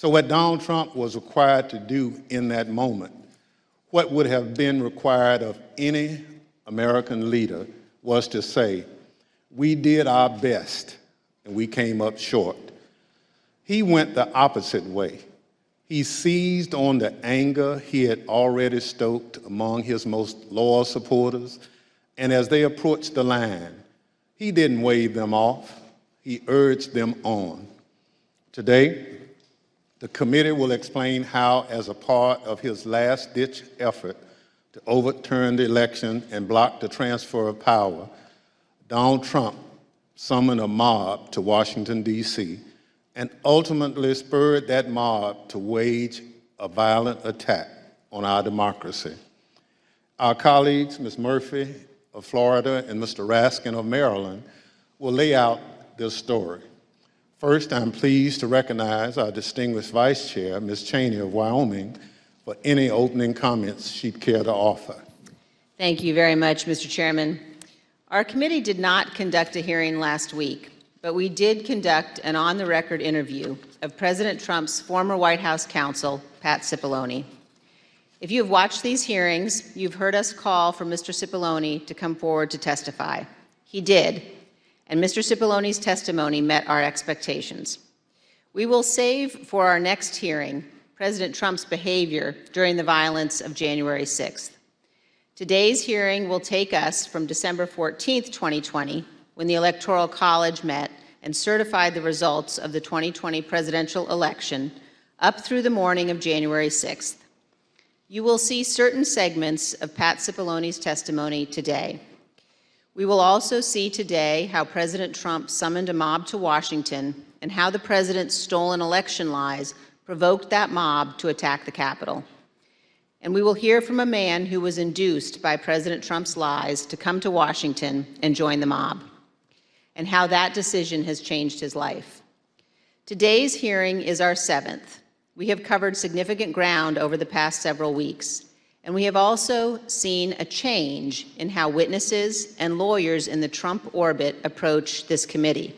So what Donald Trump was required to do in that moment, what would have been required of any American leader, was to say, we did our best and we came up short. He went the opposite way. He seized on the anger he had already stoked among his most loyal supporters, and as they approached the line, he didn't wave them off, he urged them on. Today, the committee will explain how, as a part of his last-ditch effort to overturn the election and block the transfer of power, Donald Trump summoned a mob to Washington, D.C., and ultimately spurred that mob to wage a violent attack on our democracy. Our colleagues, Ms. Murphy of Florida and Mr. Raskin of Maryland, will lay out this story. First, I'm pleased to recognize our distinguished Vice Chair, Ms. Cheney of Wyoming, for any opening comments she'd care to offer. Thank you very much, Mr. Chairman. Our committee did not conduct a hearing last week, but we did conduct an on-the-record interview of President Trump's former White House counsel, Pat Cipollone. If you have watched these hearings, you've heard us call for Mr. Cipollone to come forward to testify. He did, and Mr. Cipollone's testimony met our expectations. We will save for our next hearing President Trump's behavior during the violence of January 6th. Today's hearing will take us from December 14th, 2020, when the Electoral College met and certified the results of the 2020 presidential election, up through the morning of January 6th. You will see certain segments of Pat Cipollone's testimony today. We will also see today how President Trump summoned a mob to Washington and how the president's stolen election lies provoked that mob to attack the Capitol. And we will hear from a man who was induced by President Trump's lies to come to Washington and join the mob, and how that decision has changed his life. Today's hearing is our 7th. We have covered significant ground over the past several weeks, and we have also seen a change in how witnesses and lawyers in the Trump orbit approach this committee.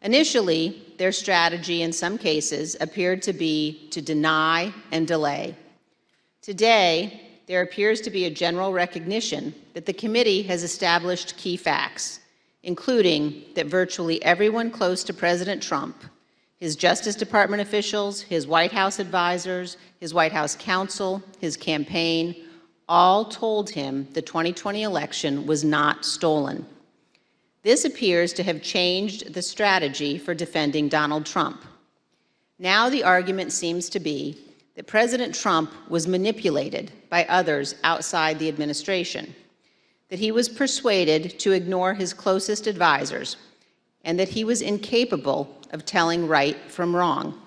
Initially, their strategy in some cases appeared to be to deny and delay. Today, there appears to be a general recognition that the committee has established key facts, including that virtually everyone close to President Trump, his Justice Department officials, his White House advisors, his White House counsel, his campaign, all told him the 2020 election was not stolen. This appears to have changed the strategy for defending Donald Trump. Now the argument seems to be that President Trump was manipulated by others outside the administration, that he was persuaded to ignore his closest advisors, and that he was incapable of telling right from wrong.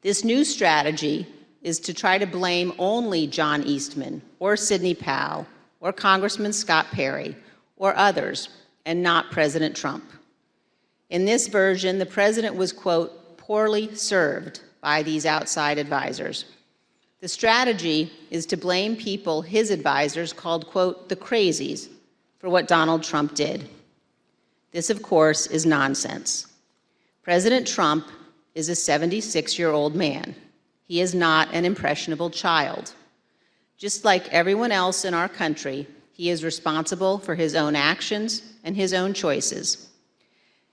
This new strategy is to try to blame only John Eastman or Sidney Powell or Congressman Scott Perry or others, and not President Trump. In this version, the president was, quote, poorly served by these outside advisors. The strategy is to blame people his advisors called, quote, the crazies for what Donald Trump did. This, of course, is nonsense. President Trump is a 76-year-old man. He is not an impressionable child. Just like everyone else in our country, he is responsible for his own actions and his own choices.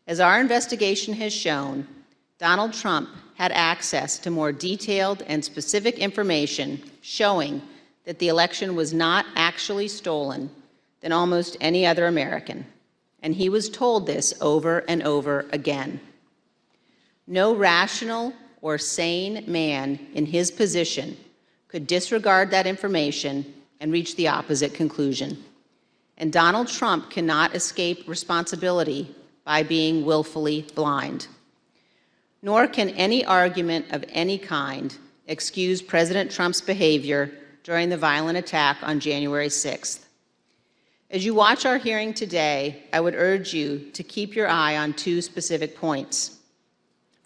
As our investigation has shown, Donald Trump had access to more detailed and specific information showing that the election was not actually stolen than almost any other American. And he was told this over and over again. No rational or sane man in his position could disregard that information and reach the opposite conclusion. And Donald Trump cannot escape responsibility by being willfully blind. Nor can any argument of any kind excuse President Trump's behavior during the violent attack on January 6th. As you watch our hearing today, I would urge you to keep your eye on two specific points.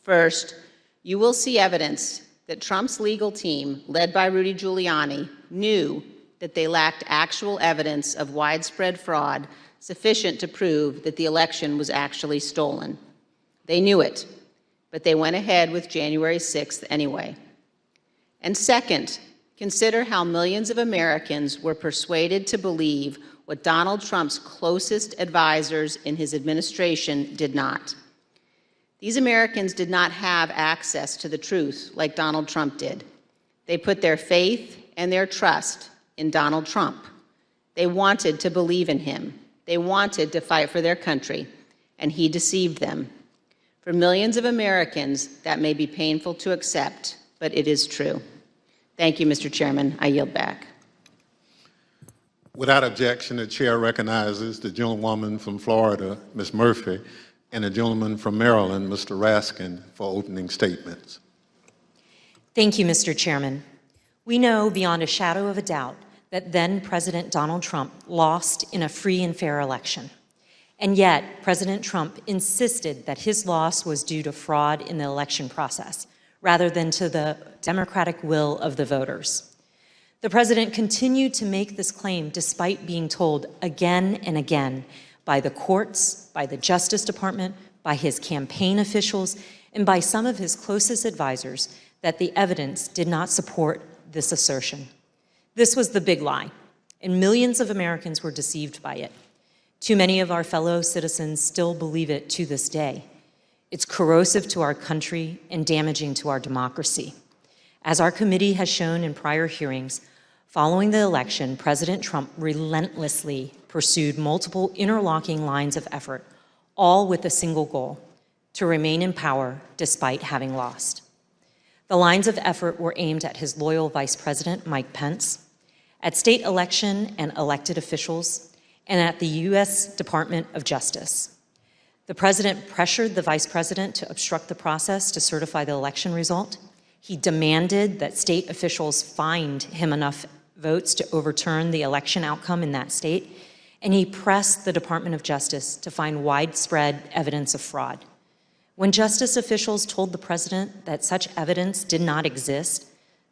First, you will see evidence that Trump's legal team, led by Rudy Giuliani, knew that they lacked actual evidence of widespread fraud sufficient to prove that the election was actually stolen. They knew it. but they went ahead with January 6th anyway. And second, consider how millions of Americans were persuaded to believe what Donald Trump's closest advisors in his administration did not. These Americans did not have access to the truth like Donald Trump did. They put their faith and their trust in Donald Trump. They wanted to believe in him. They wanted to fight for their country, and he deceived them. For millions of Americans, that may be painful to accept, but it is true. Thank you, Mr. Chairman. I yield back. Without objection, the chair recognizes the gentlewoman from Florida, Ms. Murphy, and the gentleman from Maryland, Mr. Raskin, for opening statements. Thank you, Mr. Chairman. We know beyond a shadow of a doubt that then President Donald Trump lost in a free and fair election. And yet, President Trump insisted that his loss was due to fraud in the election process, rather than to the democratic will of the voters. The president continued to make this claim despite being told again and again by the courts, by the Justice Department, by his campaign officials, and by some of his closest advisors that the evidence did not support this assertion. This was the big lie, and millions of Americans were deceived by it. Too many of our fellow citizens still believe it to this day. It's corrosive to our country and damaging to our democracy. As our committee has shown in prior hearings, following the election, President Trump relentlessly pursued multiple interlocking lines of effort, all with a single goal: to remain in power despite having lost. The lines of effort were aimed at his loyal Vice President, Mike Pence, at state election and elected officials, and at the U.S. Department of Justice. The president pressured the vice president to obstruct the process to certify the election result. He demanded that state officials find him enough votes to overturn the election outcome in that state, and he pressed the Department of Justice to find widespread evidence of fraud. When justice officials told the president that such evidence did not exist,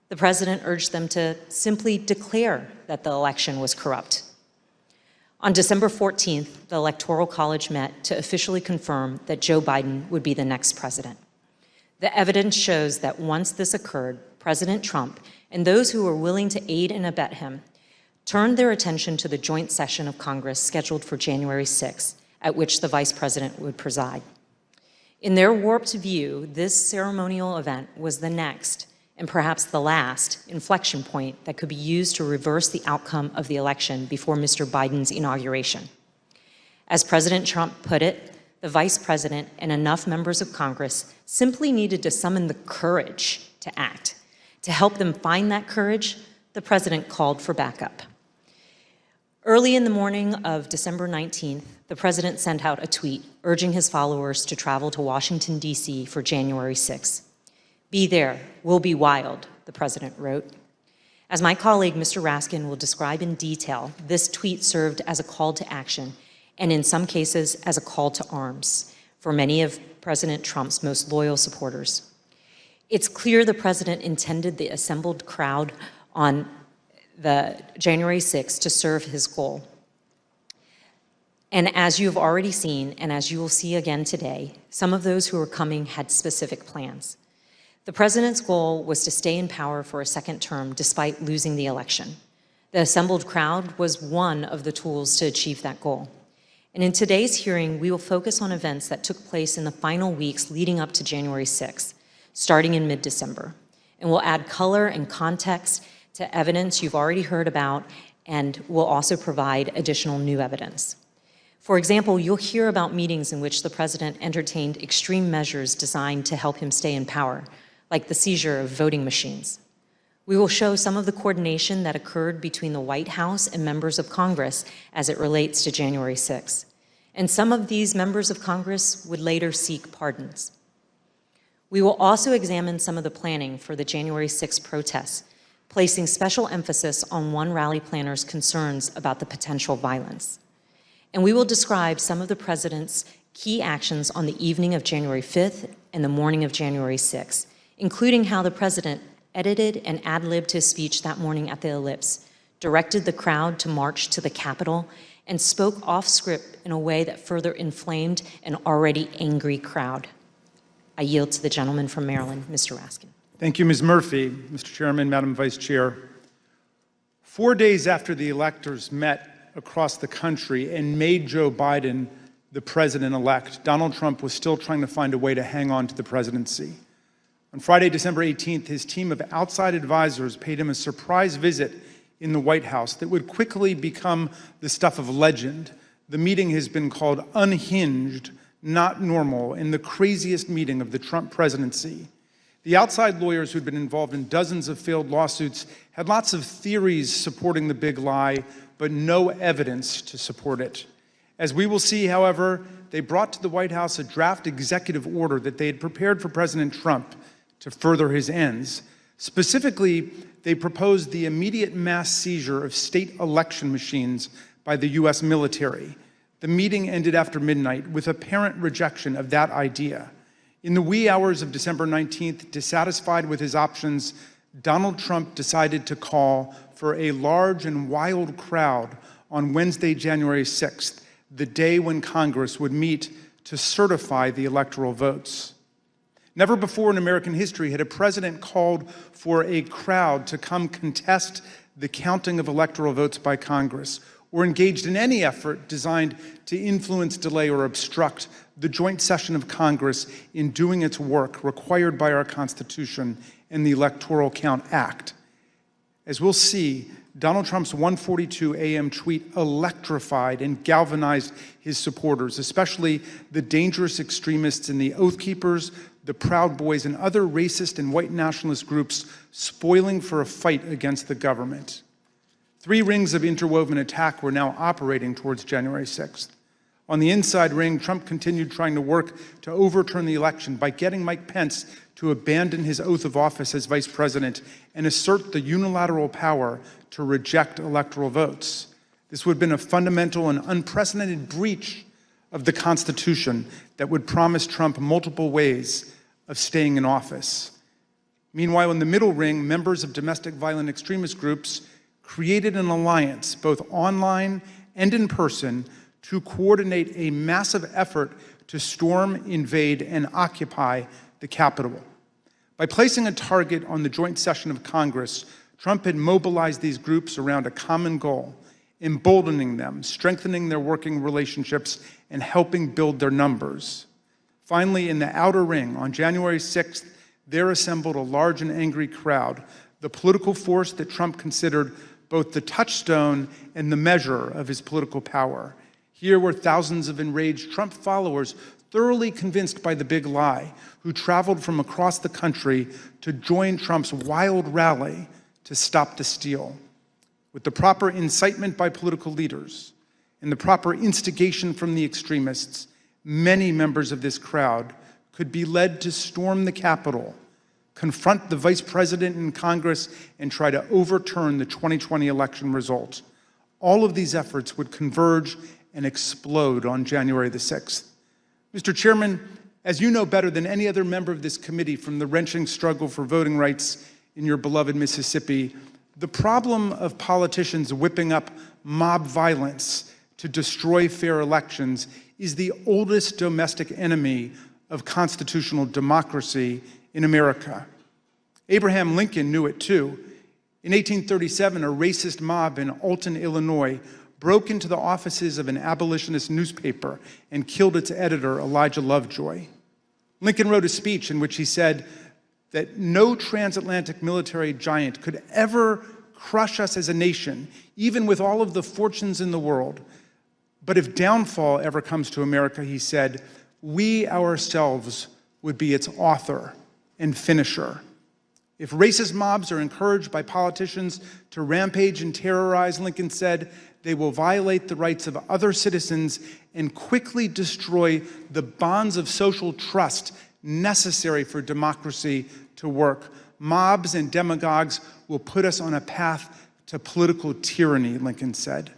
the president urged them to simply declare that the election was corrupt. On December 14th, the Electoral College met to officially confirm that Joe Biden would be the next president. The evidence shows that once this occurred, President Trump and those who were willing to aid and abet him turned their attention to the joint session of Congress scheduled for January 6th, at which the vice president would preside. In their warped view, this ceremonial event was the next, and perhaps the last, inflection point that could be used to reverse the outcome of the election before Mr. Biden's inauguration. As President Trump put it, the vice president and enough members of Congress simply needed to summon the courage to act. To help them find that courage, the president called for backup. Early in the morning of December 19th, the president sent out a tweet urging his followers to travel to Washington, D.C. for January 6th. "Be there, we'll be wild," the president wrote. As my colleague, Mr. Raskin, will describe in detail, this tweet served as a call to action, and in some cases, as a call to arms for many of President Trump's most loyal supporters. It's clear the president intended the assembled crowd on the January 6th to serve his goal. And as you've already seen, and as you will see again today, some of those who were coming had specific plans. The president's goal was to stay in power for a second term despite losing the election. The assembled crowd was one of the tools to achieve that goal. And in today's hearing, we will focus on events that took place in the final weeks leading up to January 6th, starting in mid-December. And we'll add color and context to evidence you've already heard about, and we'll also provide additional new evidence. For example, you'll hear about meetings in which the president entertained extreme measures designed to help him stay in power, like the seizure of voting machines. We will show some of the coordination that occurred between the White House and members of Congress as it relates to January 6th. And some of these members of Congress would later seek pardons. We will also examine some of the planning for the January 6th protests, placing special emphasis on one rally planner's concerns about the potential violence. And we will describe some of the president's key actions on the evening of January 5th and the morning of January 6th, including how the president edited and ad-libbed his speech that morning at the Ellipse, directed the crowd to march to the Capitol, and spoke off script in a way that further inflamed an already angry crowd. I yield to the gentleman from Maryland, Mr. Raskin. Thank you, Ms. Murphy. Mr. Chairman, Madam Vice Chair. 4 days after the electors met across the country and made Joe Biden the president-elect, Donald Trump was still trying to find a way to hang on to the presidency. On Friday, December 18th, his team of outside advisors paid him a surprise visit in the White House that would quickly become the stuff of legend. The meeting has been called unhinged, not normal, and the craziest meeting of the Trump presidency. The outside lawyers who'd been involved in dozens of failed lawsuits had lots of theories supporting the big lie, but no evidence to support it. As we will see, however, they brought to the White House a draft executive order that they had prepared for President Trump to further his ends. Specifically, they proposed the immediate mass seizure of state election machines by the U.S. military. The meeting ended after midnight with apparent rejection of that idea. In the wee hours of December 19th, dissatisfied with his options, Donald Trump decided to call for a large and wild crowd on Wednesday, January 6th, the day when Congress would meet to certify the electoral votes. Never before in American history had a president called for a crowd to come contest the counting of electoral votes by Congress, or engaged in any effort designed to influence, delay, or obstruct the joint session of Congress in doing its work required by our Constitution and the Electoral Count Act. As we'll see, Donald Trump's 1:42 a.m. tweet electrified and galvanized his supporters, especially the dangerous extremists in the Oath Keepers, the Proud Boys, and other racist and white nationalist groups spoiling for a fight against the government. 3 rings of interwoven attack were now operating towards January 6th. On the inside ring, Trump continued trying to work to overturn the election by getting Mike Pence to abandon his oath of office as vice president and assert the unilateral power to reject electoral votes. This would have been a fundamental and unprecedented breach of the Constitution that would promise Trump multiple ways of staying in office. Meanwhile, in the middle ring, members of domestic violent extremist groups created an alliance, both online and in person, to coordinate a massive effort to storm, invade, and occupy the Capitol. By placing a target on the joint session of Congress, Trump had mobilized these groups around a common goal, emboldening them, strengthening their working relationships, and helping build their numbers. Finally, in the outer ring, on January 6th, there assembled a large and angry crowd, the political force that Trump considered both the touchstone and the measure of his political power. Here were thousands of enraged Trump followers, thoroughly convinced by the big lie, who traveled from across the country to join Trump's wild rally to stop the steal. With the proper incitement by political leaders and the proper instigation from the extremists, many members of this crowd could be led to storm the Capitol, confront the vice president in Congress, and try to overturn the 2020 election result. All of these efforts would converge and explode on January the 6th. Mr. Chairman, as you know better than any other member of this committee from the wrenching struggle for voting rights in your beloved Mississippi, the problem of politicians whipping up mob violence to destroy fair elections is the oldest domestic enemy of constitutional democracy in America. Abraham Lincoln knew it too. In 1837, a racist mob in Alton, Illinois, broke into the offices of an abolitionist newspaper and killed its editor, Elijah Lovejoy. Lincoln wrote a speech in which he said that no transatlantic military giant could ever crush us as a nation, even with all of the fortunes in the world. But if downfall ever comes to America, he said, we ourselves would be its author and finisher. If racist mobs are encouraged by politicians to rampage and terrorize, Lincoln said, they will violate the rights of other citizens and quickly destroy the bonds of social trust necessary for democracy to work. Mobs and demagogues will put us on a path to political tyranny, Lincoln said.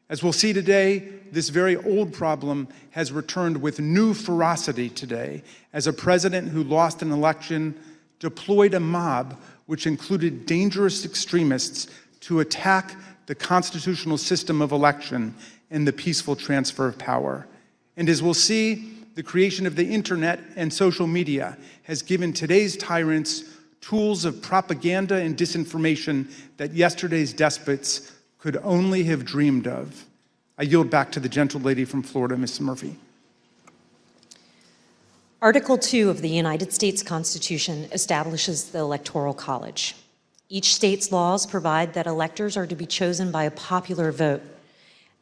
As we'll see today, this very old problem has returned with new ferocity today as a president who lost an election deployed a mob which included dangerous extremists to attack the constitutional system of election and the peaceful transfer of power. And as we'll see, the creation of the internet and social media has given today's tyrants tools of propaganda and disinformation that yesterday's despots could only have dreamed of. I yield back to the gentle lady from Florida, Ms. Murphy. Article 2 of the United States Constitution establishes the Electoral College. Each state's laws provide that electors are to be chosen by a popular vote.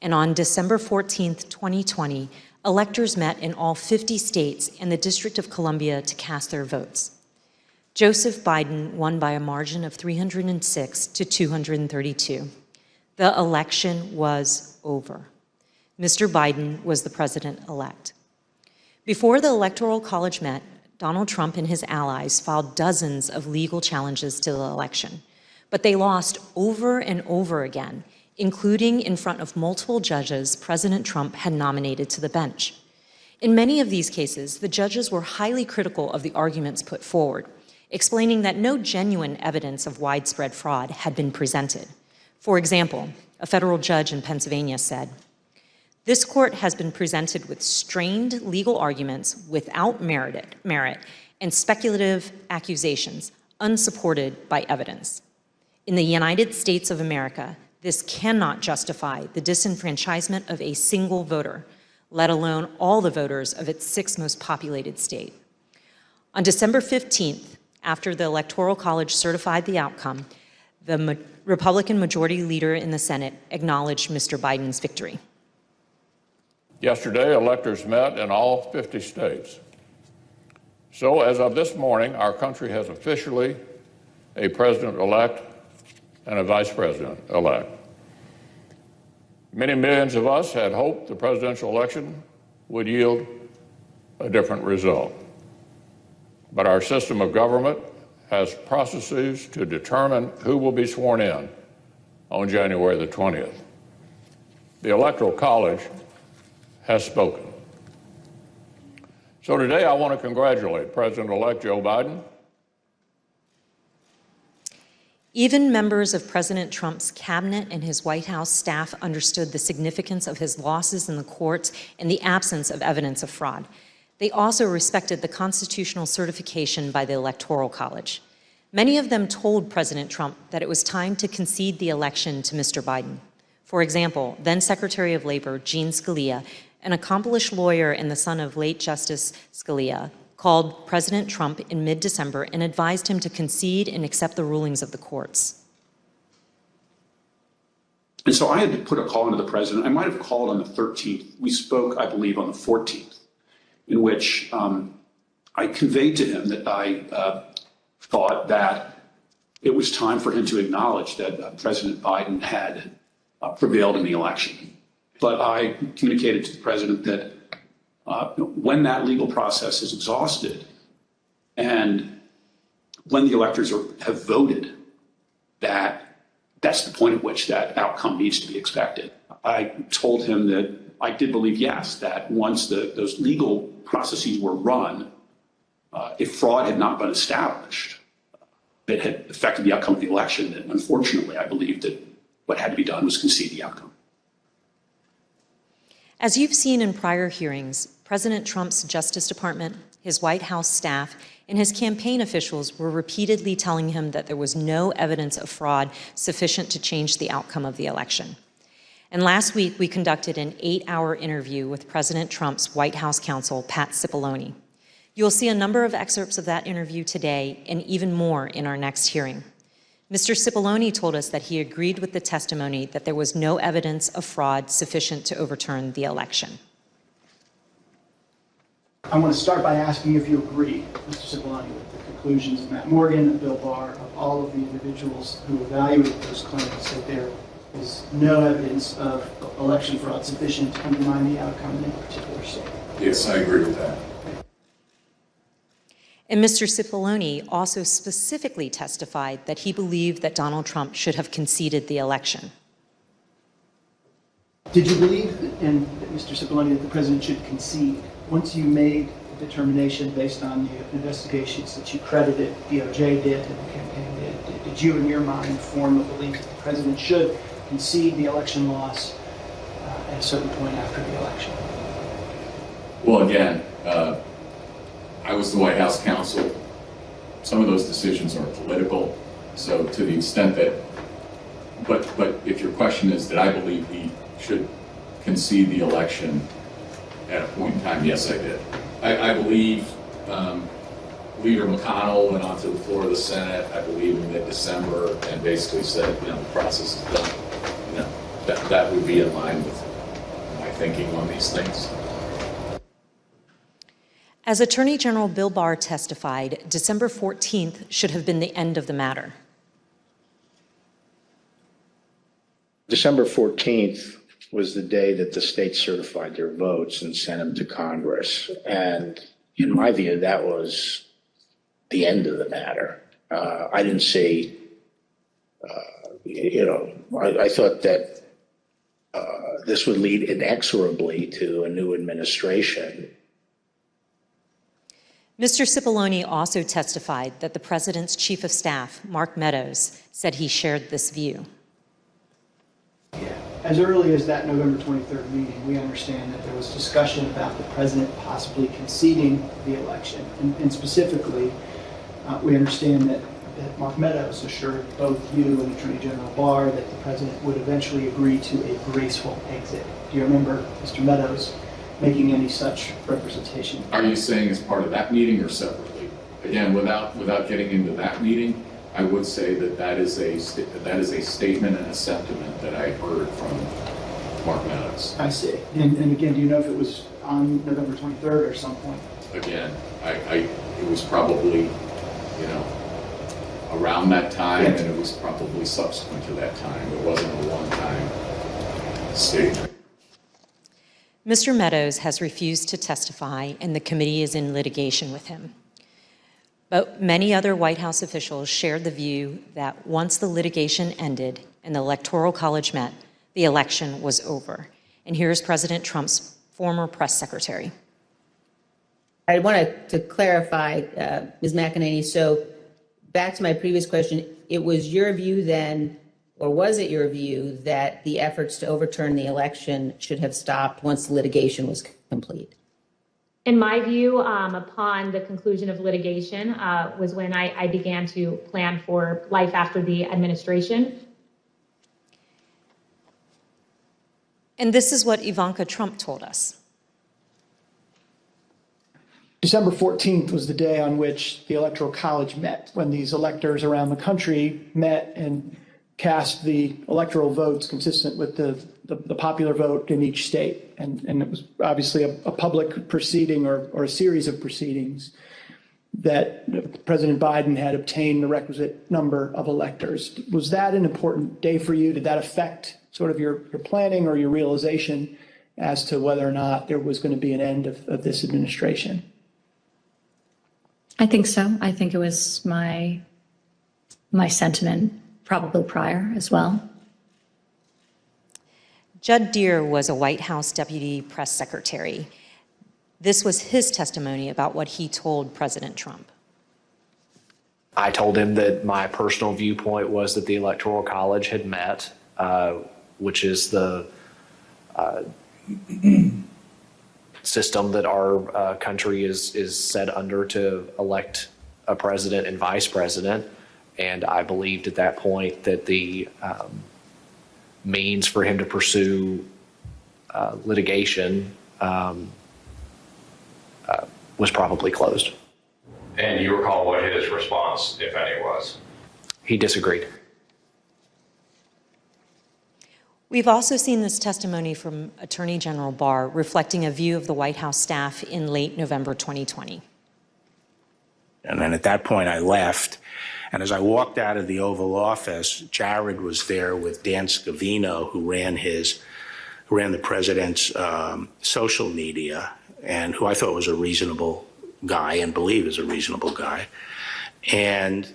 And on December 14th, 2020, electors met in all 50 states and the District of Columbia to cast their votes. Joseph Biden won by a margin of 306 to 232. The election was over. Mr. Biden was the president-elect. Before the Electoral College met, Donald Trump and his allies filed dozens of legal challenges to the election, but they lost over and over again, including in front of multiple judges President Trump had nominated to the bench. In many of these cases, the judges were highly critical of the arguments put forward, explaining that no genuine evidence of widespread fraud had been presented. For example, a federal judge in Pennsylvania said, "This court has been presented with strained legal arguments without merit and speculative accusations unsupported by evidence. In the United States of America, this cannot justify the disenfranchisement of a single voter, let alone all the voters of its sixth most populated state." On December 15th, after the Electoral College certified the outcome, the Republican Majority Leader in the Senate acknowledged Mr. Biden's victory. Yesterday, electors met in all 50 states. So as of this morning, our country has officially a president-elect and a vice president-elect. Many millions of us had hoped the presidential election would yield a different result. But our system of government has processes to determine who will be sworn in on January the 20th. The Electoral College has spoken. So today I want to congratulate President-elect Joe Biden. Even members of President Trump's cabinet and his White House staff understood the significance of his losses in the courts and the absence of evidence of fraud. They also respected the constitutional certification by the Electoral College. Many of them told President Trump that it was time to concede the election to Mr. Biden. For example, then Secretary of Labor Gene Scalia, an accomplished lawyer and the son of late Justice Scalia, called President Trump in mid-December and advised him to concede and accept the rulings of the courts. And so I had to put a call into the president. I might have called on the 13th. We spoke, I believe, on the 14th, in which I conveyed to him that I thought that it was time for him to acknowledge that President Biden had prevailed in the election. But I communicated to the president that when that legal process is exhausted and when the electors have voted, that's the point at which that outcome needs to be expected. I told him that I did believe, yes, that once those legal processes were run, if fraud had not been established that had affected the outcome of the election, that unfortunately I believed that what had to be done was concede the outcome. As you've seen in prior hearings, President Trump's Justice Department, his White House staff, and his campaign officials were repeatedly telling him that there was no evidence of fraud sufficient to change the outcome of the election. And last week, we conducted an 8-hour interview with President Trump's White House counsel, Pat Cipollone. You'll see a number of excerpts of that interview today and even more in our next hearing. Mr. Cipollone told us that he agreed with the testimony that there was no evidence of fraud sufficient to overturn the election. I want to start by asking if you agree, Mr. Cipollone, with the conclusions of Matt Morgan and Bill Barr, of all of the individuals who evaluated those claims, that there is no evidence of election fraud sufficient to undermine the outcome in a particular state. Yes, I agree with that. And Mr. Cipollone also specifically testified that he believed that Donald Trump should have conceded the election. Did you believe, Mr. Cipollone, that the president should concede once you made the determination based on the investigations that you credited DOJ did and the campaign did? Did you, in your mind, form a belief that the president should concede the election loss at a certain point after the election? Well, again, I was the White House counsel. Some of those decisions are political. So to the extent that, but if your question is, did I believe he should concede the election at a point in time? Yes, I did. I believe Leader McConnell went onto the floor of the Senate, I believe in mid-December, and basically said, the process is done. That would be in line with my thinking on these things. As Attorney General Bill Barr testified, December 14th should have been the end of the matter. December 14th was the day that the states certified their votes and sent them to Congress. And in my view, that was the end of the matter. I didn't see, I thought that this would lead inexorably to a new administration. Mr. Cipollone also testified that the president's chief of staff, Mark Meadows, said he shared this view. Yeah. As early as that November 23rd meeting, we understand that there was discussion about the president possibly conceding the election. And specifically, we understand that Mark Meadows assured both you and Attorney General Barr that the president would eventually agree to a graceful exit. Do you remember Mr. Meadows making any such representation? Are you saying as part of that meeting or separately? Again, without getting into that meeting, I would say that is a statement and a sentiment that I heard from Mark Meadows. I see. And again, do you know if it was on November 23rd or some point? Again, it was probably, around that time, and it was probably subsequent to that time. It wasn't a one-time statement. Mr. Meadows has refused to testify, and the committee is in litigation with him. But many other White House officials shared the view that once the litigation ended and the Electoral College met, the election was over. And here's President Trump's former press secretary. I wanted to clarify, Ms. McEnany, so back to my previous question, it was your view then, or was it your view that the efforts to overturn the election should have stopped once the litigation was complete? In my view, upon the conclusion of litigation was when I began to plan for life after the administration. And this is what Ivanka Trump told us. December 14th was the day on which the Electoral College met, when these electors around the country met and cast the electoral votes consistent with the popular vote in each state. And it was obviously a public proceeding or a series of proceedings that President Biden had obtained the requisite number of electors. Was that an important day for you? Did that affect sort of your planning or your realization as to whether or not there was going to be an end of this administration? I think so. I think it was my sentiment probably prior as well. Judd Deere was a White House deputy press secretary. This was his testimony about what he told President Trump. I told him that my personal viewpoint was that the Electoral College had met, which is the system that our country is set under to elect a president and vice president. And I believed at that point that the means for him to pursue litigation was probably closed. And do you recall what his response, if any, was? He disagreed. We've also seen this testimony from Attorney General Barr reflecting a view of the White House staff in late November 2020. And then at that point I left. And as I walked out of the Oval Office, Jared was there with Dan Scavino, who ran the president's social media, and who I thought was a reasonable guy and believe is a reasonable guy. And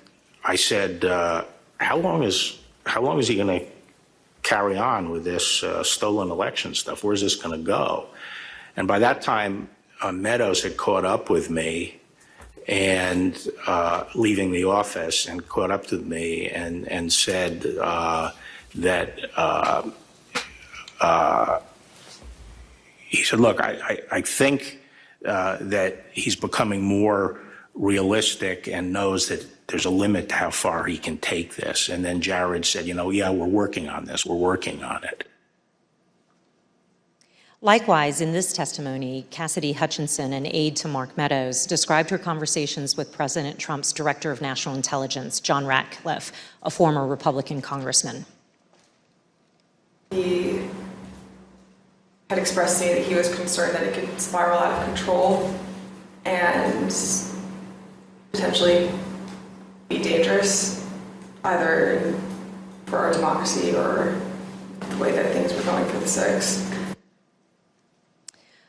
I said, how long is he going to carry on with this stolen election stuff? Where's this going to go? And by that time, Meadows had caught up with me and leaving the office, and caught up to me and said that he said, look, I think that he's becoming more realistic and knows that there's a limit to how far he can take this. And then Jared said, yeah, we're working on this. We're working on it. Likewise, in this testimony, Cassidy Hutchinson, an aide to Mark Meadows, described her conversations with President Trump's Director of National Intelligence, John Ratcliffe, a former Republican congressman. He had expressed to me that he was concerned that it could spiral out of control and potentially be dangerous, either for our democracy or the way that things were going for the SIX.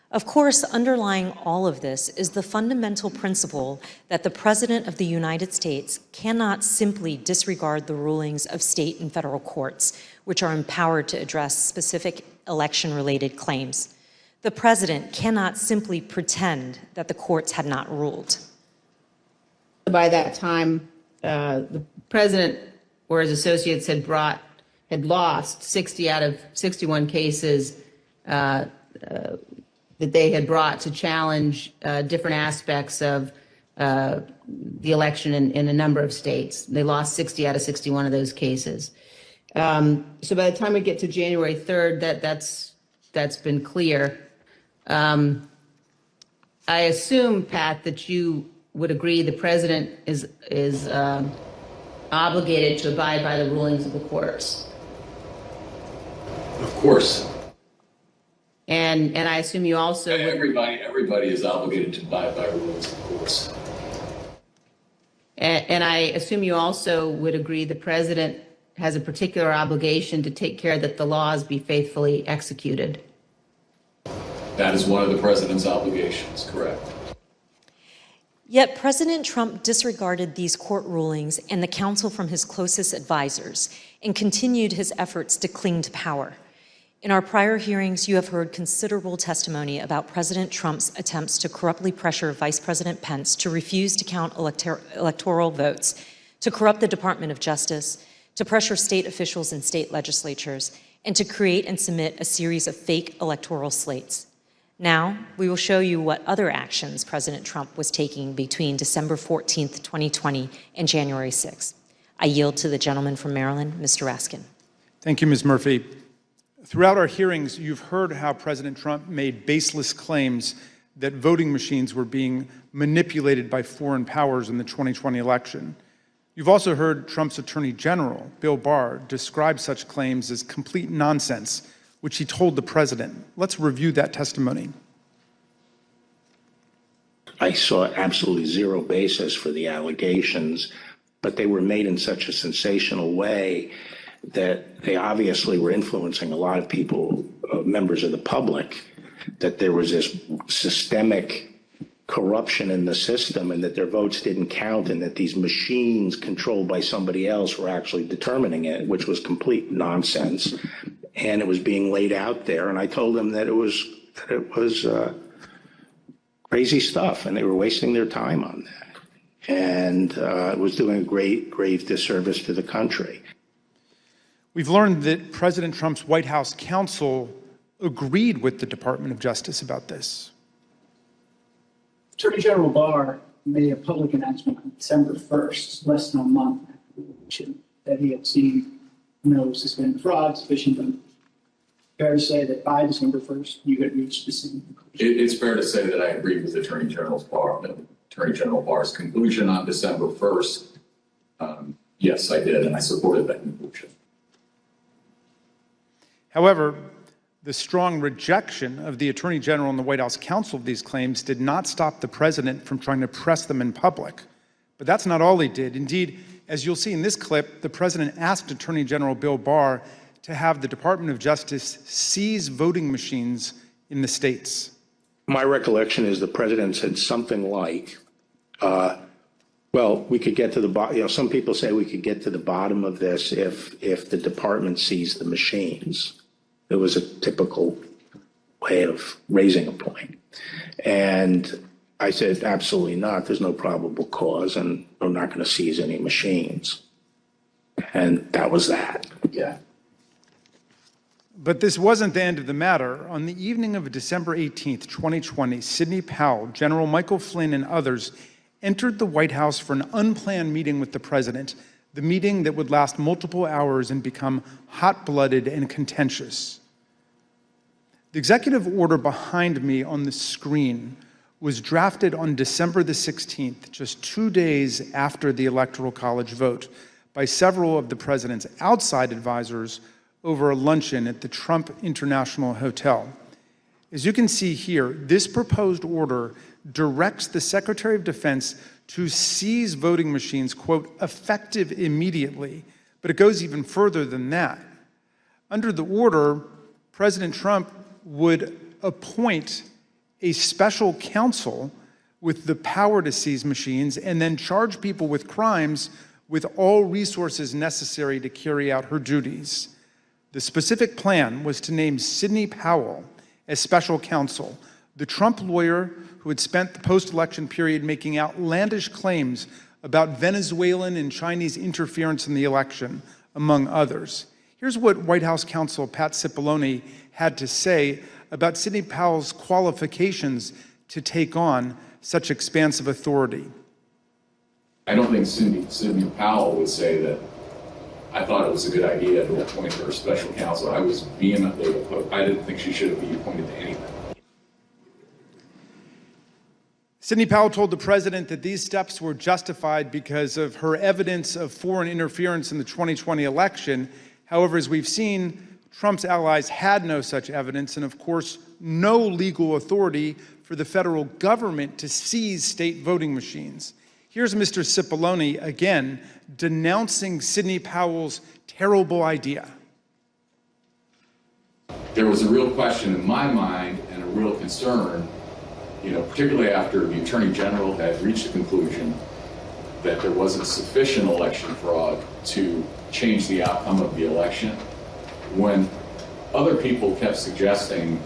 Of course, underlying all of this is the fundamental principle that the President of the United States cannot simply disregard the rulings of state and federal courts, which are empowered to address specific election-related claims. The President cannot simply pretend that the courts had not ruled. By that time, the President or his associates had lost 60 out of 61 cases that they had brought to challenge different aspects of the election in a number of states. They lost 60 out of 61 of those cases. So by the time we get to January 3rd, that's been clear. I assume, Pat, that you would agree the President is obligated to abide by the rulings of the courts. Of course. And I assume you also would... Everybody is obligated to abide by rules, of course. And I assume you also would agree the President has a particular obligation to take care that the laws be faithfully executed. That is one of the President's obligations, correct. Yet President Trump disregarded these court rulings and the counsel from his closest advisors and continued his efforts to cling to power. In our prior hearings, you have heard considerable testimony about President Trump's attempts to corruptly pressure Vice President Pence to refuse to count electoral votes, to corrupt the Department of Justice, to pressure state officials and state legislatures, and to create and submit a series of fake electoral slates. Now, we will show you what other actions President Trump was taking between December 14th, 2020 and January 6th. I yield to the gentleman from Maryland, Mr. Raskin. Thank you, Ms. Murphy. Throughout our hearings, you've heard how President Trump made baseless claims that voting machines were being manipulated by foreign powers in the 2020 election. You've also heard Trump's Attorney General, Bill Barr, describe such claims as complete nonsense, which he told the president. Let's review that testimony. I saw absolutely zero basis for the allegations, but they were made in such a sensational way that they obviously were influencing a lot of people, members of the public, that there was this systemic corruption in the system and that their votes didn't count and that these machines controlled by somebody else were actually determining it, which was complete nonsense. And it was being laid out there. And I told them that it was crazy stuff and they were wasting their time on that. And it was doing a grave disservice to the country. We've learned that President Trump's White House counsel agreed with the Department of Justice about this. Attorney General Barr made a public announcement on December 1st, less than a month after the election, that he had seen no suspended fraud sufficient. Fair to say that by December 1st, you had reached the same conclusion? It's fair to say that I agree with Attorney General Barr's conclusion on December 1st. Yes, I did, and I supported that conclusion. However, the strong rejection of the Attorney General and the White House counsel of these claims did not stop the president from trying to press them in public. But that's not all he did. Indeed, as you'll see in this clip, the president asked Attorney General Bill Barr to have the Department of Justice seize voting machines in the states. My recollection is the president said something like, well, we could get to the bottom, some people say we could get to the bottom of this if the department seized the machines. It was a typical way of raising a point. And I said, absolutely not. There's no probable cause, and we're not going to seize any machines. And that was that. Yeah. But this wasn't the end of the matter. On the evening of December 18th, 2020, Sidney Powell, General Michael Flynn, and others entered the White House for an unplanned meeting with the president, the meeting that would last multiple hours and become hot-blooded and contentious. The executive order behind me on the screen was drafted on December the 16th, just 2 days after the Electoral College vote, by several of the president's outside advisors over a luncheon at the Trump International Hotel. As you can see here, this proposed order directs the Secretary of Defense to seize voting machines, quote, effective immediately, but it goes even further than that. Under the order, President Trump would appoint a special counsel with the power to seize machines and then charge people with crimes with all resources necessary to carry out her duties. The specific plan was to name Sidney Powell as special counsel, the Trump lawyer who had spent the post-election period making outlandish claims about Venezuelan and Chinese interference in the election, among others. Here's what White House counsel Pat Cipollone had to say about Sidney Powell's qualifications to take on such expansive authority. I don't think Sidney Powell would say that I thought it was a good idea to appoint her special counsel. I was vehemently opposed. I didn't think she should be appointed to anything. Sidney Powell told the president that these steps were justified because of her evidence of foreign interference in the 2020 election. However, as we've seen, Trump's allies had no such evidence and, of course, no legal authority for the federal government to seize state voting machines. Here's Mr. Cipollone again denouncing Sidney Powell's terrible idea. There was a real question in my mind and a real concern, particularly after the Attorney General had reached a conclusion that there wasn't sufficient election fraud to change the outcome of the election. When other people kept suggesting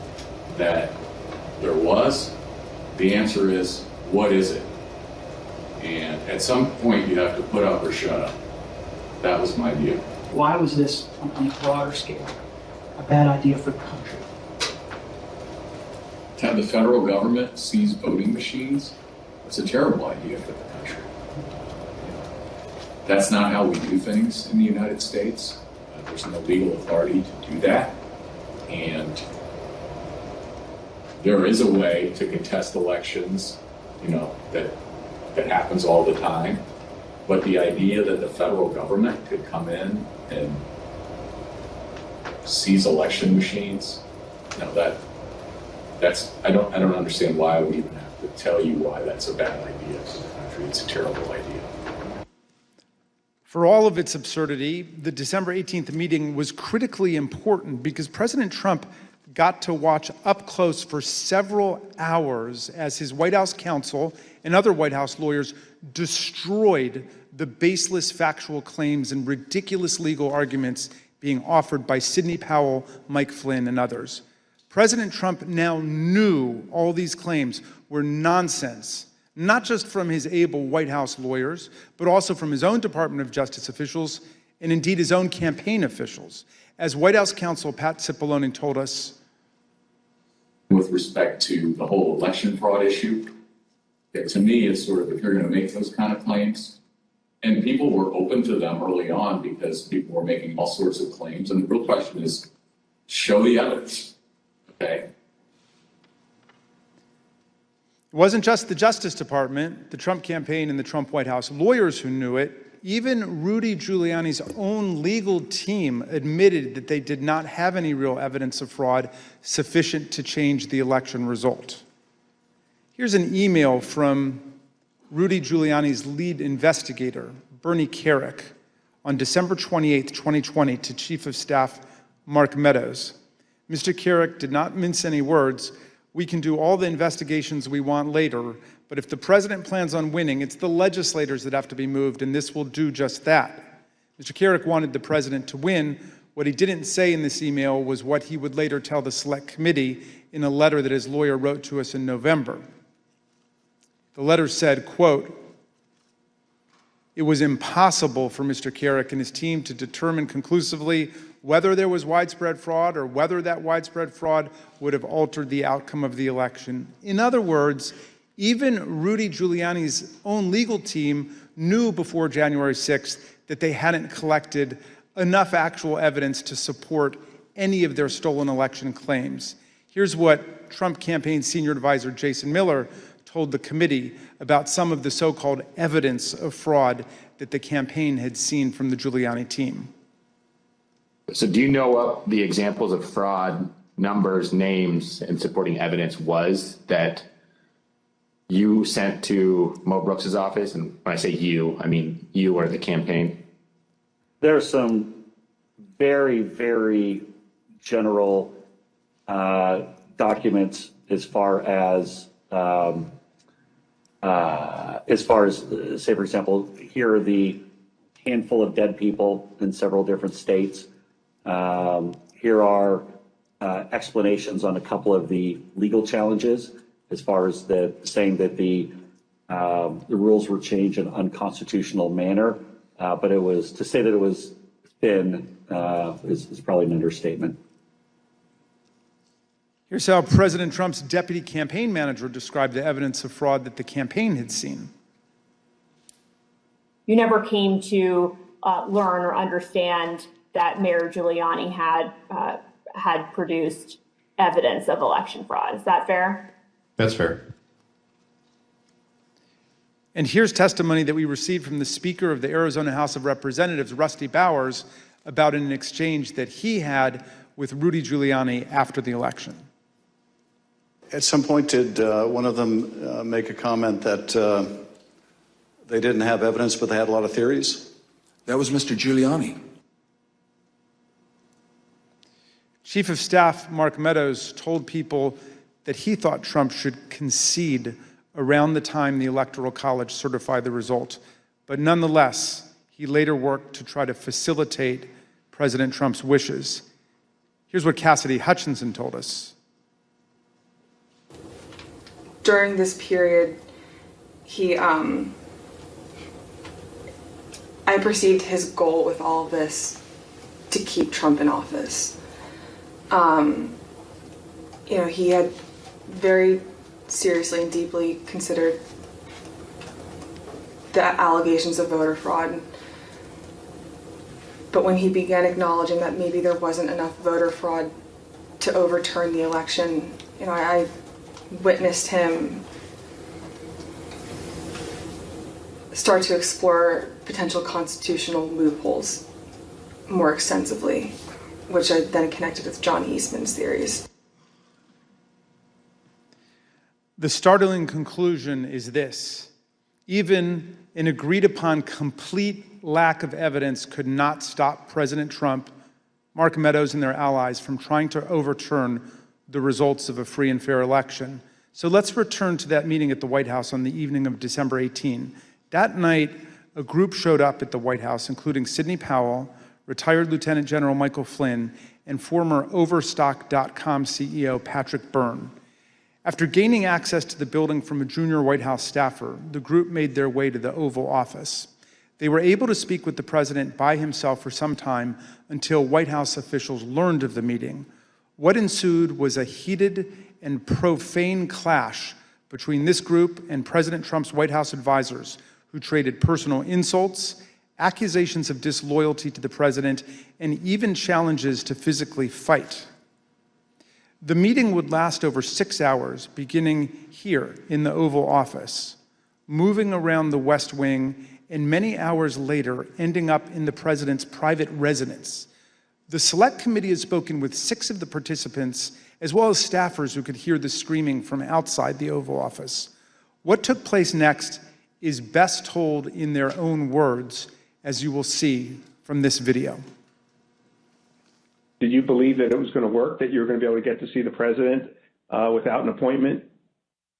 that there was, the answer is, what is it? And at some point, you have to put up or shut up. That was my view. Why was this, on a broader scale, a bad idea for the country? To have the federal government seize voting machines, it's a terrible idea for the country. That's not how we do things in the United States. There's no legal authority to do that. And there is a way to contest elections, that happens all the time. But the idea that the federal government could come in and seize election machines, that's I don't understand why I would even have to tell you why that's a bad idea for the country. It's a terrible idea. For all of its absurdity, the December 18th meeting was critically important because President Trump got to watch up close for several hours as his White House counsel and other White House lawyers destroyed the baseless factual claims and ridiculous legal arguments being offered by Sidney Powell, Mike Flynn, and others. President Trump now knew all these claims were nonsense, not just from his able White House lawyers, but also from his own Department of Justice officials and indeed his own campaign officials. As White House counsel Pat Cipollone told us, with respect to the whole election fraud issue, to me, it's sort of, if you're going to make those kind of claims, and people were open to them early on because people were making all sorts of claims, and the real question is, show the evidence, okay? It wasn't just the Justice Department, the Trump campaign, and the Trump White House lawyers who knew it. Even Rudy Giuliani's own legal team admitted that they did not have any real evidence of fraud sufficient to change the election result. Here's an email from Rudy Giuliani's lead investigator, Bernie Kerik, on December 28, 2020, to Chief of Staff Mark Meadows. Mr. Kerik did not mince any words. We can do all the investigations we want later, but if the president plans on winning, it's the legislators that have to be moved, and this will do just that. Mr. Kerik wanted the president to win. What he didn't say in this email was what he would later tell the Select Committee in a letter that his lawyer wrote to us in November. The letter said, quote, "It was impossible for Mr. Kerik and his team to determine conclusively whether there was widespread fraud or whether that widespread fraud would have altered the outcome of the election. In other words, even Rudy Giuliani's own legal team knew before January 6th that they hadn't collected enough actual evidence to support any of their stolen election claims. Here's what Trump campaign senior advisor Jason Miller told the committee about some of the so-called evidence of fraud that the campaign had seen from the Giuliani team. So do you know what the examples of fraud, numbers, names, and supporting evidence was that you sent to Mo Brooks's office? And when I say you, I mean you or the campaign. There's some very, very general documents as far as say, for example, here are the handful of dead people in several different states. Here are explanations on a couple of the legal challenges as far as the saying that the rules were changed in an unconstitutional manner. But it was, to say that it was thin is probably an understatement. Here's how President Trump's deputy campaign manager described the evidence of fraud that the campaign had seen. You never came to learn or understand that Mayor Giuliani had produced evidence of election fraud. Is that fair? That's fair. And here's testimony that we received from the Speaker of the Arizona House of Representatives, Rusty Bowers, about an exchange that he had with Rudy Giuliani after the election. At some point, did one of them make a comment that they didn't have evidence, but they had a lot of theories? That was Mr. Giuliani. Chief of Staff Mark Meadows told people that he thought Trump should concede around the time the Electoral College certified the result. But nonetheless, he later worked to try to facilitate President Trump's wishes. Here's what Cassidy Hutchinson told us. During this period, I perceived his goal with all of this to keep Trump in office. He had very seriously and deeply considered the allegations of voter fraud. But when he began acknowledging that maybe there wasn't enough voter fraud to overturn the election, I witnessed him start to explore potential constitutional loopholes more extensively, which I then connected with John Eastman's theories. The startling conclusion is this: even an agreed upon complete lack of evidence could not stop President Trump, Mark Meadows, and their allies from trying to overturn the results of a free and fair election. So let's return to that meeting at the White House on the evening of December 18. That night, a group showed up at the White House, including Sidney Powell, retired Lieutenant General Michael Flynn, and former Overstock.com CEO Patrick Byrne. After gaining access to the building from a junior White House staffer, the group made their way to the Oval Office. They were able to speak with the president by himself for some time until White House officials learned of the meeting. What ensued was a heated and profane clash between this group and President Trump's White House advisors, who traded personal insults, accusations of disloyalty to the president, and even challenges to physically fight. The meeting would last over 6 hours, beginning here in the Oval Office, moving around the West Wing, and many hours later, ending up in the president's private residence. The Select Committee has spoken with 6 of the participants, as well as staffers who could hear the screaming from outside the Oval Office. What took place next is best told in their own words, as you will see from this video. Did you believe that it was going to work, that you were going to be able to get to see the president without an appointment?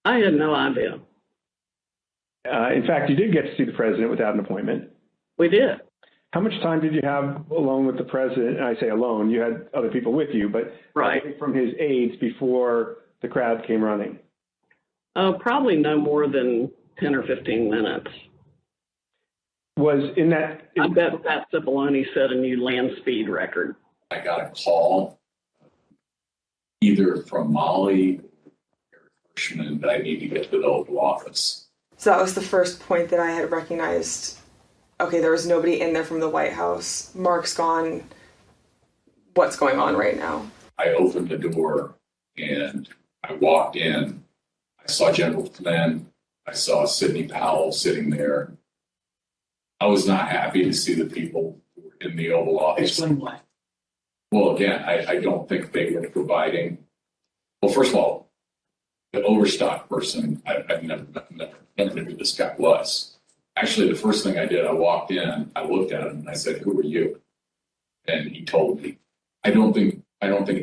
I had no idea. In fact, you did get to see the president without an appointment. We did. How much time did you have alone with the president? And I say alone, you had other people with you, but right from his aides before the crowd came running? Probably no more than 10 or 15 minutes. Was in that... I bet Pat Cipollone set a new land speed record. I got a call either from Molly or Hirschman that I need to get to the Oval Office. So that was the first point that I had recognized. Okay, there was nobody in there from the White House. Mark's gone. What's going on right now? I opened the door and I walked in. I saw General Flynn. I saw Sidney Powell sitting there. I was not happy to see the people who were in the Oval Office. Explain why. Well, again, I don't think they were providing. Well, first of all, the overstock person, I've never knew who this guy was. Actually, the first thing I did, I walked in, I looked at him, and I said, "Who are you?" And he told me. I don't think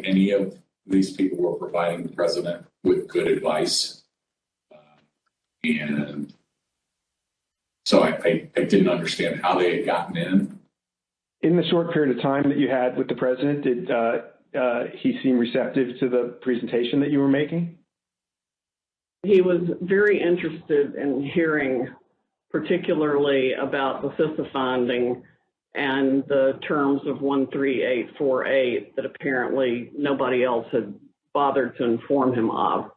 any of these people were providing the president with good advice, and so I didn't understand how they had gotten in. In the short period of time that you had with the president, did he seem receptive to the presentation that you were making? He was very interested in hearing particularly about the CISA finding and the terms of 13848 that apparently nobody else had bothered to inform him of.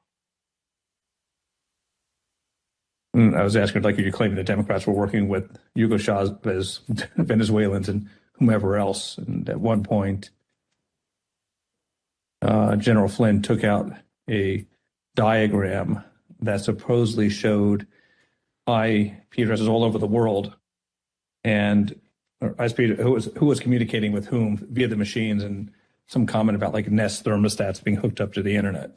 I was asking, like, you claimed the Democrats were working with Hugo Chavez, Venezuelans, and whomever else. And at one point, General Flynn took out a diagram that supposedly showed IP addresses all over the world, and IP who was communicating with whom via the machines, and some comment about like Nest thermostats being hooked up to the internet.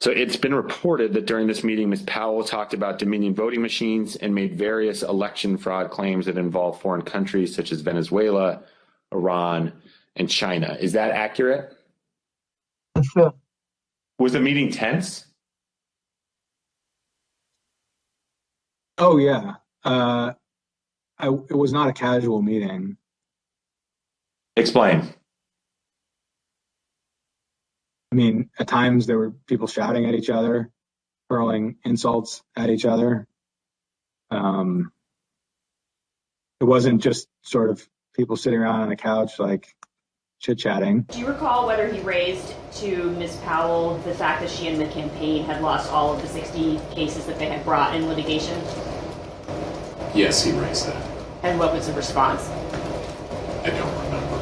So it's been reported that during this meeting, Ms. Powell talked about Dominion voting machines and made various election fraud claims that involve foreign countries such as Venezuela, Iran, and China. Is that accurate? Sure. Was the meeting tense? Oh, yeah. It was not a casual meeting. Explain. I mean, at times there were people shouting at each other, hurling insults at each other. It wasn't just sort of people sitting around on a couch, like chit-chatting. Do you recall whether he raised to Ms. Powell the fact that she and the campaign had lost all of the 60 cases that they had brought in litigation? Yes, he raised that. And what was the response? I don't remember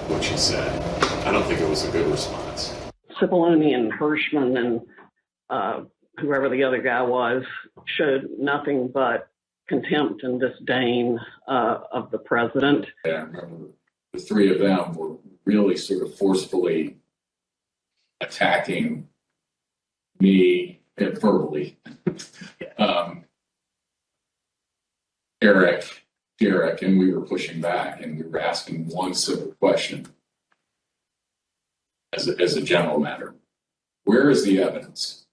what she said. I don't think it was a good response. Cipollone and Hirschman and whoever the other guy was showed nothing but contempt and disdain of the president. Yeah, I remember the three of them were really sort of forcefully attacking me verbally. Derek, and we were pushing back, and we were asking one simple question as a general matter. Where is the evidence?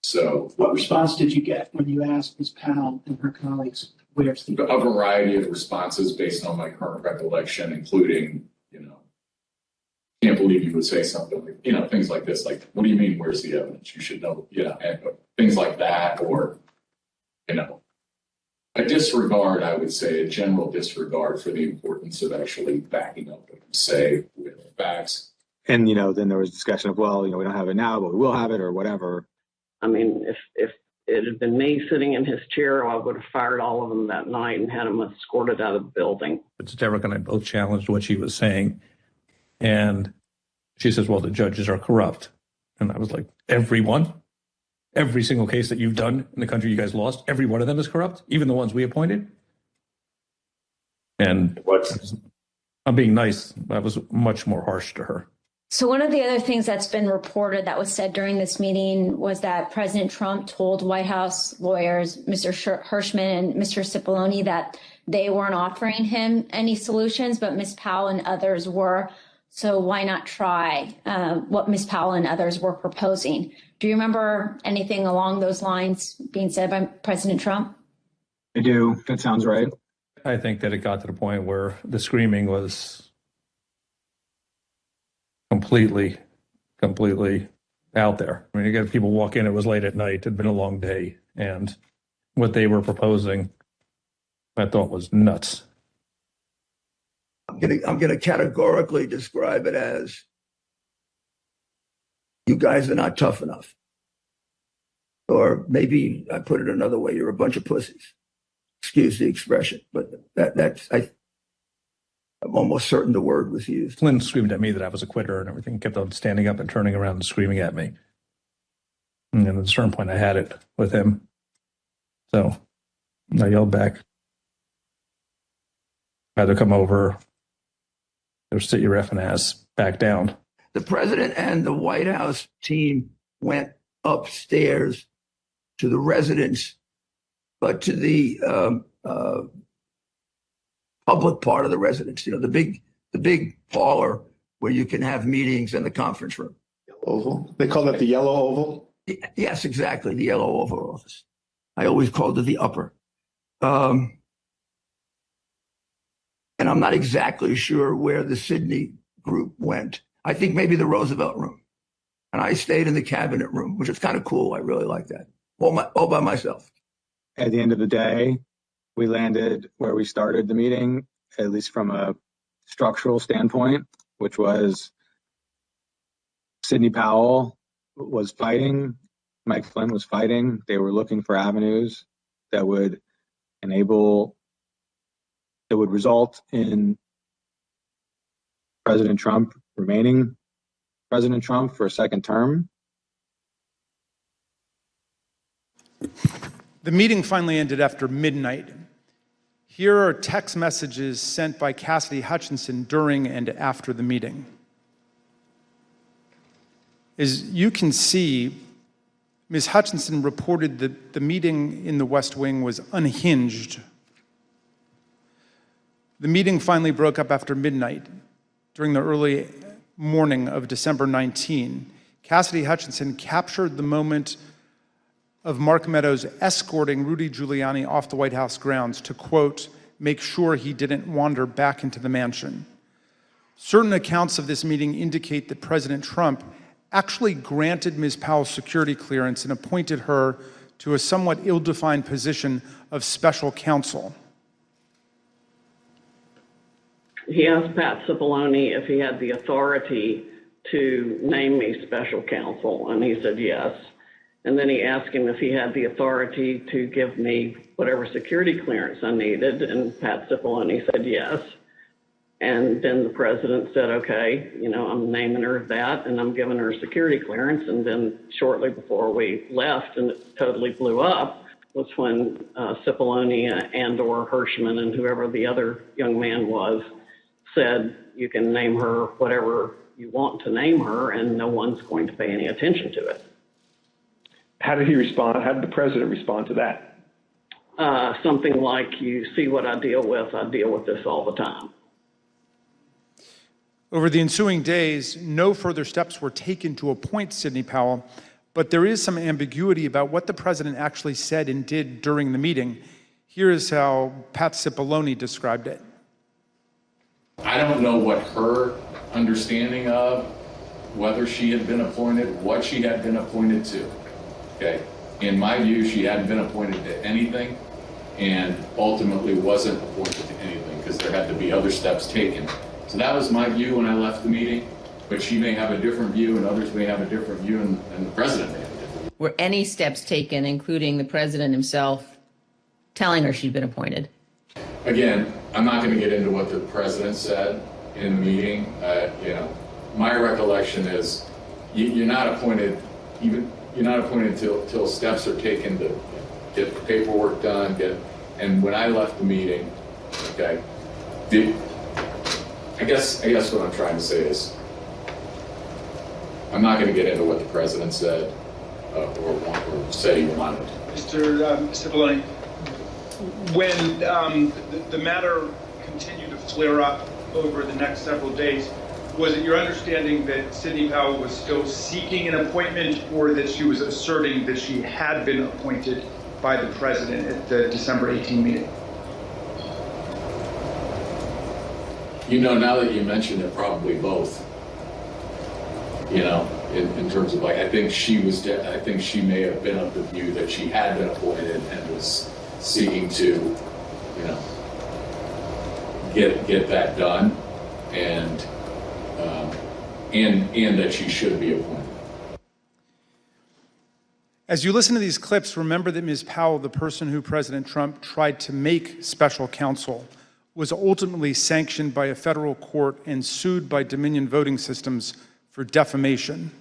So, what response did you get when you asked Ms. Powell and her colleagues, where's the evidence? A variety of responses based on my current recollection, including, can't believe you would say something like, things like this, like, what do you mean, where's the evidence? You should know, and things like that, or, a disregard, I would say, a general disregard for the importance of actually backing up what you say with facts. And, then there was discussion of, well, we don't have it now, but we will have it or whatever. I mean, if it had been me sitting in his chair, I would have fired all of them that night and had them escorted out of the building. But Derek and I both challenged what she was saying. And she says, well, the judges are corrupt. And I was like, everyone? Every single case that you've done in the country you guys lost, every one of them is corrupt, even the ones we appointed? And I'm being nice. I was much more harsh to her. So one of the other things that's been reported that was said during this meeting was that President Trump told White House lawyers, Mr. Hirschman and Mr. Cipollone, that they weren't offering him any solutions, but Ms. Powell and others were. So why not try what Ms. Powell and others were proposing? Do you remember anything along those lines being said by President Trump? I do. That sounds right. I think that it got to the point where the screaming was completely out there. I mean, you get people walk in, it was late at night, it had been a long day, and what they were proposing, I thought was nuts. I'm gonna categorically describe it as, you guys are not tough enough. Or maybe I put it another way, you're a bunch of pussies. Excuse the expression, but I'm almost certain the word was used. Flynn screamed at me that I was a quitter and everything, kept on standing up and turning around and screaming at me. And at a certain point, I had it with him. So I yelled back. I had to come over or sit your effing ass back down. The president and the White House team went upstairs to the residence, but to the public part of the residence, you know, the big parlor where you can have meetings in the conference room. Oval? They call that the yellow oval? Yes, exactly, the yellow Oval Office. I always called it the upper. And I'm not exactly sure where the Sidney group went. I think maybe the Roosevelt room. And I stayed in the cabinet room, which is kind of cool. I really like that. All by myself. At the end of the day, we landed where we started the meeting, at least from a structural standpoint, which was Sidney Powell was fighting, Mike Flynn was fighting. They were looking for avenues that would result in President Trump remaining President Trump for a second term. The meeting finally ended after midnight. Here are text messages sent by Cassidy Hutchinson during and after the meeting. As you can see, Ms. Hutchinson reported that the meeting in the West Wing was unhinged. The meeting finally broke up after midnight. During the early morning of December 19, Cassidy Hutchinson captured the moment of Mark Meadows escorting Rudy Giuliani off the White House grounds to, quote, make sure he didn't wander back into the mansion. Certain accounts of this meeting indicate that President Trump actually granted Ms. Powell's security clearance and appointed her to a somewhat ill-defined position of special counsel. He asked Pat Cipollone if he had the authority to name me special counsel, and he said yes. And then he asked him if he had the authority to give me whatever security clearance I needed, and Pat Cipollone said yes. And then the president said, okay, you know, I'm naming her that, and I'm giving her security clearance. And then shortly before we left, and it totally blew up, was when Cipollone and or Hirschman and whoever the other young man was said, you can name her whatever you want to name her, and no one's going to pay any attention to it. How did he respond? How did the president respond to that? Something like, you see what I deal with this all the time. Over the ensuing days, no further steps were taken to appoint Sidney Powell, but there is some ambiguity about what the president actually said and did during the meeting. Here is how Pat Cipollone described it. I don't know what her understanding of whether she had been appointed, what she had been appointed to. Okay. In my view, she hadn't been appointed to anything and ultimately wasn't appointed to anything because there had to be other steps taken. So that was my view when I left the meeting, but she may have a different view and others may have a different view and the president may have a different view. Were any steps taken, including the president himself, telling her she'd been appointed? Again, I'm not going to get into what the president said in the meeting. You know, my recollection is you're not appointed until steps are taken to get the paperwork done. And when I left the meeting, okay, I guess what I'm trying to say is I'm not going to get into what the president said or said he wanted. Mr. Cipollone, when the matter continued to flare up over the next several days, was it your understanding that Sidney Powell was still seeking an appointment or that she was asserting that she had been appointed by the president at the December 18 meeting? You know, now that you mention it, probably both. You know, in terms of like, I think she may have been of the view that she had been appointed and was seeking to, you know, get that done, and that she should be appointed. As you listen to these clips, remember that Ms. Powell, the person who President Trump tried to make special counsel, was ultimately sanctioned by a federal court and sued by Dominion Voting Systems for defamation.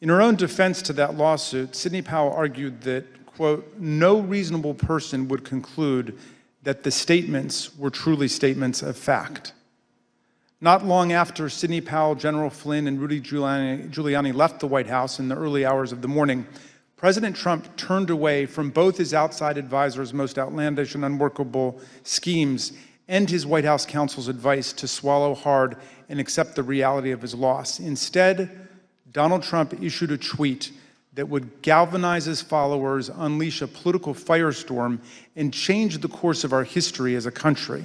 In her own defense to that lawsuit, Sidney Powell argued that, quote, no reasonable person would conclude that the statements were truly statements of fact. Not long after Sidney Powell, General Flynn, and Rudy Giuliani left the White House in the early hours of the morning, President Trump turned away from both his outside advisors' most outlandish and unworkable schemes and his White House counsel's advice to swallow hard and accept the reality of his loss. Instead, Donald Trump issued a tweet that would galvanize his followers, unleash a political firestorm, and change the course of our history as a country.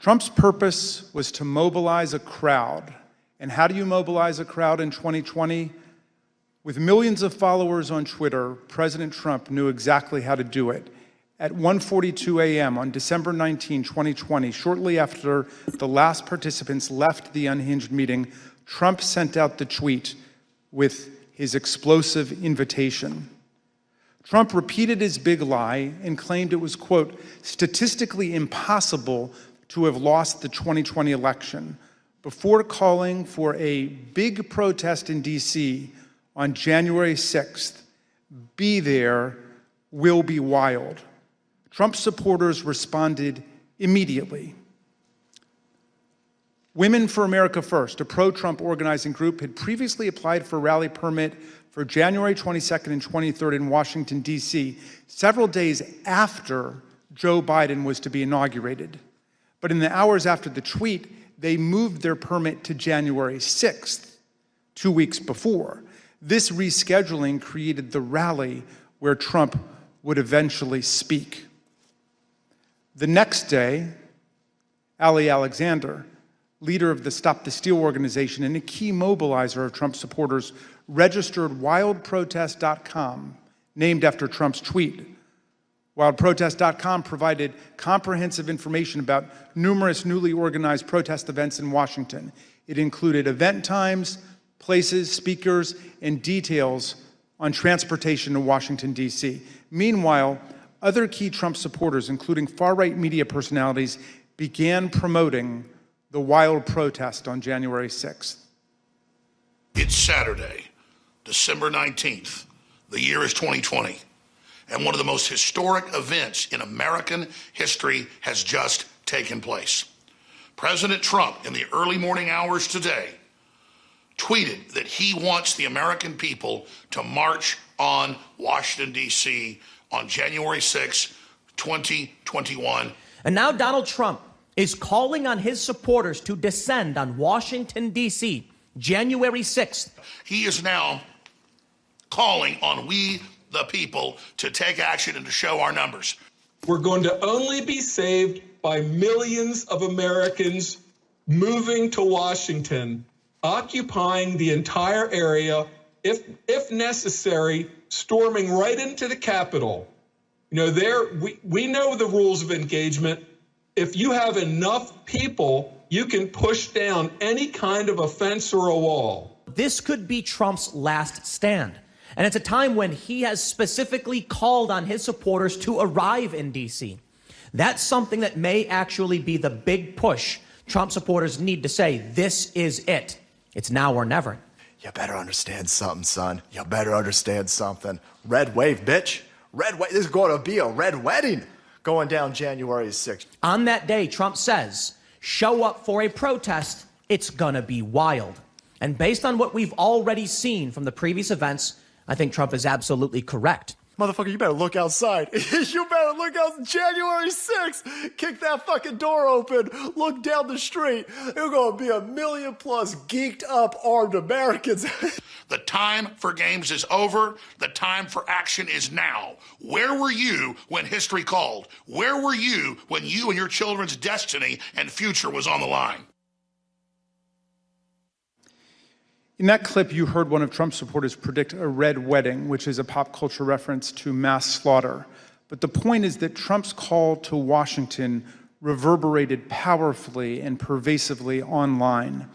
Trump's purpose was to mobilize a crowd. And how do you mobilize a crowd in 2020? With millions of followers on Twitter, President Trump knew exactly how to do it. At 1:42 a.m. on December 19, 2020, shortly after the last participants left the unhinged meeting, Trump sent out the tweet with his explosive invitation. Trump repeated his big lie and claimed it was, quote, statistically impossible to have lost the 2020 election before calling for a big protest in D.C. on January 6th. Be there, will be wild. Trump supporters responded immediately. Women for America First, a pro-Trump organizing group, had previously applied for a rally permit for January 22nd and 23rd in Washington, D.C., several days after Joe Biden was to be inaugurated. But in the hours after the tweet, they moved their permit to January 6th, 2 weeks before. This rescheduling created the rally where Trump would eventually speak. The next day, Ali Alexander, leader of the Stop the Steal organization and a key mobilizer of Trump supporters, registered wildprotest.com, named after Trump's tweet. Wildprotest.com provided comprehensive information about numerous newly organized protest events in Washington. It included event times, places, speakers, and details on transportation to Washington, D.C. Meanwhile, other key Trump supporters, including far-right media personalities, began promoting the wild protest on January 6th. It's Saturday, December 19th. The year is 2020. And one of the most historic events in American history has just taken place. President Trump, in the early morning hours today, tweeted that he wants the American people to march on Washington, D.C. on January 6, 2021. And now Donald Trump is calling on his supporters to descend on Washington, D.C., January 6th. He is now calling on we, the people, to take action and to show our numbers. We're going to only be saved by millions of Americans moving to Washington, occupying the entire area, if necessary, storming right into the Capitol. You know, we know the rules of engagement. If you have enough people, you can push down any kind of a fence or a wall. This could be Trump's last stand. And it's a time when he has specifically called on his supporters to arrive in D.C. That's something that may actually be the big push Trump supporters need to say, this is it. It's now or never. You better understand something, son. You better understand something. Red wave, bitch. Red wave. There's going to be a red wedding going down January 6th. On that day, Trump says, show up for a protest. It's going to be wild. And based on what we've already seen from the previous events, I think Trump is absolutely correct. Motherfucker, you better look outside. You better look out January 6th. Kick that fucking door open. Look down the street. There's going to be 1 million plus geeked up armed Americans. The time for games is over. The time for action is now. Where were you when history called? Where were you when you and your children's destiny and future was on the line? In that clip, you heard one of Trump's supporters predict a red wedding, which is a pop culture reference to mass slaughter. But the point is that Trump's call to Washington reverberated powerfully and pervasively online.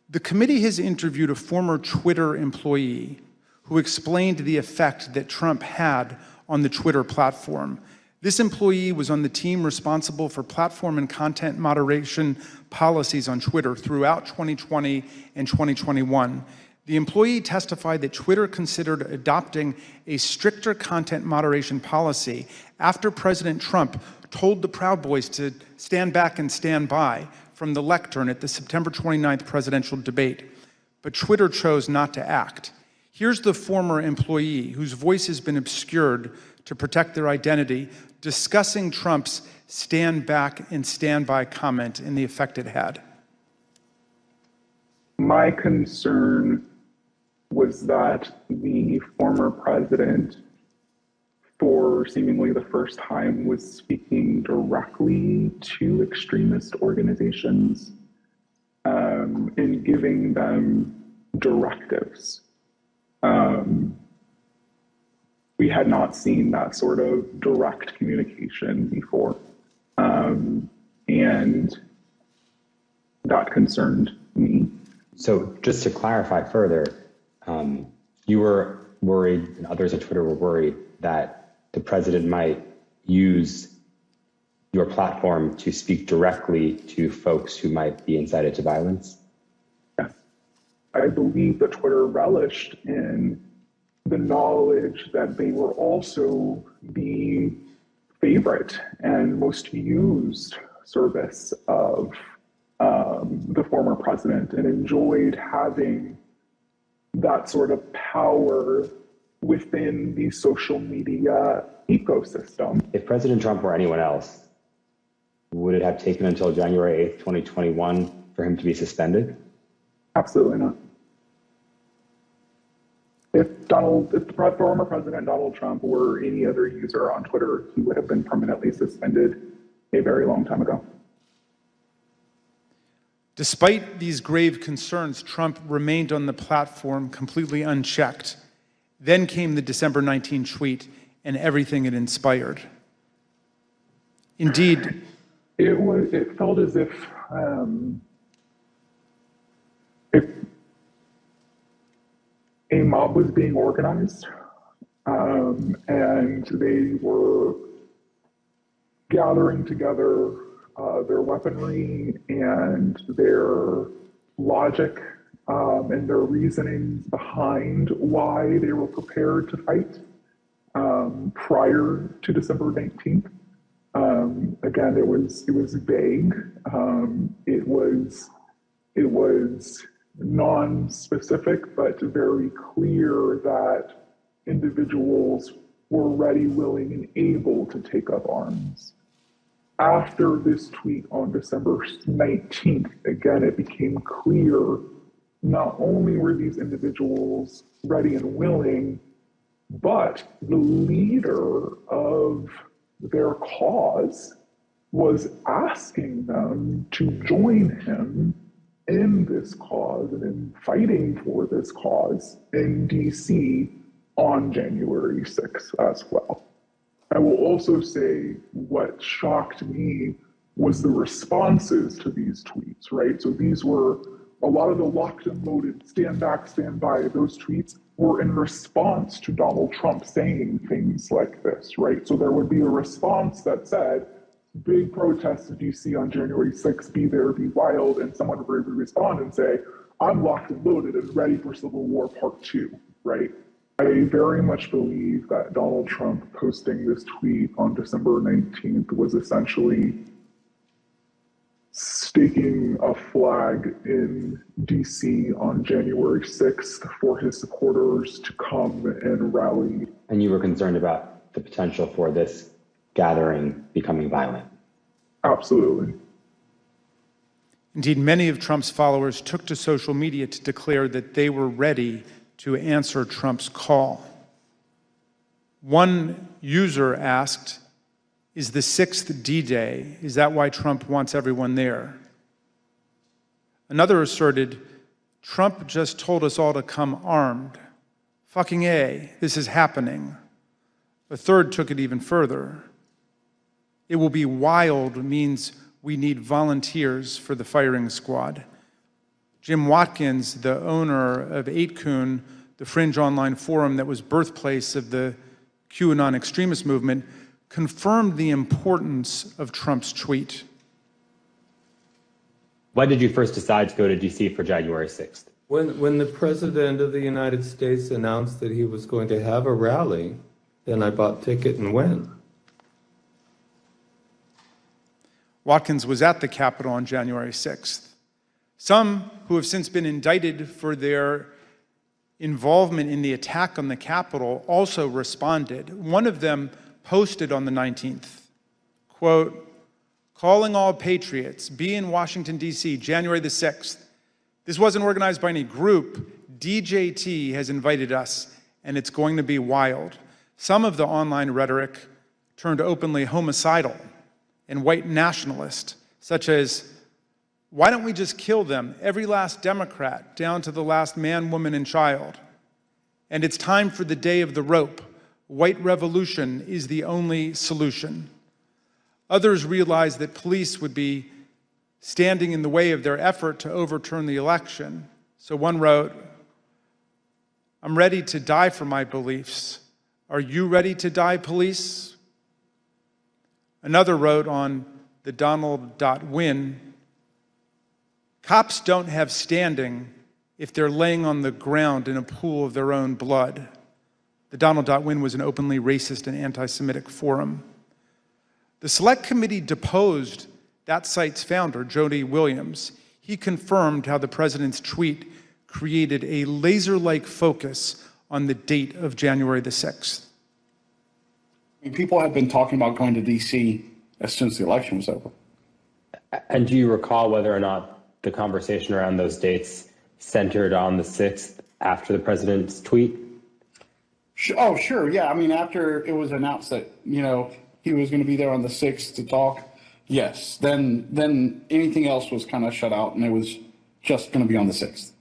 The committee has interviewed a former Twitter employee who explained the effect that Trump had on the Twitter platform. This employee was on the team responsible for platform and content moderation policies on Twitter throughout 2020 and 2021. The employee testified that Twitter considered adopting a stricter content moderation policy after President Trump told the Proud Boys to stand back and stand by from the lectern at the September 29th presidential debate. But Twitter chose not to act. Here's the former employee, whose voice has been obscured to protect their identity, discussing Trump's stand back and stand by comment and the effect it had. My concern was that the former president, for seemingly the first time, was speaking directly to extremist organizations and giving them directives. We had not seen that sort of direct communication before. And that concerned me. So just to clarify further, you were worried, and others on Twitter were worried, that the president might use your platform to speak directly to folks who might be incited to violence? Yes. I believe that Twitter relished in the knowledge that they were also the favorite and most used service of the former president, and enjoyed having that sort of power within the social media ecosystem. If President Trump were anyone else, would it have taken until January 8th, 2021 for him to be suspended? Absolutely not. If the former President Donald Trump were any other user on Twitter, he would have been permanently suspended a very long time ago. Despite these grave concerns, Trump remained on the platform completely unchecked. Then came the December 19 tweet and everything it inspired. Indeed, it felt as if a mob was being organized, and they were gathering together their weaponry and their logic and their reasonings behind why they were prepared to fight prior to December 19th. Again, it was vague. It was non-specific, but very clear that individuals were ready, willing, and able to take up arms. After this tweet on December 19th, again, it became clear not only were these individuals ready and willing, but the leader of their cause was asking them to join him in this cause and in fighting for this cause in DC on January 6th as well. I will also say what shocked me was the responses to these tweets, right? So these were a lot of the locked and loaded, stand back, stand by, those tweets were in response to Donald Trump saying things like this, right? So there would be a response that said, big protests in DC on January 6th, be there, be wild, and someone would respond and say, I'm locked and loaded and ready for Civil War Part 2, right? I very much believe that Donald Trump posting this tweet on December 19th was essentially staking a flag in DC on January 6th for his supporters to come and rally. And you were concerned about the potential for this gathering becoming violent? Absolutely. Indeed, many of Trump's followers took to social media to declare that they were ready to answer Trump's call. One user asked, is the 6th D-Day? Is that why Trump wants everyone there? Another asserted, Trump just told us all to come armed. Fucking A, this is happening. A third took it even further. It will be wild means we need volunteers for the firing squad. Jim Watkins, the owner of 8kun, the fringe online forum that was birthplace of the QAnon extremist movement, confirmed the importance of Trump's tweet. Why did you first decide to go to D.C. for January 6th? When the President of the United States announced that he was going to have a rally, then I bought ticket and went. Watkins was at the Capitol on January 6th. Some who have since been indicted for their involvement in the attack on the Capitol also responded. One of them posted on the 19th, quote, "Calling all patriots, be in Washington, D.C., January the 6th. This wasn't organized by any group. DJT has invited us, and it's going to be wild." Some of the online rhetoric turned openly homicidal and white nationalist, such as, "Why don't we just kill them, every last Democrat, down to the last man, woman, and child? And it's time for the day of the rope. White revolution is the only solution." Others realized that police would be standing in the way of their effort to overturn the election. So one wrote, "I'm ready to die for my beliefs. Are you ready to die, police?" Another wrote on the Donald.win, "Cops don't have standing if they're laying on the ground in a pool of their own blood." The Donald.win was an openly racist and anti-Semitic forum. The Select Committee deposed that site's founder, Jody Williams. He confirmed how the president's tweet created a laser-like focus on the date of January the 6th. I mean, people have been talking about going to D.C. as soon as the election was over. And do you recall whether or not the conversation around those dates centered on the 6th after the president's tweet? Oh, sure. Yeah. I mean, after it was announced that, he was going to be there on the 6th to talk, yes. Then anything else was kind of shut out, and it was just going to be on the 6th.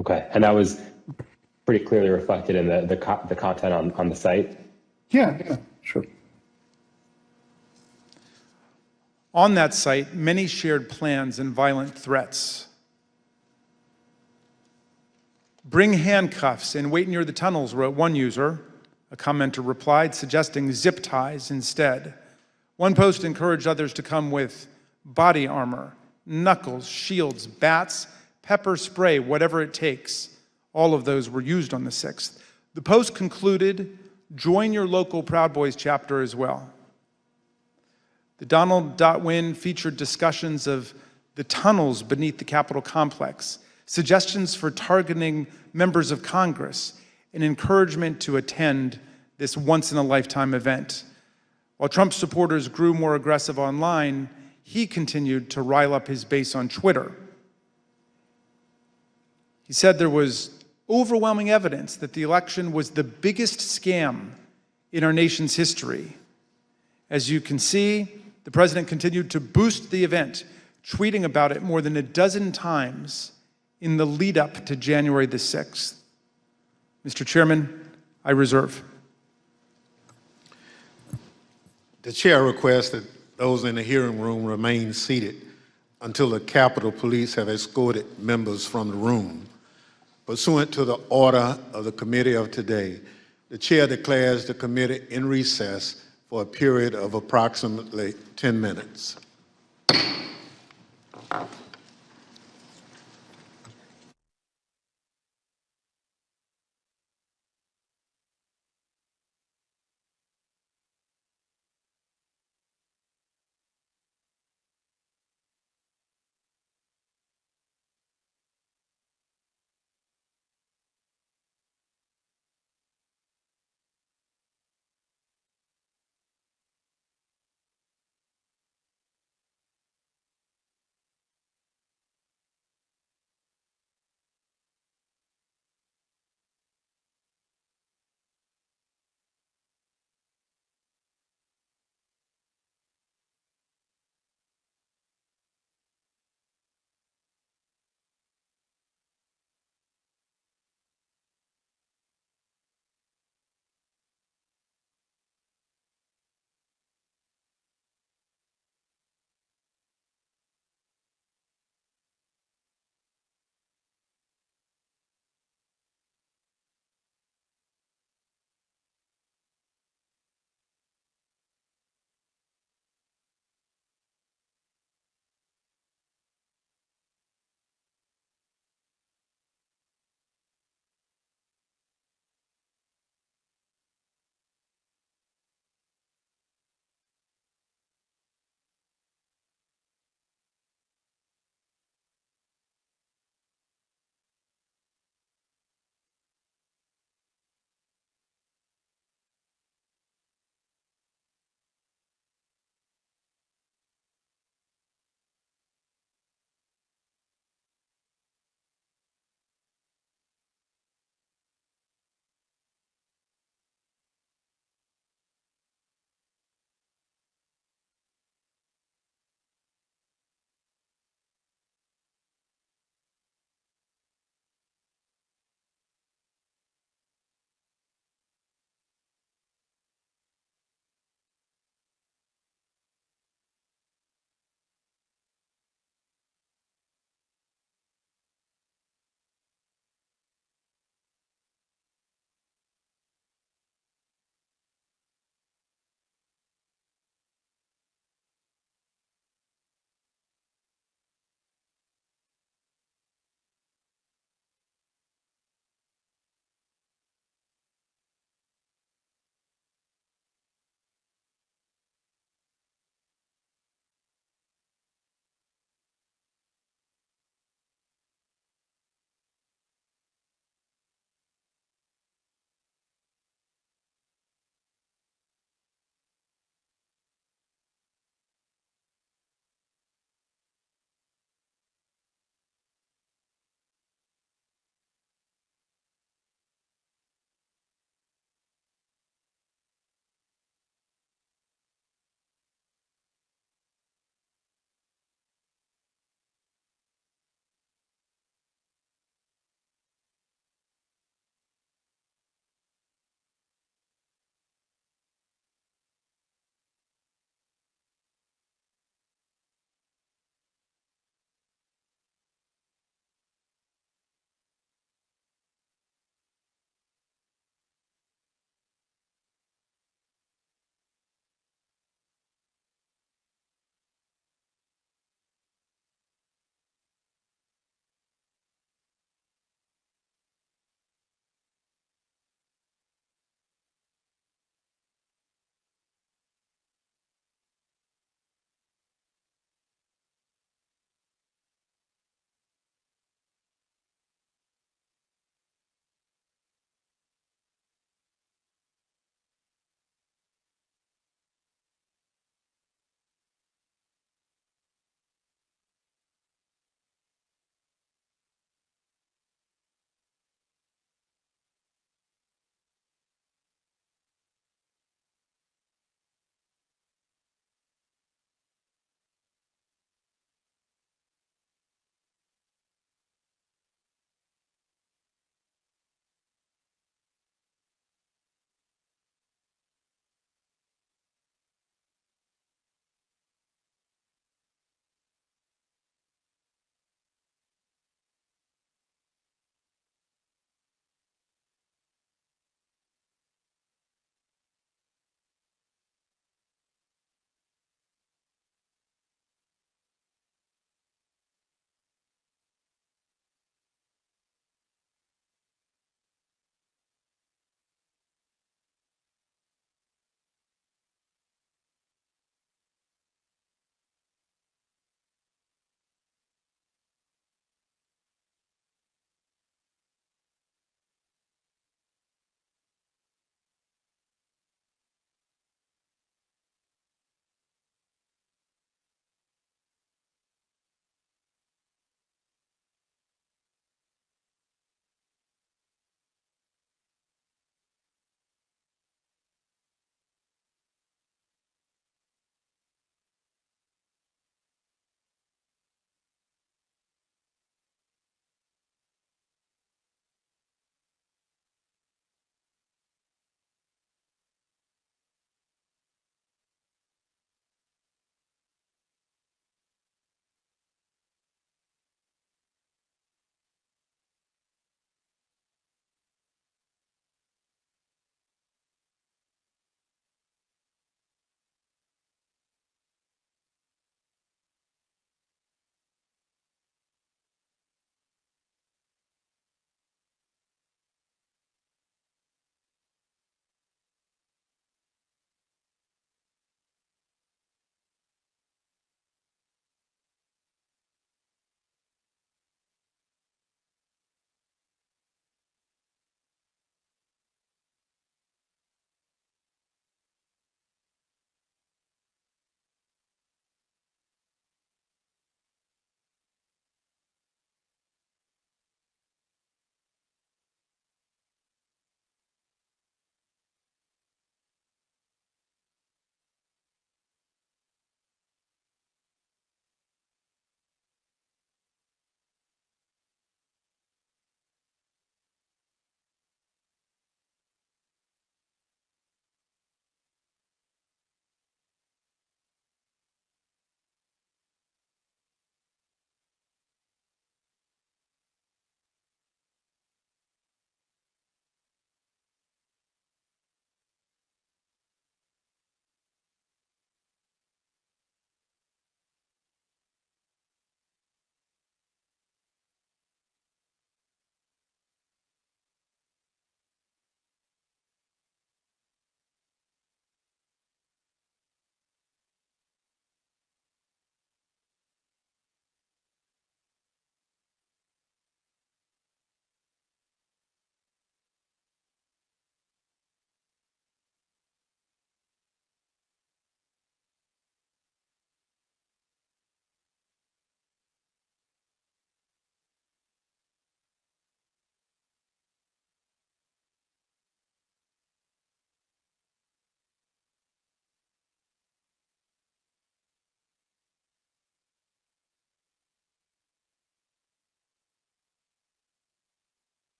Okay. And that was pretty clearly reflected in the content on the site? Yeah, sure. On that site, many shared plans and violent threats. "Bring handcuffs and wait near the tunnels," wrote one user. A commenter replied, suggesting zip ties instead. One post encouraged others to come with body armor, knuckles, shields, bats, pepper spray, whatever it takes. All of those were used on the 6th. The post concluded, "Join your local Proud Boys chapter as well." The Donald.win featured discussions of the tunnels beneath the Capitol complex, suggestions for targeting members of Congress, and encouragement to attend this once-in-a-lifetime event. While Trump supporters grew more aggressive online, he continued to rile up his base on Twitter. He said there was overwhelming evidence that the election was the biggest scam in our nation's history. As you can see, the president continued to boost the event, tweeting about it more than a dozen times in the lead up to January the 6th. Mr. Chairman, I reserve. The chair requests that those in the hearing room remain seated until the Capitol Police have escorted members from the room. Pursuant to the order of the committee of today, the chair declares the committee in recess for a period of approximately 10 minutes.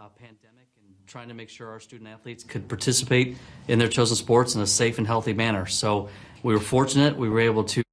pandemic and trying to make sure our student athletes could participate in their chosen sports in a safe and healthy manner. So we were fortunate. We were able to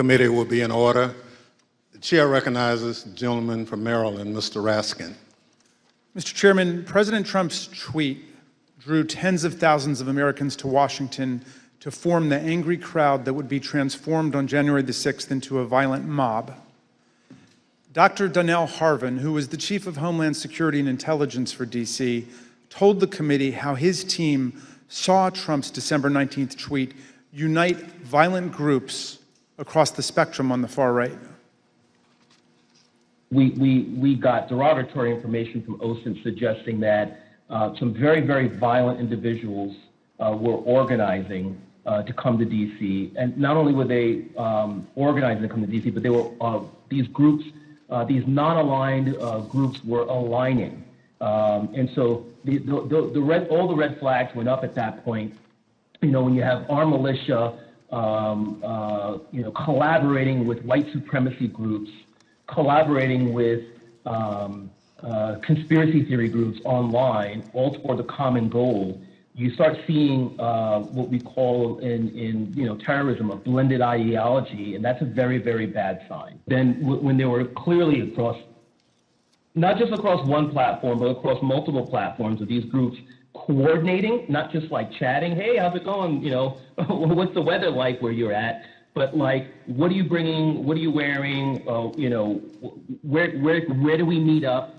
committee will be in order. The chair recognizes the gentleman from Maryland, Mr. Raskin. Mr. Chairman, President Trump's tweet drew tens of thousands of Americans to Washington to form the angry crowd that would be transformed on January the 6th into a violent mob. Dr. Donnell Harvin, who was the Chief of Homeland Security and Intelligence for D.C., told the committee how his team saw Trump's December 19th tweet unite violent groups across the spectrum on the far right. We got derogatory information from OSINT suggesting that some very, very violent individuals were organizing to come to D.C. And not only were they organizing to come to D.C., but they were these groups, these non-aligned groups were aligning. And so all the red flags went up at that point. You know, when you have armed militia, collaborating with white supremacy groups, collaborating with conspiracy theory groups online, all toward the common goal, you start seeing what we call in terrorism a blended ideology, and that's a very, very bad sign. Then when they were clearly across, not just across one platform, but across multiple platforms of these groups coordinating, not just like chatting, hey, how's it going? You know, what's the weather like where you're at? But like, what are you bringing? What are you wearing? Where do we meet up?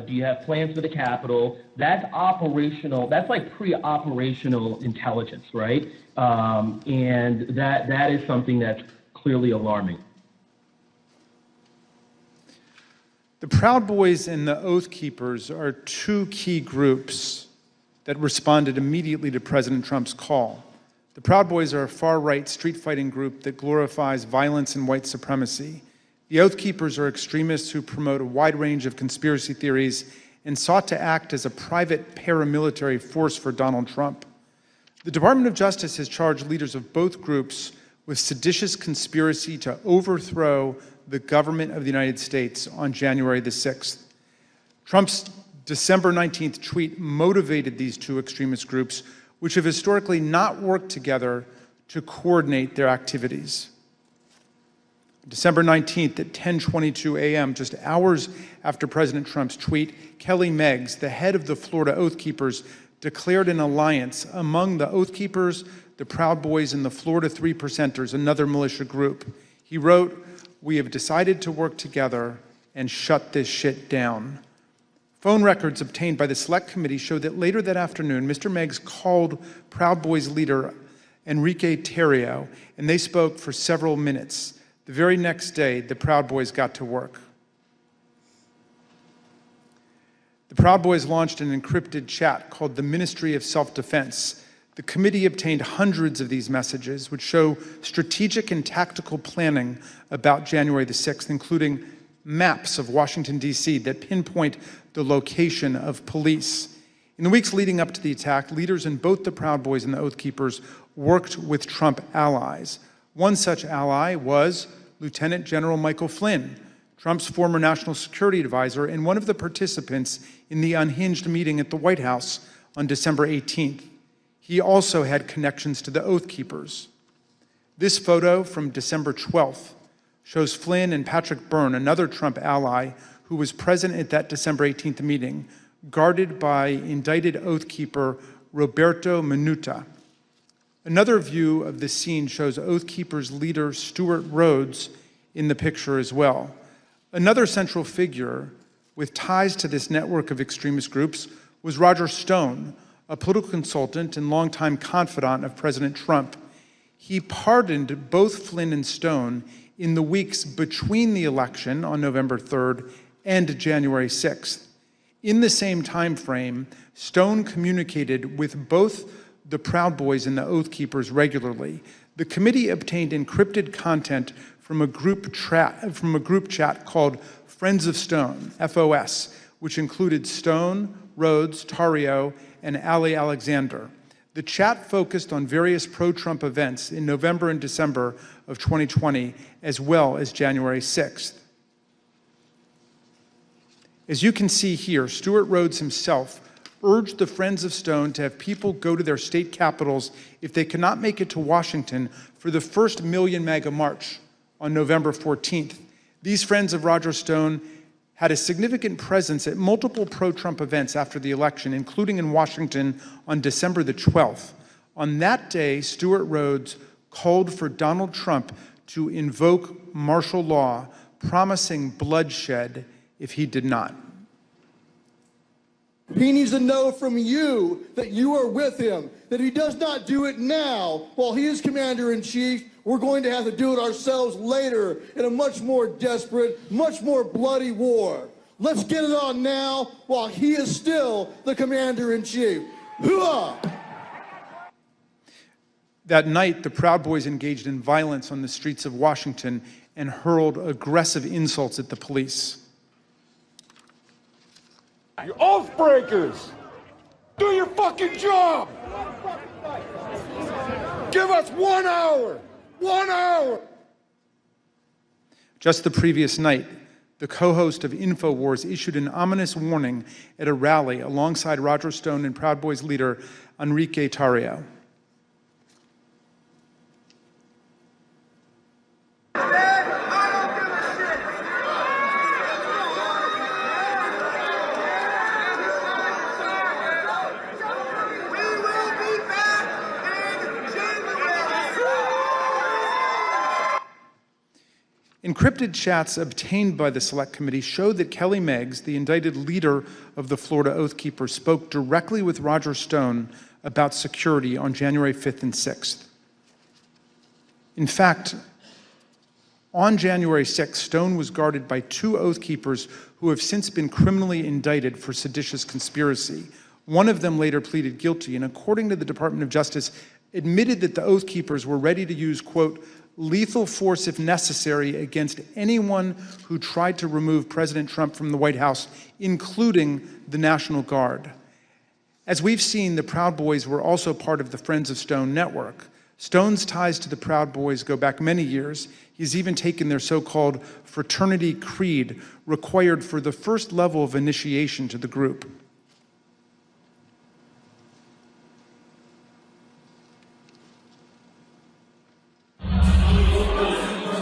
Do you have plans for the Capitol? That's operational. That's like pre-operational intelligence, right? And that is something that's clearly alarming. The Proud Boys and the Oath Keepers are two key groups that responded immediately to President Trump's call. The Proud Boys are a far-right street-fighting group that glorifies violence and white supremacy. The Oath Keepers are extremists who promote a wide range of conspiracy theories and sought to act as a private paramilitary force for Donald Trump. The Department of Justice has charged leaders of both groups with seditious conspiracy to overthrow the government of the United States on January the 6th. Trump's December 19th tweet motivated these two extremist groups, which have historically not worked together to coordinate their activities. December 19th at 10:22 a.m., just hours after President Trump's tweet, Kelly Meggs, the head of the Florida Oath Keepers, declared an alliance among the Oath Keepers, the Proud Boys, and the Florida Three Percenters, another militia group. He wrote, "We have decided to work together and shut this shit down." Phone records obtained by the Select Committee show that later that afternoon, Mr. Meggs called Proud Boys leader Enrique Tarrio, and they spoke for several minutes. The very next day, the Proud Boys got to work. The Proud Boys launched an encrypted chat called the Ministry of Self-Defense. The committee obtained hundreds of these messages, which show strategic and tactical planning about January the 6th, including maps of Washington, D.C. that pinpoint the location of police. In the weeks leading up to the attack, leaders in both the Proud Boys and the Oath Keepers worked with Trump allies. One such ally was Lieutenant General Michael Flynn, Trump's former national security advisor and one of the participants in the unhinged meeting at the White House on December 18th. He also had connections to the Oath Keepers. This photo from December 12th shows Flynn and Patrick Byrne, another Trump ally who was present at that December 18th meeting, guarded by indicted Oath Keeper Roberto Minuta. Another view of the scene shows Oath Keepers leader Stuart Rhodes in the picture as well. Another central figure with ties to this network of extremist groups was Roger Stone, a political consultant and longtime confidant of President Trump. He pardoned both Flynn and Stone in the weeks between the election on November 3rd and January 6th. In the same time frame, Stone communicated with both the Proud Boys and the Oath Keepers regularly. The committee obtained encrypted content from a group chat called Friends of Stone, FOS, which included Stone, Rhodes, Tarrio, and Ali Alexander. The chat focused on various pro-Trump events in November and December of 2020, as well as January 6th. As you can see here, Stuart Rhodes himself urged the Friends of Stone to have people go to their state capitals if they cannot make it to Washington for the first Million MAGA March on November 14th. These friends of Roger Stone had a significant presence at multiple pro-Trump events after the election, including in Washington on December the 12th. On that day, Stewart Rhodes called for Donald Trump to invoke martial law, promising bloodshed if he did not. He needs to know from you that you are with him, that he does not do it now while he is commander-in-chief. We're going to have to do it ourselves later in a much more desperate, much more bloody war. Let's get it on now while he is still the commander-in-chief. Hooah! That night, the Proud Boys engaged in violence on the streets of Washington and hurled aggressive insults at the police. You oath breakers! Do your fucking job! Give us 1 hour! 1 hour! Just the previous night, the co-host of InfoWars issued an ominous warning at a rally alongside Roger Stone and Proud Boys leader Enrique Tarrio. Encrypted chats obtained by the Select Committee showed that Kelly Meggs, the indicted leader of the Florida Oath Keepers, spoke directly with Roger Stone about security on January 5th and 6th. In fact, on January 6th, Stone was guarded by 2 Oath Keepers who have since been criminally indicted for seditious conspiracy. One of them later pleaded guilty and, according to the Department of Justice, admitted that the Oath Keepers were ready to use, quote, lethal force if necessary against anyone who tried to remove President Trump from the White House, including the National Guard. As we've seen, the Proud Boys were also part of the Friends of Stone network. Stone's ties to the Proud Boys go back many years. He's even taken their so-called fraternity creed, required for the first level of initiation to the group.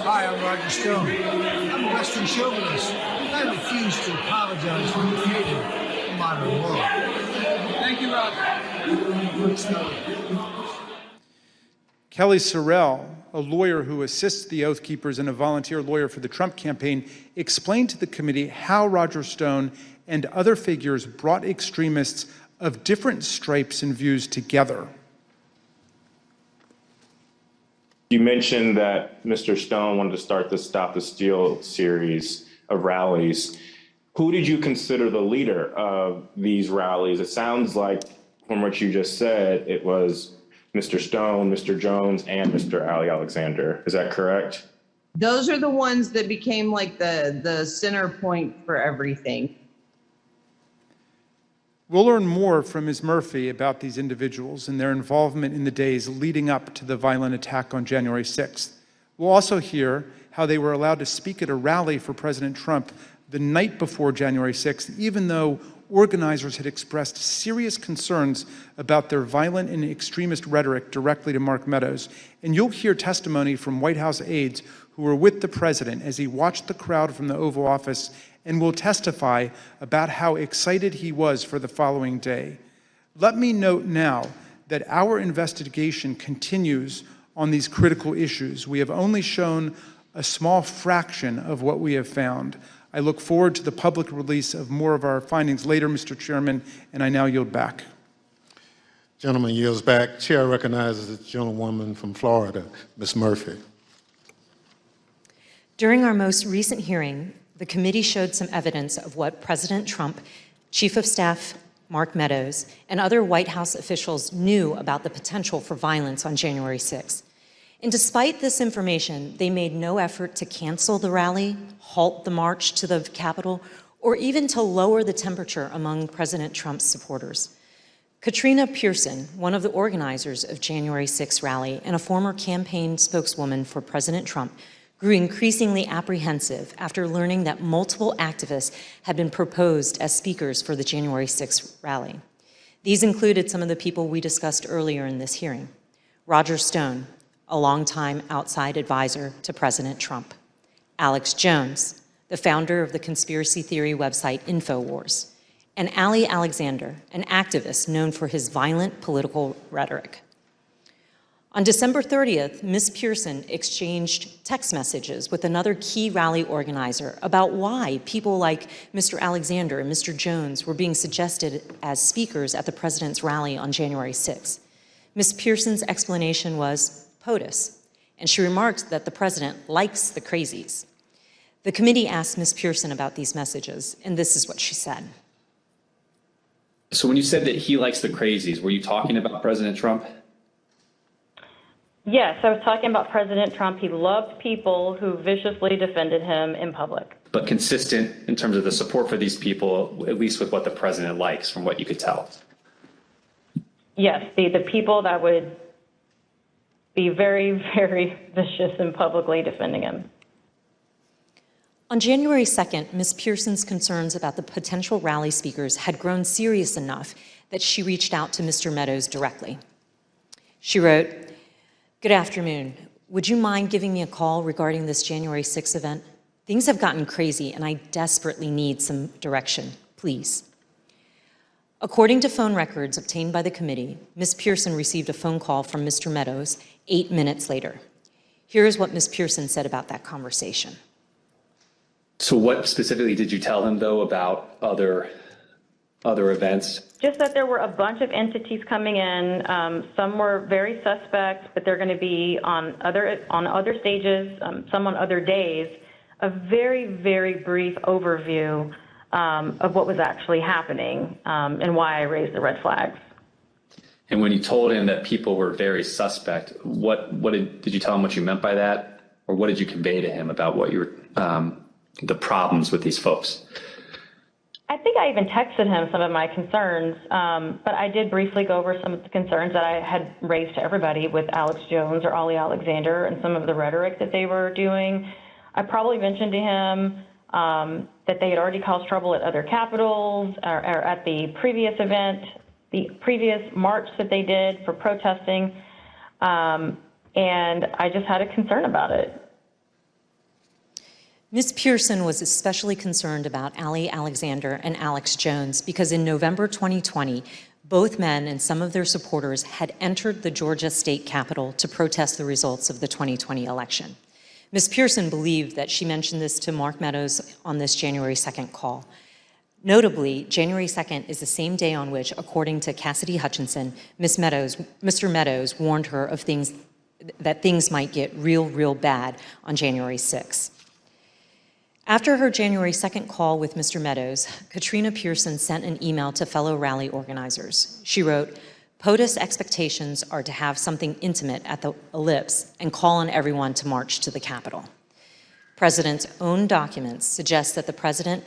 Hi, I'm Roger Stone. I'm a Western chauvinist, and I refuse to apologize for creating the modern world. Thank you, Roger. Kelly Sorrell, a lawyer who assists the Oath Keepers and a volunteer lawyer for the Trump campaign, explained to the committee how Roger Stone and other figures brought extremists of different stripes and views together. You mentioned that Mr. Stone wanted to start the Stop the Steal series of rallies. Who did you consider the leader of these rallies? It sounds like, from what you just said, it was Mr. Stone, Mr. Jones, and Mr. Ali Alexander. Is that correct? Those are the ones that became like the center point for everything. We'll learn more from Ms. Murphy about these individuals and their involvement in the days leading up to the violent attack on January 6th. We'll also hear how they were allowed to speak at a rally for President Trump the night before January 6th, even though organizers had expressed serious concerns about their violent and extremist rhetoric directly to Mark Meadows. And you'll hear testimony from White House aides who were with the president as he watched the crowd from the Oval Office and will testify about how excited he was for the following day. Let me note now that our investigation continues on these critical issues. We have only shown a small fraction of what we have found. I look forward to the public release of more of our findings later, Mr. Chairman, and I now yield back. Gentleman yields back. Chair recognizes the gentlewoman from Florida, Ms. Murphy. During our most recent hearing, the committee showed some evidence of what President Trump, Chief of Staff Mark Meadows, and other White House officials knew about the potential for violence on January 6th. And despite this information, they made no effort to cancel the rally, halt the march to the Capitol, or even to lower the temperature among President Trump's supporters. Katrina Pearson, one of the organizers of January 6th rally and a former campaign spokeswoman for President Trump, grew increasingly apprehensive after learning that multiple activists had been proposed as speakers for the January 6th rally. These included some of the people we discussed earlier in this hearing: Roger Stone, a longtime outside advisor to President Trump. Alex Jones, the founder of the conspiracy theory website InfoWars, and Ali Alexander, an activist known for his violent political rhetoric. On December 30th, Ms. Pearson exchanged text messages with another key rally organizer about why people like Mr. Alexander and Mr. Jones were being suggested as speakers at the president's rally on January 6th. Ms. Pearson's explanation was POTUS, and she remarked that the president likes the crazies. The committee asked Ms. Pearson about these messages, and this is what she said. So when you said that he likes the crazies, were you talking about President Trump? Yes, I was talking about President Trump. He loved people who viciously defended him in public. But consistent in terms of the support for these people, at least with what the president likes, from what you could tell. Yes, the people that would be very, very vicious and publicly defending him. On January 2nd, Ms. Pearson's concerns about the potential rally speakers had grown serious enough that she reached out to Mr. Meadows directly. She wrote, "Good afternoon. Would you mind giving me a call regarding this January 6th event? Things have gotten crazy and I desperately need some direction, please." According to phone records obtained by the committee, Ms. Pearson received a phone call from Mr. Meadows 8 minutes later. Here is what Ms. Pearson said about that conversation. So what specifically did you tell him, though, about other events? Just that there were a bunch of entities coming in. Some were very suspect, but they're going to be on other stages, some on other days. A very, very brief overview of what was actually happening and why I raised the red flags. And when you told him that people were very suspect, what did you tell him what you meant by that? Or what did you convey to him about what your the problems with these folks? I think I even texted him some of my concerns, but I did briefly go over some of the concerns that I had raised to everybody with Alex Jones or Ali Alexander and some of the rhetoric that they were doing. I probably mentioned to him that they had already caused trouble at other capitals or at the previous event, the previous march that they did for protesting, and I just had a concern about it. Ms. Pearson was especially concerned about Ali Alexander and Alex Jones because in November 2020, both men and some of their supporters had entered the Georgia state capitol to protest the results of the 2020 election. Ms. Pearson believed that she mentioned this to Mark Meadows on this January 2nd call. Notably, January 2nd is the same day on which, according to Cassidy Hutchinson, Mr. Meadows warned her of that things might get real bad on January 6th. After her January 2nd call with Mr. Meadows, Katrina Pearson sent an email to fellow rally organizers. She wrote, "POTUS expectations are to have something intimate at the Ellipse and call on everyone to march to the Capitol." President's own documents suggest that the president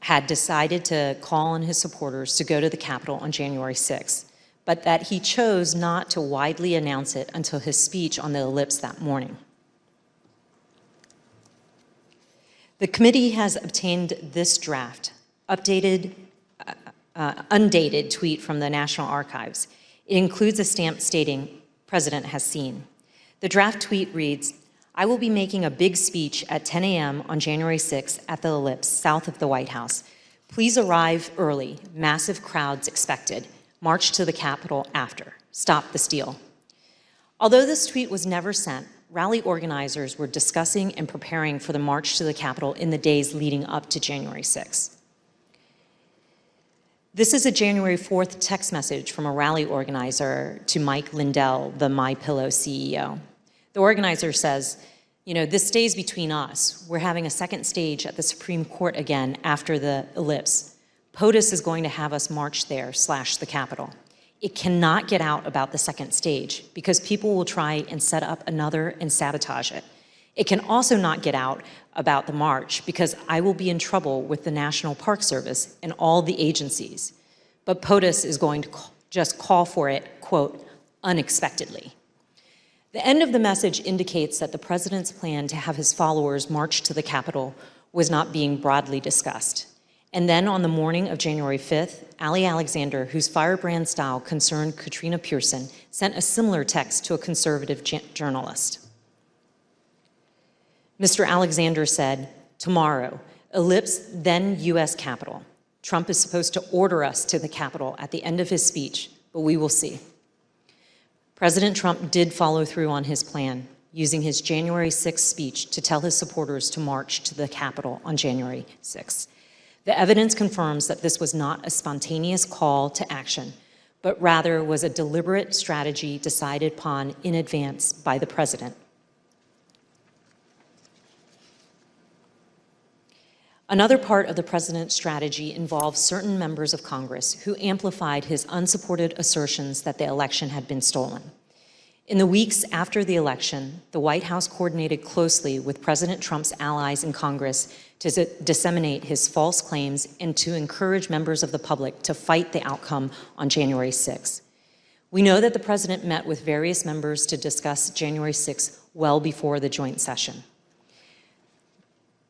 had decided to call on his supporters to go to the Capitol on January 6th, but that he chose not to widely announce it until his speech on the Ellipse that morning. The committee has obtained this draft, undated tweet from the National Archives. It includes a stamp stating, "President has seen." The draft tweet reads, "I will be making a big speech at 10 a.m. on January 6th at the Ellipse, south of the White House. Please arrive early. Massive crowds expected. March to the Capitol after. Stop the steal." Although this tweet was never sent, rally organizers were discussing and preparing for the march to the Capitol in the days leading up to January 6th. This is a January 4th text message from a rally organizer to Mike Lindell, the MyPillow CEO. The organizer says, "This stays between us. We're having a second stage at the Supreme Court again after the Ellipse. POTUS is going to have us march there / the Capitol. It cannot get out about the second stage because people will try and set up another and sabotage it. It can also not get out about the march because I will be in trouble with the National Park Service and all the agencies. But POTUS is going to just call for it, quote, unexpectedly." The end of the message indicates that the president's plan to have his followers march to the Capitol was not being broadly discussed. And then on the morning of January 5th, Ali Alexander, whose firebrand style concerned Katrina Pearson, sent a similar text to a conservative journalist. Mr. Alexander said, "Tomorrow, ellipse then U.S. Capitol. Trump is supposed to order us to the Capitol at the end of his speech, but we will see." President Trump did follow through on his plan, using his January 6th speech to tell his supporters to march to the Capitol on January 6th. The evidence confirms that this was not a spontaneous call to action, but rather was a deliberate strategy decided upon in advance by the president. Another part of the president's strategy involves certain members of Congress who amplified his unsupported assertions that the election had been stolen. In the weeks after the election, the White House coordinated closely with President Trump's allies in Congress to disseminate his false claims and to encourage members of the public to fight the outcome on January 6th. We know that the president met with various members to discuss January 6th well before the joint session.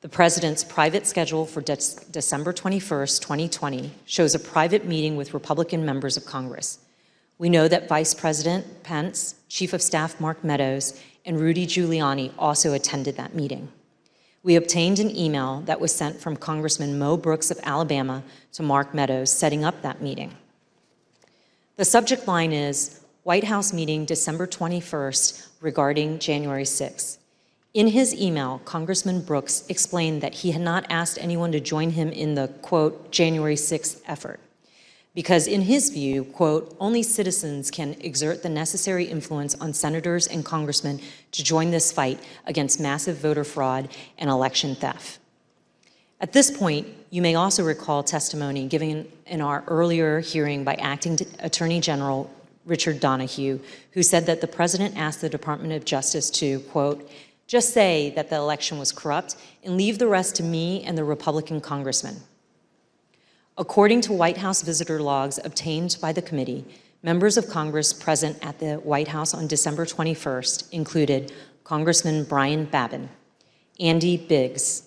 The president's private schedule for December 21st, 2020 shows a private meeting with Republican members of Congress. We know that Vice President Pence, Chief of Staff Mark Meadows, and Rudy Giuliani also attended that meeting. We obtained an email that was sent from Congressman Mo Brooks of Alabama to Mark Meadows setting up that meeting. The subject line is White House meeting December 21st regarding January 6th. In his email, Congressman Brooks explained that he had not asked anyone to join him in the, quote, January 6th effort, because in his view, quote, only citizens can exert the necessary influence on senators and congressmen to join this fight against massive voter fraud and election theft. At this point, you may also recall testimony given in our earlier hearing by Acting Attorney General Richard Donahue, who said that the president asked the Department of Justice to, quote, just say that the election was corrupt and leave the rest to me and the Republican congressman. According to White House visitor logs obtained by the committee, members of Congress present at the White House on December 21st included Congressman Brian Babin, Andy Biggs,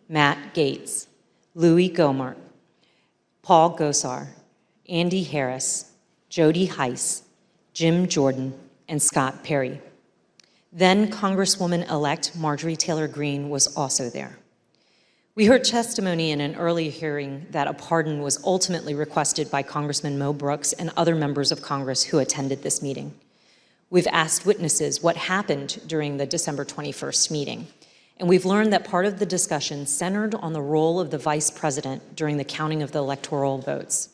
Matt Gaetz, Louis Gohmert, Paul Gosar, Andy Harris, Jody Heiss, Jim Jordan, and Scott Perry. Then Congresswoman-elect Marjorie Taylor Greene was also there. We heard testimony in an earlier hearing that a pardon was ultimately requested by Congressman Mo Brooks and other members of Congress who attended this meeting. We've asked witnesses what happened during the December 21st meeting, and we've learned that part of the discussion centered on the role of the vice president during the counting of the electoral votes.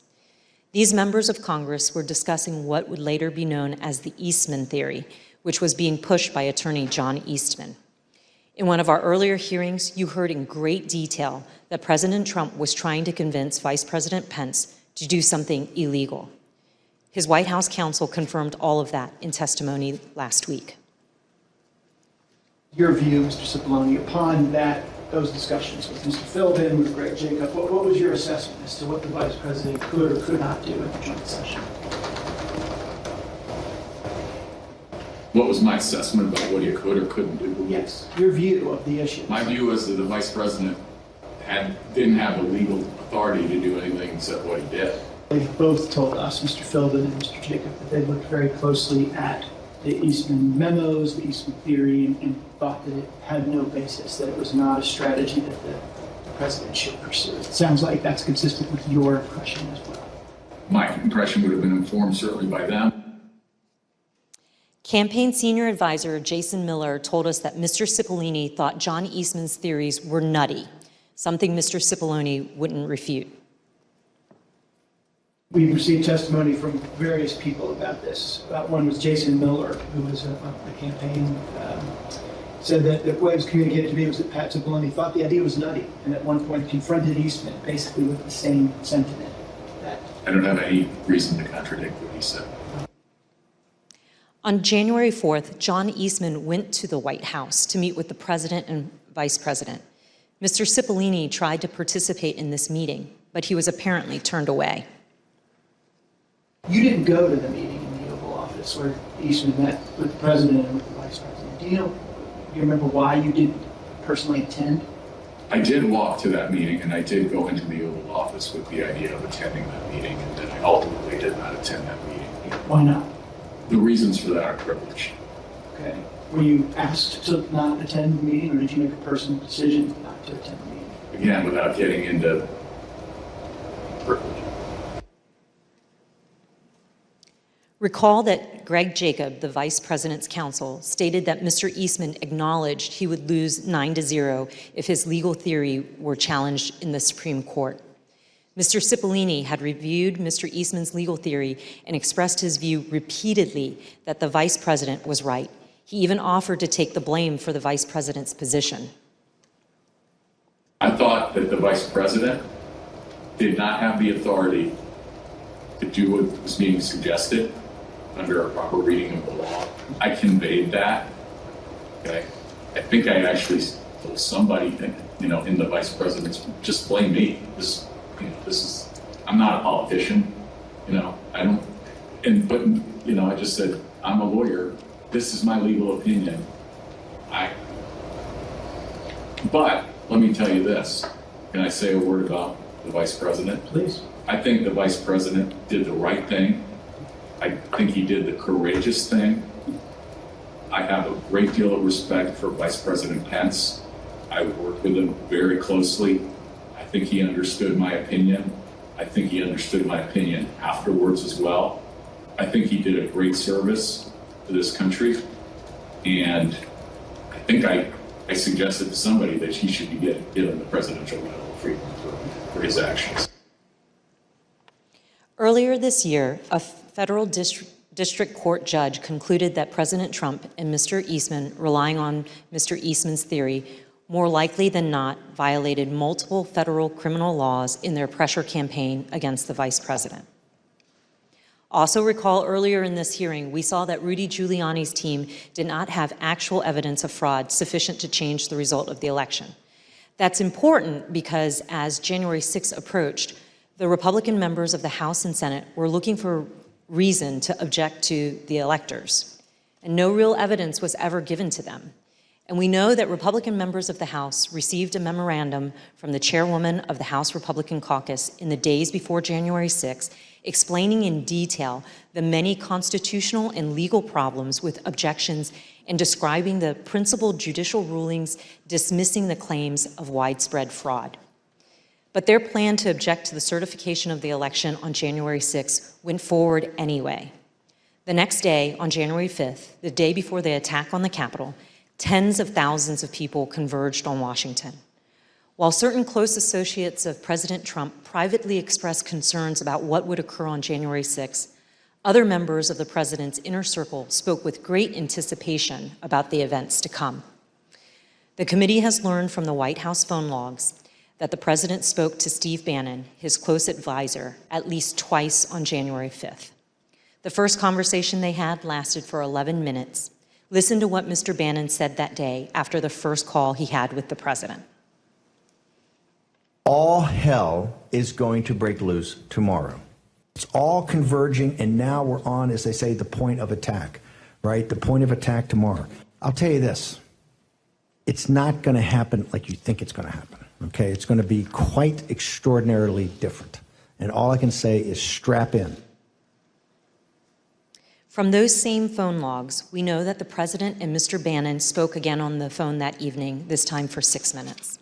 These members of Congress were discussing what would later be known as the Eastman theory, which was being pushed by attorney John Eastman. In one of our earlier hearings, you heard in great detail that President Trump was trying to convince Vice President Pence to do something illegal. His White House counsel confirmed all of that in testimony last week. Your view, Mr. Cipollone, upon those discussions with Mr. Philbin, with Greg Jacob, what was your assessment as to what the Vice President could or could not do at the joint session? What was my assessment about what he could or couldn't do? Yes, your view of the issue. My view was that the vice president didn't have the legal authority to do anything except what he did. They've both told us, Mr. Philbin and Mr. Jacob, that they looked very closely at the Eastman memos, the Eastman theory, and thought that it had no basis, that it was not a strategy that the president should pursue. It sounds like that's consistent with your impression as well. My impression would have been informed certainly by them. Campaign senior advisor Jason Miller told us that Mr. Cipollone thought John Eastman's theories were nutty, something Mr. Cipollone wouldn't refute. We've received testimony from various people about this. One was Jason Miller, who was a campaign, said that what was communicated to me was that Pat Cipollone thought the idea was nutty, and at one point confronted Eastman basically with the same sentiment. I don't have any reason to contradict what he said. On January 4th, John Eastman went to the White House to meet with the president and vice president. Mr. Cipollone tried to participate in this meeting, but he was apparently turned away. You didn't go to the meeting in the Oval Office where Eastman met with the president and with the vice president. Do you remember why you didn't personally attend? I did walk to that meeting, and I did go into the Oval Office with the idea of attending that meeting, and then I ultimately did not attend that meeting. Why not? The reasons for that are privilege. Okay. Were you asked to not attend the meeting, or did you make a personal decision not to attend the meeting? Again, without getting into privilege. Recall that Greg Jacob, the vice president's counsel, stated that Mr. Eastman acknowledged he would lose 9-0 if his legal theory were challenged in the Supreme Court. Mr. Cipollini had reviewed Mr. Eastman's legal theory and expressed his view repeatedly that the vice president was right. He even offered to take the blame for the vice president's position. I thought that the vice president did not have the authority to do what was being suggested under a proper reading of the law. I conveyed that. Okay. I think I actually told somebody that, in the vice president's, just blame me. I'm not a politician. I don't, I just said, I'm a lawyer. This is my legal opinion. But let me tell you this. Can I say a word about the vice president? Please. I think the vice president did the right thing. I think he did the courageous thing. I have a great deal of respect for Vice President Pence. I worked with him very closely. I think he understood my opinion. I think he understood my opinion afterwards as well. I think he did a great service to this country. And I think I suggested to somebody that he should be given the Presidential Medal of Freedom for his actions. Earlier this year, a federal district court judge concluded that President Trump and Mr. Eastman, relying on Mr. Eastman's theory, more likely than not violated multiple federal criminal laws in their pressure campaign against the vice president. Also recall earlier in this hearing, we saw that Rudy Giuliani's team did not have actual evidence of fraud sufficient to change the result of the election. That's important because as January 6th approached, the Republican members of the House and Senate were looking for reason to object to the electors, and no real evidence was ever given to them. And we know that Republican members of the House received a memorandum from the chairwoman of the House Republican Caucus in the days before January 6th, explaining in detail the many constitutional and legal problems with objections and describing the principal judicial rulings dismissing the claims of widespread fraud. But their plan to object to the certification of the election on January 6th went forward anyway. The next day, on January 5th, the day before the attack on the Capitol, tens of thousands of people converged on Washington. While certain close associates of President Trump privately expressed concerns about what would occur on January 6th, other members of the president's inner circle spoke with great anticipation about the events to come. The committee has learned from the White House phone logs that the president spoke to Steve Bannon, his close advisor, at least twice on January 5th. The first conversation they had lasted for 11 minutes. Listen to what Mr. Bannon said that day after the first call he had with the president. All hell is going to break loose tomorrow. It's all converging, and now we're on, as they say, the point of attack, right? The point of attack tomorrow. I'll tell you this. It's not going to happen like you think it's going to happen, okay? It's going to be quite extraordinarily different. And all I can say is strap in. From those same phone logs, we know that the president and Mr. Bannon spoke again on the phone that evening, this time for 6 minutes.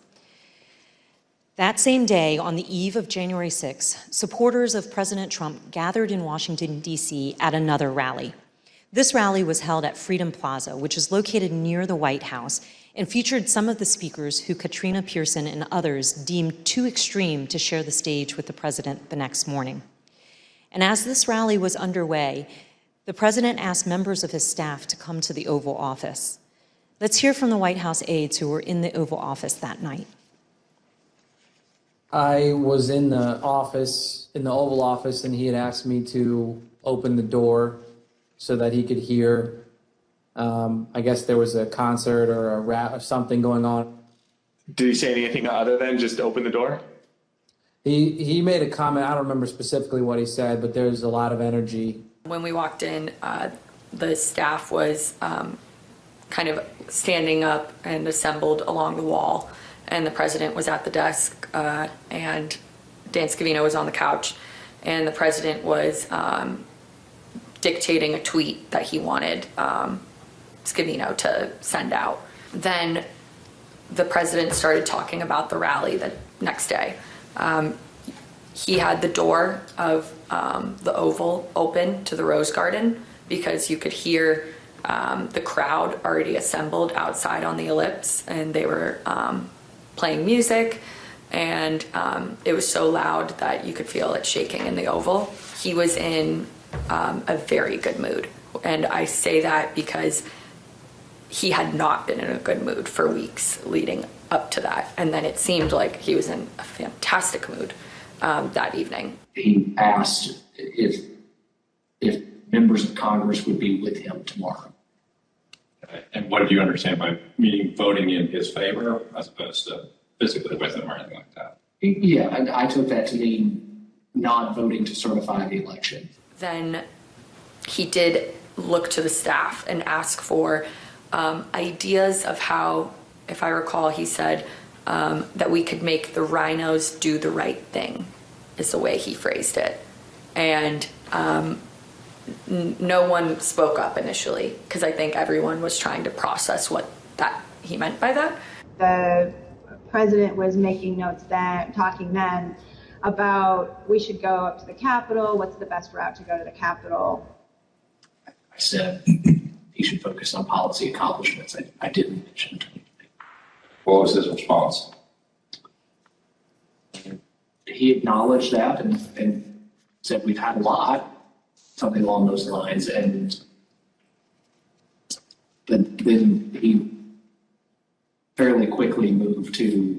That same day, on the eve of January 6th, supporters of President Trump gathered in Washington, D.C. at another rally. This rally was held at Freedom Plaza, which is located near the White House, and featured some of the speakers who Katrina Pearson and others deemed too extreme to share the stage with the president the next morning. And as this rally was underway, the president asked members of his staff to come to the Oval Office. Let's hear from the White House aides who were in the Oval Office that night. I was in the office, in the Oval Office, and he had asked me to open the door so that he could hear. I guess there was a concert or a rap or something going on. Did he say anything other than just open the door? He made a comment. I don't remember specifically what he said, but there's a lot of energy. When we walked in, the staff was kind of standing up and assembled along the wall. and the president was at the desk, and Dan Scavino was on the couch, and the president was dictating a tweet that he wanted Scavino to send out. Then the president started talking about the rally the next day. He had the door of the Oval open to the Rose Garden because you could hear the crowd already assembled outside on the ellipse, and they were playing music, and it was so loud that you could feel it shaking in the Oval. He was in a very good mood, and I say that because he had not been in a good mood for weeks leading up to that, and then it seemed like he was in a fantastic mood that evening. He asked if members of Congress would be with him tomorrow. And what do you understand by meaning voting in his favor as opposed to physically with him or anything like that? Yeah, and I took that to mean not voting to certify the election. Then he did look to the staff and ask for ideas of how, if I recall, he said that we could make the rhinos do the right thing, is the way he phrased it. And no one spoke up initially because I think everyone was trying to process what that he meant by that. The president was making notes then, talking then about we should go up to the Capitol. What's the best route to go to the Capitol? I said he should focus on policy accomplishments. I didn't mention. What was his response? He acknowledged that and said we've had a lot, something along those lines, and then he fairly quickly moved to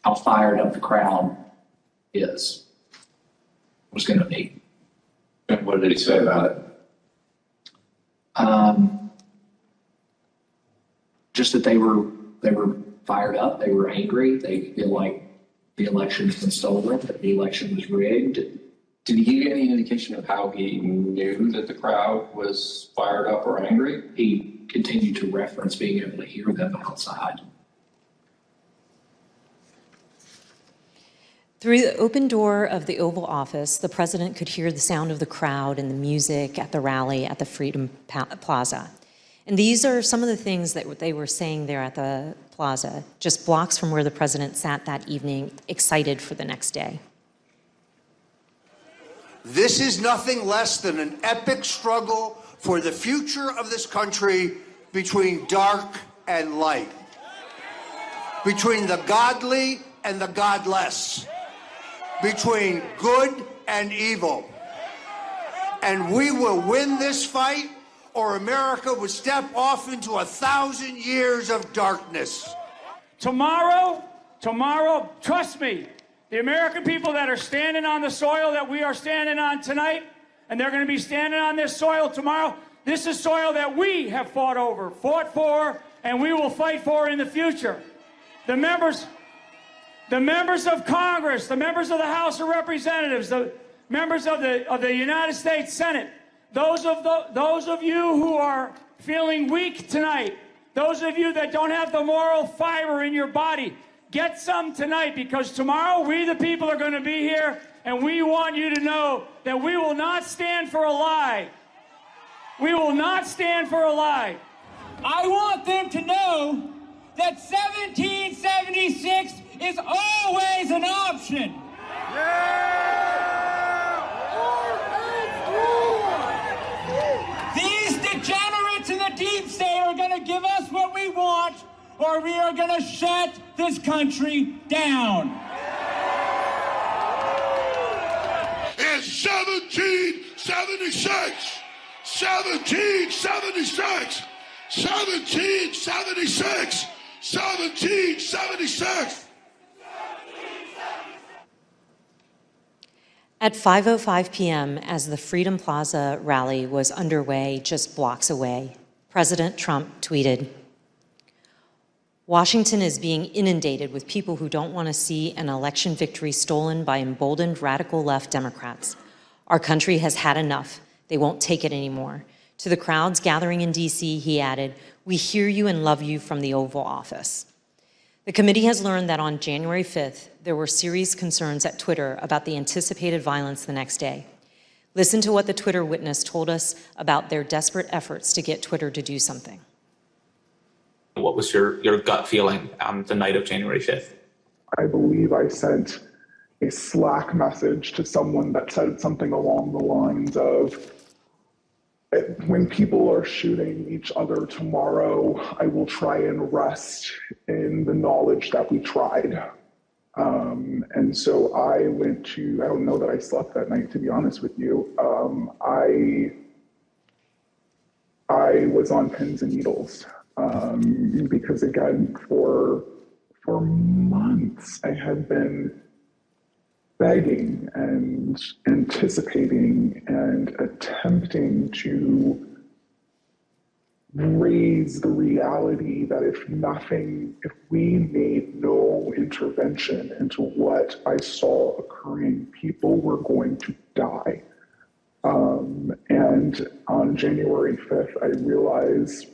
how fired up the crowd was going to be. And what did he say about it? Just that they were fired up, they were angry, they feel like the election has been stolen, that the election was rigged. Did he give any indication of how he knew that the crowd was fired up or angry? He continued to reference being able to hear them outside. Through the open door of the Oval Office, the president could hear the sound of the crowd and the music at the rally at the Freedom Plaza. And these are some of the things that they were saying there at the plaza, just blocks from where the president sat that evening, excited for the next day. This is nothing less than an epic struggle for the future of this country between dark and light, between the godly and the godless, between good and evil. And we will win this fight, or America would step off into 1,000 years of darkness. Tomorrow, trust me, the American people that are standing on the soil that we are standing on tonight, and they're going to be standing on this soil tomorrow, this is soil that we have fought for, and we will fight for in the future. The members of Congress, the members of the House of Representatives, the members of the United States Senate, those of you who are feeling weak tonight, those of you that don't have the moral fiber in your body, get some tonight, because tomorrow we the people are going to be here, and we want you to know that we will not stand for a lie. We will not stand for a lie. I want them to know that 1776 is always an option. These degenerates in the deep state are going to give us what we want, or we are going to shut this country down. It's 1776! 1776! 1776! 1776! At 5:05 p.m., as the Freedom Plaza rally was underway just blocks away, President Trump tweeted, "Washington is being inundated with people who don't want to see an election victory stolen by emboldened radical left Democrats. Our country has had enough. They won't take it anymore. To the crowds gathering in D.C., he added, "We hear you and love you from the Oval Office." The committee has learned that on January 5th, there were serious concerns at Twitter about the anticipated violence the next day. Listen to what the Twitter witness told us about their desperate efforts to get Twitter to do something. What was your gut feeling on the night of January 5th? I believe I sent a Slack message to someone that said something along the lines of, when people are shooting each other tomorrow, I will try and rest in the knowledge that we tried. And so I went to, I don't know that I slept that night, to be honest with you. I was on pins and needles because, again, for months I had been begging and anticipating and attempting to raise the reality that if we made no intervention into what I saw occurring, people were going to die. And on January 5th, I realized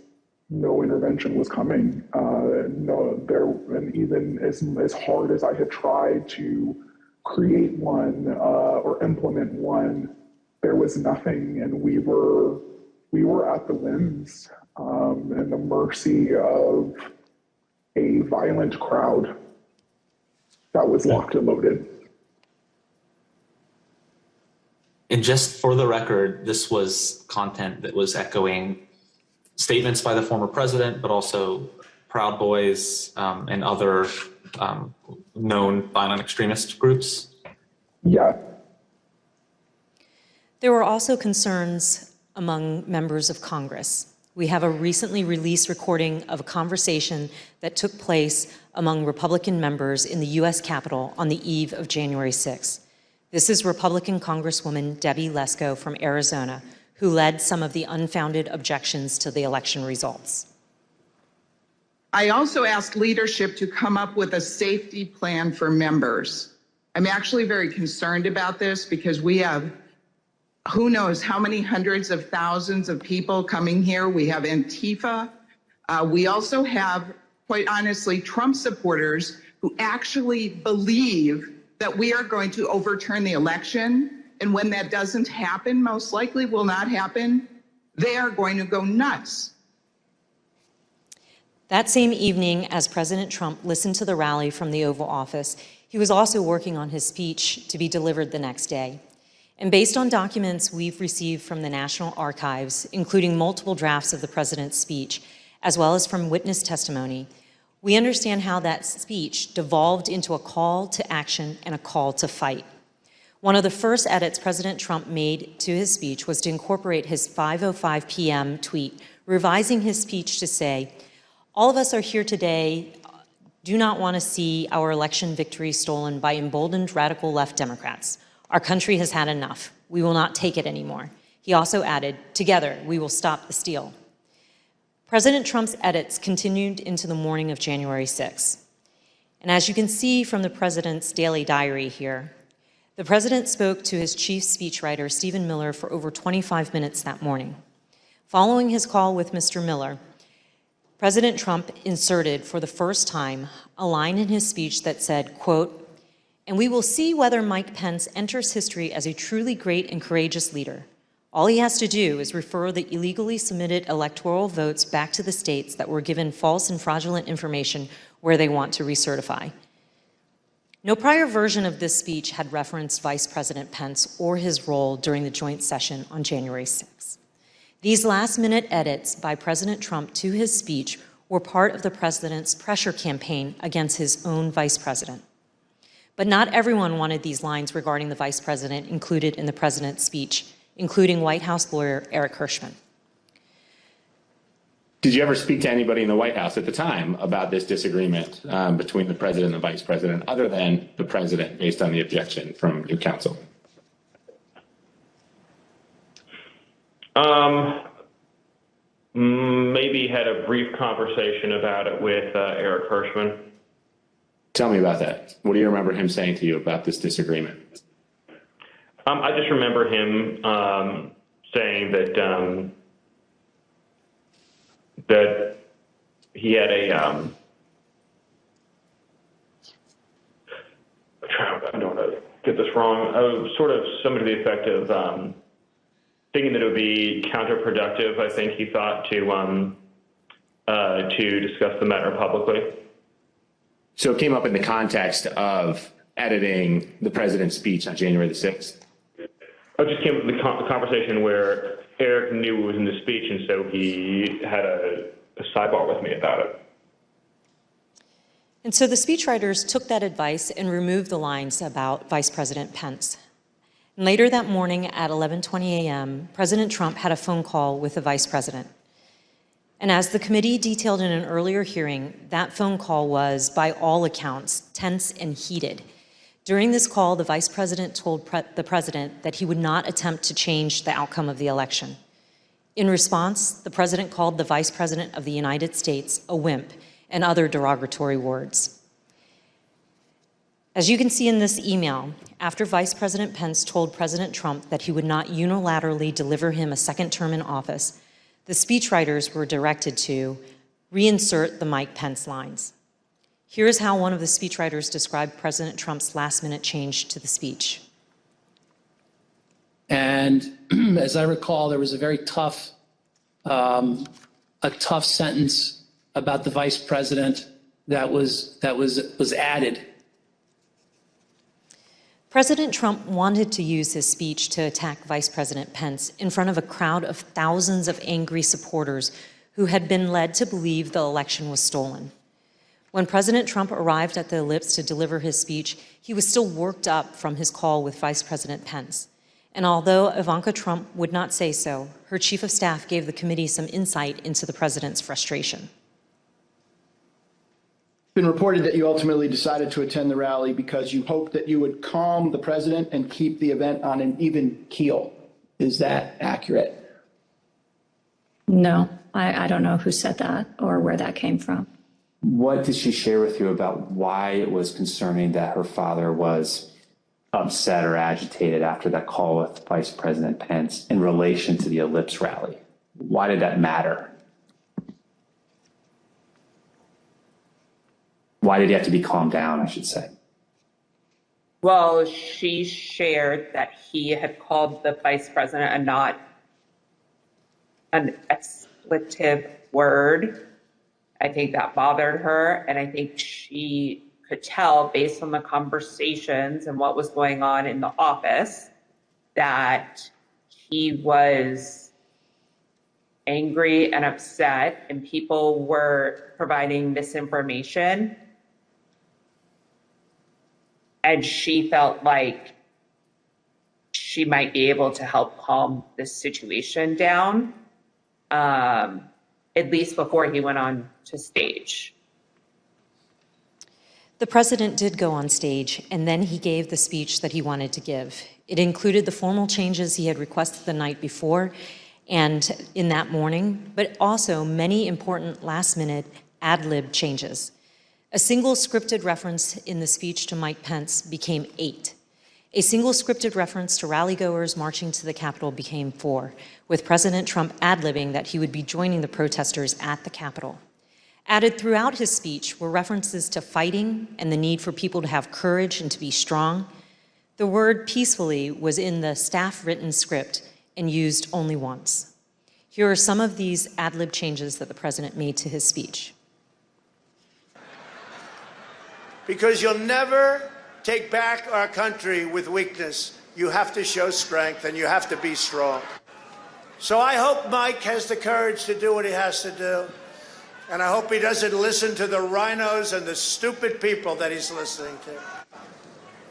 no intervention was coming. And even as hard as I had tried to create one or implement one, there was nothing, and we were at the whims and the mercy of a violent crowd that was locked and loaded. And just for the record, this was content that was echoing statements by the former president, but also Proud Boys and other known violent extremist groups? Yeah. There were also concerns among members of Congress. We have a recently released recording of a conversation that took place among Republican members in the U.S. Capitol on the eve of January 6th. This is Republican Congresswoman Debbie Lesko from Arizona, who led some of the unfounded objections to the election results. I also asked leadership to come up with a safety plan for members. I'm actually very concerned about this because we have who knows how many hundreds of thousands of people coming here. We have Antifa. We also have, quite honestly, Trump supporters who actually believe that we are going to overturn the election. And when that doesn't happen, most likely will not happen, they are going to go nuts. That same evening, as President Trump listened to the rally from the Oval Office, he was also working on his speech to be delivered the next day. And based on documents we've received from the National Archives, including multiple drafts of the president's speech, as well as from witness testimony, we understand how that speech devolved into a call to action and a call to fight. One of the first edits President Trump made to his speech was to incorporate his 5:05 p.m. tweet, revising his speech to say, "All of us are here today, do not want to see our election victory stolen by emboldened radical left Democrats. Our country has had enough. We will not take it anymore." He also added, "Together, we will stop the steal." President Trump's edits continued into the morning of January 6th. And as you can see from the president's daily diary here, the president spoke to his chief speechwriter, Stephen Miller, for over 25 minutes that morning. Following his call with Mr. Miller, President Trump inserted for the first time a line in his speech that said, quote, "And we will see whether Mike Pence enters history as a truly great and courageous leader. All he has to do is refer the illegally submitted electoral votes back to the states that were given false and fraudulent information where they want to recertify." No prior version of this speech had referenced Vice President Pence or his role during the joint session on January 6th. These last-minute edits by President Trump to his speech were part of the president's pressure campaign against his own vice president. But not everyone wanted these lines regarding the vice president included in the president's speech, including White House lawyer Eric Hirschman. Did you ever speak to anybody in the White House at the time about this disagreement between the president and the vice president, other than the president, based on the objection from your counsel? Maybe had a brief conversation about it with Eric Hirschman. Tell me about that. What do you remember him saying to you about this disagreement? I just remember him saying that that he had a, I don't want to get this wrong, sort of something to the effect of thinking that it would be counterproductive, I think he thought, to discuss the matter publicly. So it came up in the context of editing the president's speech on January the 6th? It just came up with the conversation where Eric knew it was in the speech, and so he had a sidebar with me about it. And so the speechwriters took that advice and removed the lines about Vice President Pence. And later that morning at 11:20 a.m., President Trump had a phone call with the vice president. And as the committee detailed in an earlier hearing, that phone call was, by all accounts, tense and heated. During this call, the vice president told the president that he would not attempt to change the outcome of the election. In response, the president called the vice president of the United States a wimp and other derogatory words. As you can see in this email, after Vice President Pence told President Trump that he would not unilaterally deliver him a second term in office, the speechwriters were directed to reinsert the Mike Pence lines. Here is how one of the speechwriters described President Trump's last-minute change to the speech. And as I recall, there was a very tough sentence about the vice president that was added. President Trump wanted to use his speech to attack Vice President Pence in front of a crowd of thousands of angry supporters who had been led to believe the election was stolen. When President Trump arrived at the Ellipse to deliver his speech, he was still worked up from his call with Vice President Pence. And although Ivanka Trump would not say so, her chief of staff gave the committee some insight into the president's frustration. It's been reported that you ultimately decided to attend the rally because you hoped that you would calm the president and keep the event on an even keel. Is that accurate? No, I don't know who said that or where that came from. What did she share with you about why it was concerning that her father was upset or agitated after that call with Vice President Pence in relation to the Ellipse rally? Why did that matter? Why did he have to be calmed down, I should say? Well, she shared that he had called the vice president a not an expletive word. I think that bothered her, and I think she could tell based on the conversations and what was going on in the office that he was angry and upset, and people were providing misinformation. And she felt like she might be able to help calm this situation down, at least before he went on to stage. The president did go on stage, and then he gave the speech that he wanted to give. It included the formal changes he had requested the night before and in that morning, but also many important last-minute ad-lib changes. A single scripted reference in the speech to Mike Pence became 8. A single scripted reference to rallygoers marching to the Capitol became 4, with President Trump ad-libbing that he would be joining the protesters at the Capitol. Added throughout his speech were references to fighting and the need for people to have courage and to be strong. The word peacefully was in the staff-written script and used only once. Here are some of these ad-lib changes that the president made to his speech. Because you'll never take back our country with weakness. You have to show strength and you have to be strong. So I hope Mike has the courage to do what he has to do. And I hope he doesn't listen to the rhinos and the stupid people that he's listening to.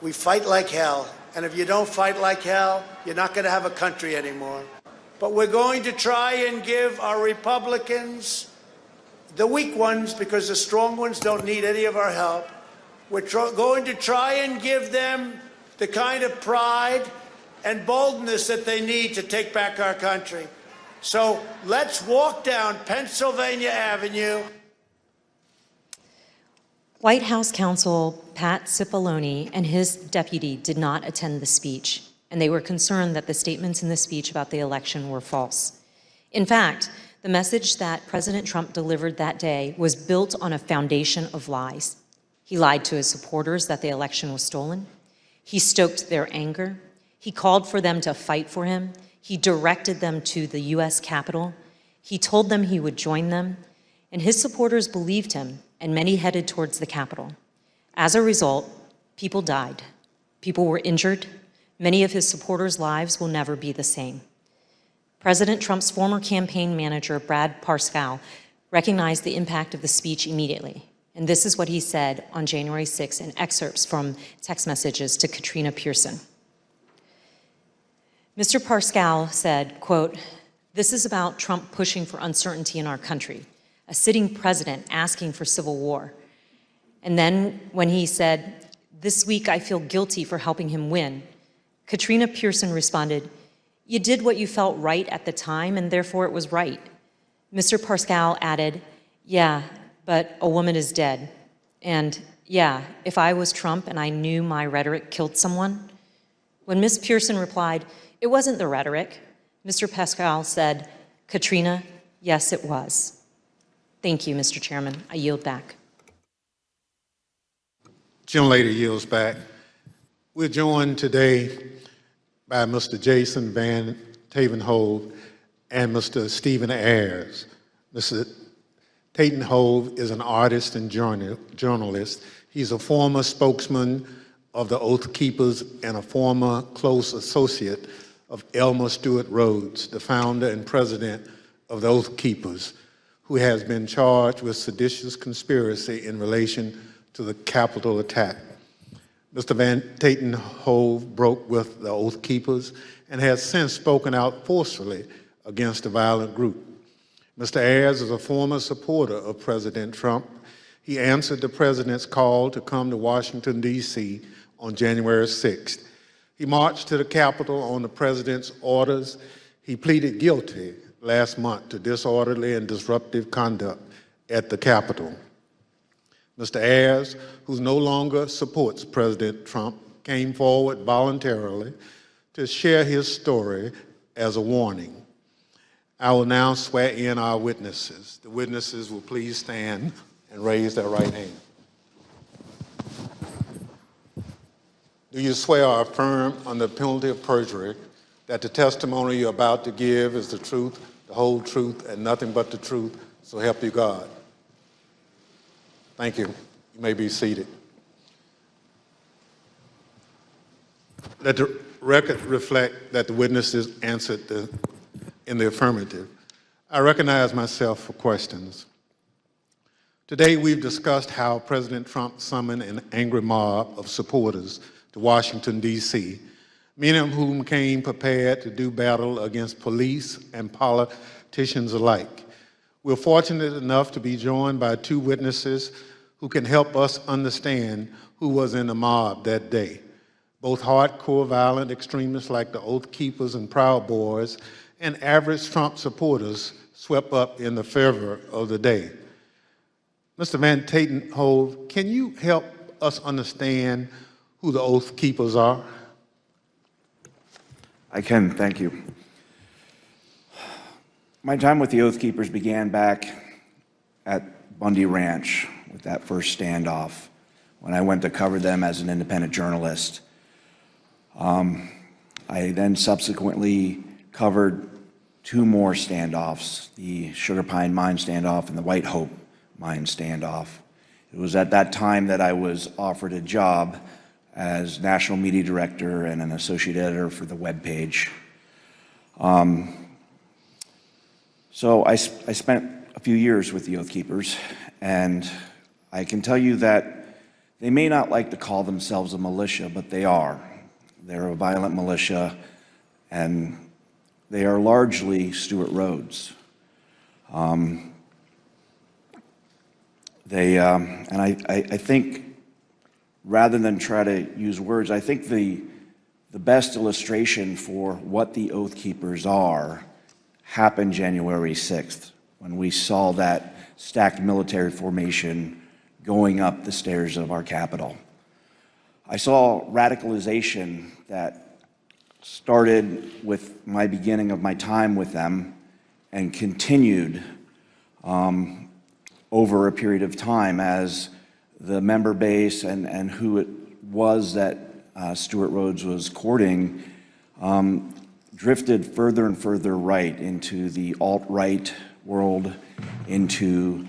We fight like hell. And if you don't fight like hell, you're not going to have a country anymore. But we're going to try and give our Republicans, the weak ones, because the strong ones don't need any of our help, we're going to try and give them the kind of pride and boldness that they need to take back our country. So let's walk down Pennsylvania Avenue. White House counsel Pat Cipollone and his deputy did not attend the speech, and they were concerned that the statements in the speech about the election were false. In fact, The message that President Trump delivered that day was built on a foundation of lies. He lied to his supporters that the election was stolen. He stoked their anger. He called for them to fight for him. He directed them to the U.S. Capitol. He told them he would join them, and his supporters believed him, and many headed towards the Capitol. As a result, people died. People were injured. Many of his supporters' lives will never be the same. President Trump's former campaign manager, Brad Parscale, recognized the impact of the speech immediately. And this is what he said on January 6 in excerpts from text messages to Katrina Pearson. Mr. Parscale said, quote, "This is about Trump pushing for uncertainty in our country, a sitting president asking for civil war." And then when he said, "This week I feel guilty for helping him win," Katrina Pearson responded, "You did what you felt right at the time, and therefore it was right." Mr. Parscale added, "Yeah, but a woman is dead. And yeah, if I was Trump and I knew my rhetoric killed someone." When Ms. Pearson replied, "It wasn't the rhetoric," Mr. Parscale said, "Katrina, yes, it was." Thank you, Mr. Chairman. I yield back. Gentlelady yields back. We're joined today by Mr. Jason Van Tavenhove and Mr. Stephen Ayers. Mr. Tavenhove is an artist and journalist. He's a former spokesman of the Oath Keepers and a former close associate of Elmer Stewart Rhodes, the founder and president of the Oath Keepers, who has been charged with seditious conspiracy in relation to the Capitol attack. Mr. Van Tatenhove broke with the Oath Keepers and has since spoken out forcefully against the violent group. Mr. Ayers is a former supporter of President Trump. He answered the president's call to come to Washington, D.C. on January 6th. He marched to the Capitol on the president's orders. He pleaded guilty last month to disorderly and disruptive conduct at the Capitol. Mr. Ayers, who no longer supports President Trump, came forward voluntarily to share his story as a warning. I will now swear in our witnesses. The witnesses will please stand and raise their right hand. Do you swear or affirm under penalty of perjury that the testimony you're about to give is the truth, the whole truth, and nothing but the truth, so help you God? Thank you. You may be seated. Let the record reflect that the witnesses answered in the affirmative. I recognize myself for questions. Today we've discussed how President Trump summoned an angry mob of supporters to Washington, D.C., many of whom came prepared to do battle against police and politicians alike. We're fortunate enough to be joined by two witnesses who can help us understand who was in the mob that day. Both hardcore violent extremists like the Oath Keepers and Proud Boys and average Trump supporters swept up in the fervor of the day. Mr. Van Tatenhove, can you help us understand who the Oath Keepers are? I can, thank you. My time with the Oath Keepers began back at Bundy Ranch with that first standoff when I went to cover them as an independent journalist. I then subsequently covered two more standoffs, the Sugar Pine Mine standoff and the White Hope Mine standoff. It was at that time that I was offered a job as national media director and an associate editor for the webpage. So I spent a few years with the Oath Keepers, and I can tell you that they may not like to call themselves a militia, but they are. They're a violent militia, and they are largely Stewart Rhodes. And I think, rather than try to use words, I think the best illustration for what the Oath Keepers are happened January 6th, when we saw that stacked military formation going up the stairs of our Capitol. I saw radicalization that started with my beginning of my time with them and continued over a period of time as the member base and who it was that Stewart Rhodes was courting drifted further and further right into the alt-right world, into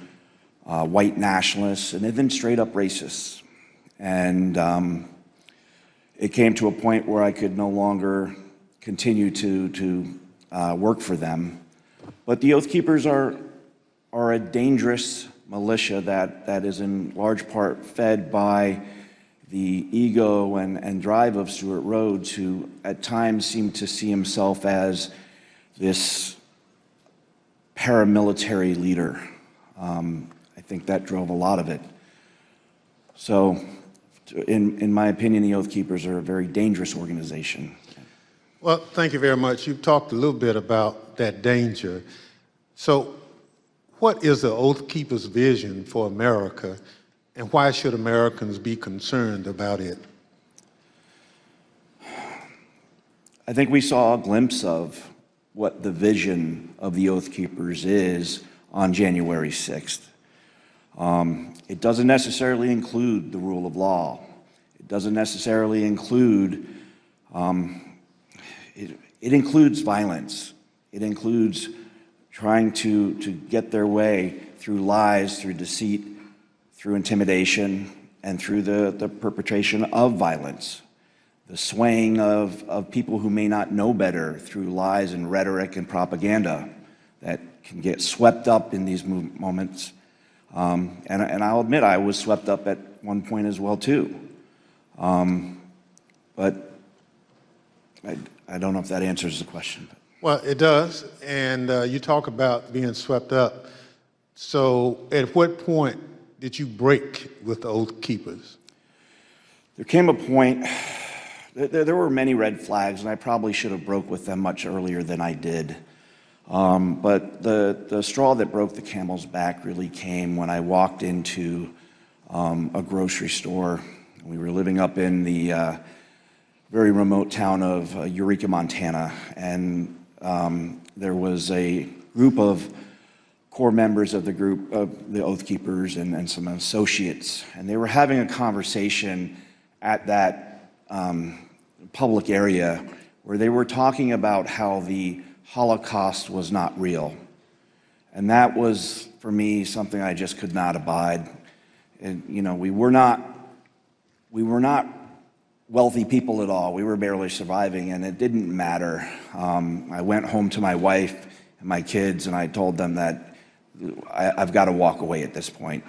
white nationalists, and even straight up racists. And it came to a point where I could no longer continue to work for them. But the Oath Keepers are a dangerous militia that is in large part fed by the ego and drive of Stewart Rhodes, who at times seemed to see himself as this paramilitary leader. I think that drove a lot of it. So, in my opinion, the Oath Keepers are a very dangerous organization. Well, thank you very much. You've talked a little bit about that danger. So, what is the Oath Keepers' vision for America, and why should Americans be concerned about it? I think we saw a glimpse of what the vision of the Oath Keepers is on January 6th. It doesn't necessarily include the rule of law. It doesn't necessarily include, it includes violence. It includes trying to get their way through lies, through deceit, through intimidation, and through the perpetration of violence. The swaying of people who may not know better through lies and rhetoric and propaganda that can get swept up in these moments. And I'll admit I was swept up at one point as well too. But I don't know if that answers the question. Well, it does, and you talk about being swept up. So at what point did you break with the Oath Keepers? There came a point, there were many red flags, and I probably should have broke with them much earlier than I did. But the straw that broke the camel's back really came when I walked into a grocery store. We were living up in the very remote town of Eureka, Montana, and there was a group of core members of the group of the Oath Keepers and some associates, and they were having a conversation at that public area where they were talking about how the Holocaust was not real. And that was, for me, something I just could not abide. And, you know, we were not wealthy people at all. We were barely surviving, and it didn't matter. I went home to my wife and my kids, and I told them that I've got to walk away at this point.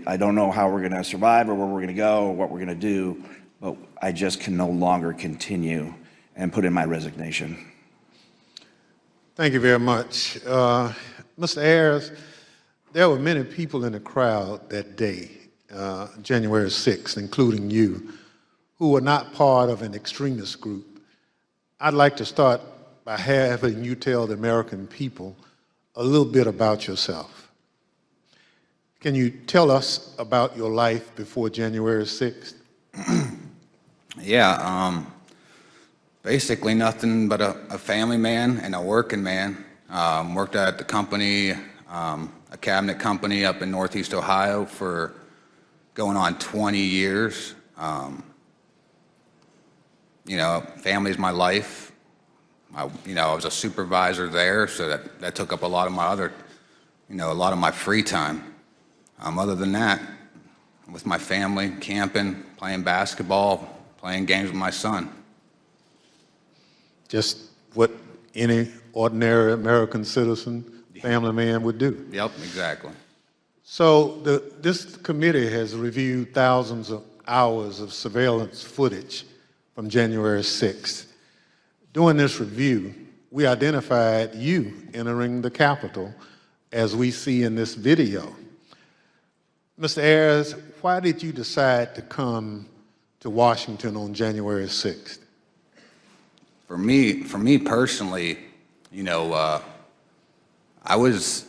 I don't know how we're going to survive or where we're going to go or what we're going to do, but I just can no longer continue, and put in my resignation. Thank you very much. Mr. Ayers, there were many people in the crowd that day, January 6th, including you, who were not part of an extremist group. I'd like to start by having you tell the American people a little bit about yourself. Can you tell us about your life before January 6th? Yeah, basically nothing but a family man and a working man. Worked at the company, a cabinet company up in Northeast Ohio for going on 20 years. You know, family's my life. I was a supervisor there, so that took up a lot of my other, a lot of my free time. Other than that, with my family, camping, playing basketball, playing games with my son. Just what any ordinary American citizen, family man would do. Yep, exactly. So this committee has reviewed thousands of hours of surveillance footage from January 6th. During this review, we identified you entering the Capitol as we see in this video. Mr. Ayers, why did you decide to come to Washington on January 6th? For me personally, I was,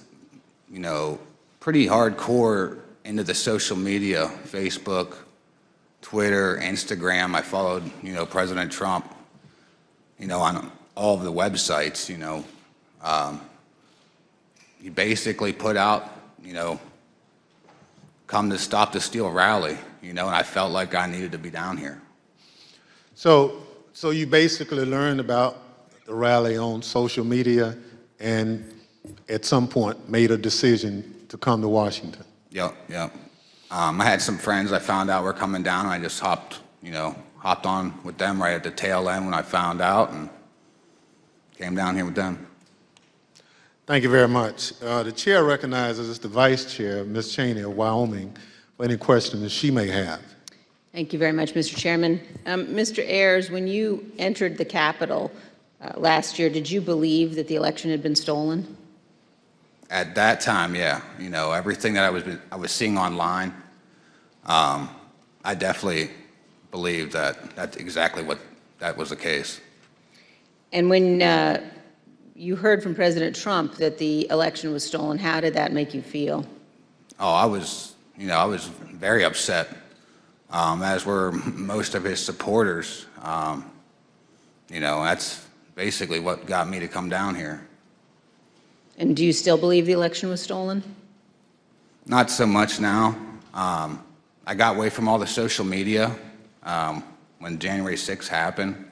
pretty hardcore into the social media, Facebook, Twitter, Instagram. I followed, President Trump, on all of the websites, he basically put out, come to Stop the Steal rally, and I felt like I needed to be down here. So you basically learned about the rally on social media and at some point made a decision to come to Washington. Yep. I had some friends I found out were coming down, and I just hopped on with them right at the tail end when I found out and came down here with them. Thank you very much. The chair recognizes the vice chair, Ms. Cheney of Wyoming, for any questions that she may have. Thank you very much, Mr. Chairman. Mr. Ayers, when you entered the Capitol last year, did you believe that the election had been stolen? At that time, yeah. Everything that I was seeing online, I definitely believed that that's exactly what that was the case. And when you heard from President Trump that the election was stolen, how did that make you feel? Oh, I was very upset, as were most of his supporters. That's basically what got me to come down here. And do you still believe the election was stolen? Not so much now. I got away from all the social media when January 6th happened.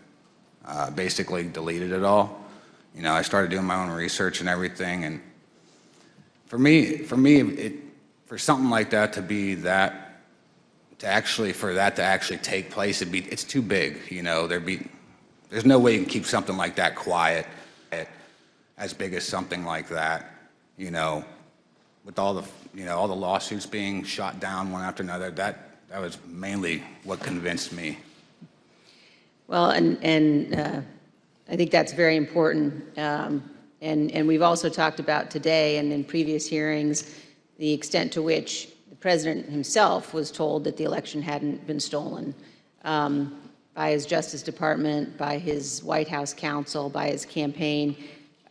Basically deleted it all. I started doing my own research and everything. And for me, for something like that to be that, for that to actually take place, it's too big. There's no way you can keep something like that quiet, as big as something like that. With all the lawsuits being shot down one after another. That was mainly what convinced me. Well, and I think that's very important. And we've also talked about today and in previous hearings the extent to which the president himself was told that the election hadn't been stolen by his Justice Department, by his White House counsel, by his campaign.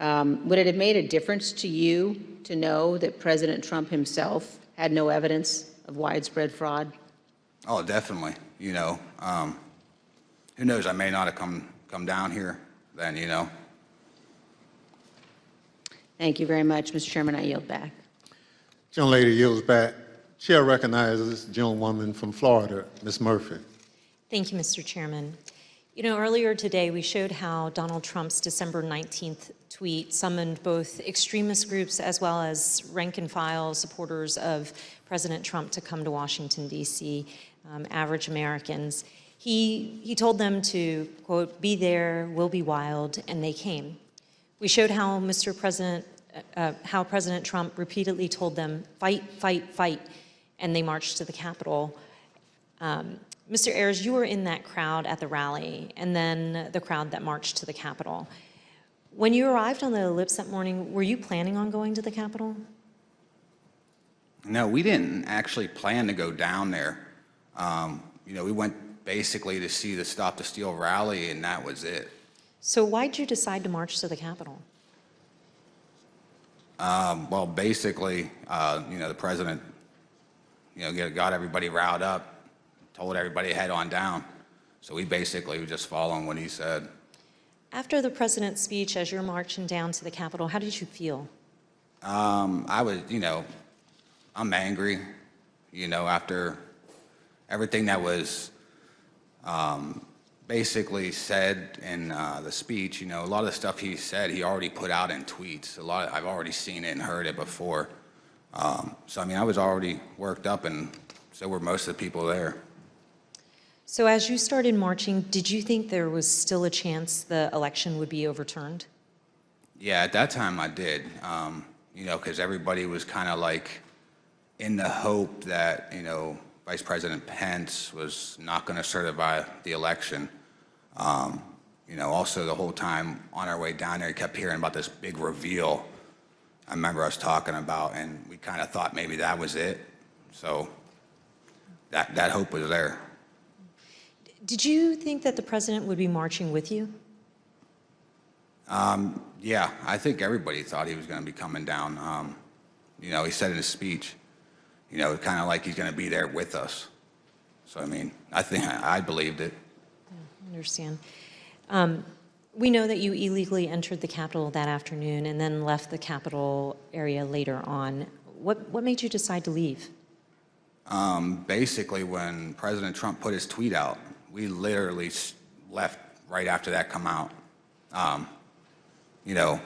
Would it have made a difference to you to know that President Trump himself had no evidence of widespread fraud? Oh, definitely. Who knows? I may not have come down here then. Thank you very much, Mr. Chairman. I yield back. Gentlelady yields back. Chair recognizes the gentlewoman from Florida, Ms. Murphy. Thank you, Mr. Chairman. Earlier today, we showed how Donald Trump's December 19th tweet summoned both extremist groups as well as rank-and-file supporters of President Trump to come to Washington, D.C., average Americans. He told them to, quote, be there, we'll be wild, and they came. We showed how how President Trump repeatedly told them, fight, fight, fight, and they marched to the Capitol. Mr. Ayers, you were in that crowd at the rally, and then the crowd that marched to the Capitol. When you arrived on the ellipse that morning, were you planning on going to the Capitol? No, we didn't actually plan to go down there. We went basically to see the Stop the Steal rally, and that was it. So why'd you decide to march to the Capitol? Well, basically, the president, got everybody riled up, told everybody to head on down. So we basically were just following what he said. After the president's speech, as you're marching down to the Capitol, how did you feel? I was, I'm angry, after everything that was basically said in the speech. A lot of the stuff he said, he already put out in tweets. I've already seen it and heard it before. So, I was already worked up, and so were most of the people there. So as you started marching, did you think there was still a chance the election would be overturned? Yeah, at that time I did, because everybody was kind of like in the hope that, Vice President Pence was not going to certify the election. Also the whole time on our way down there, we kept hearing about this big reveal I remember us talking about, and we kind of thought maybe that was it. So that hope was there. Did you think that the president would be marching with you? Yeah, I think everybody thought he was going to be coming down. He said in his speech, kind of like he's going to be there with us. So, I think I believed it. I understand. We know that you illegally entered the Capitol that afternoon and then left the Capitol area later on. What made you decide to leave? Basically, when President Trump put his tweet out, we literally left right after that come out. You know,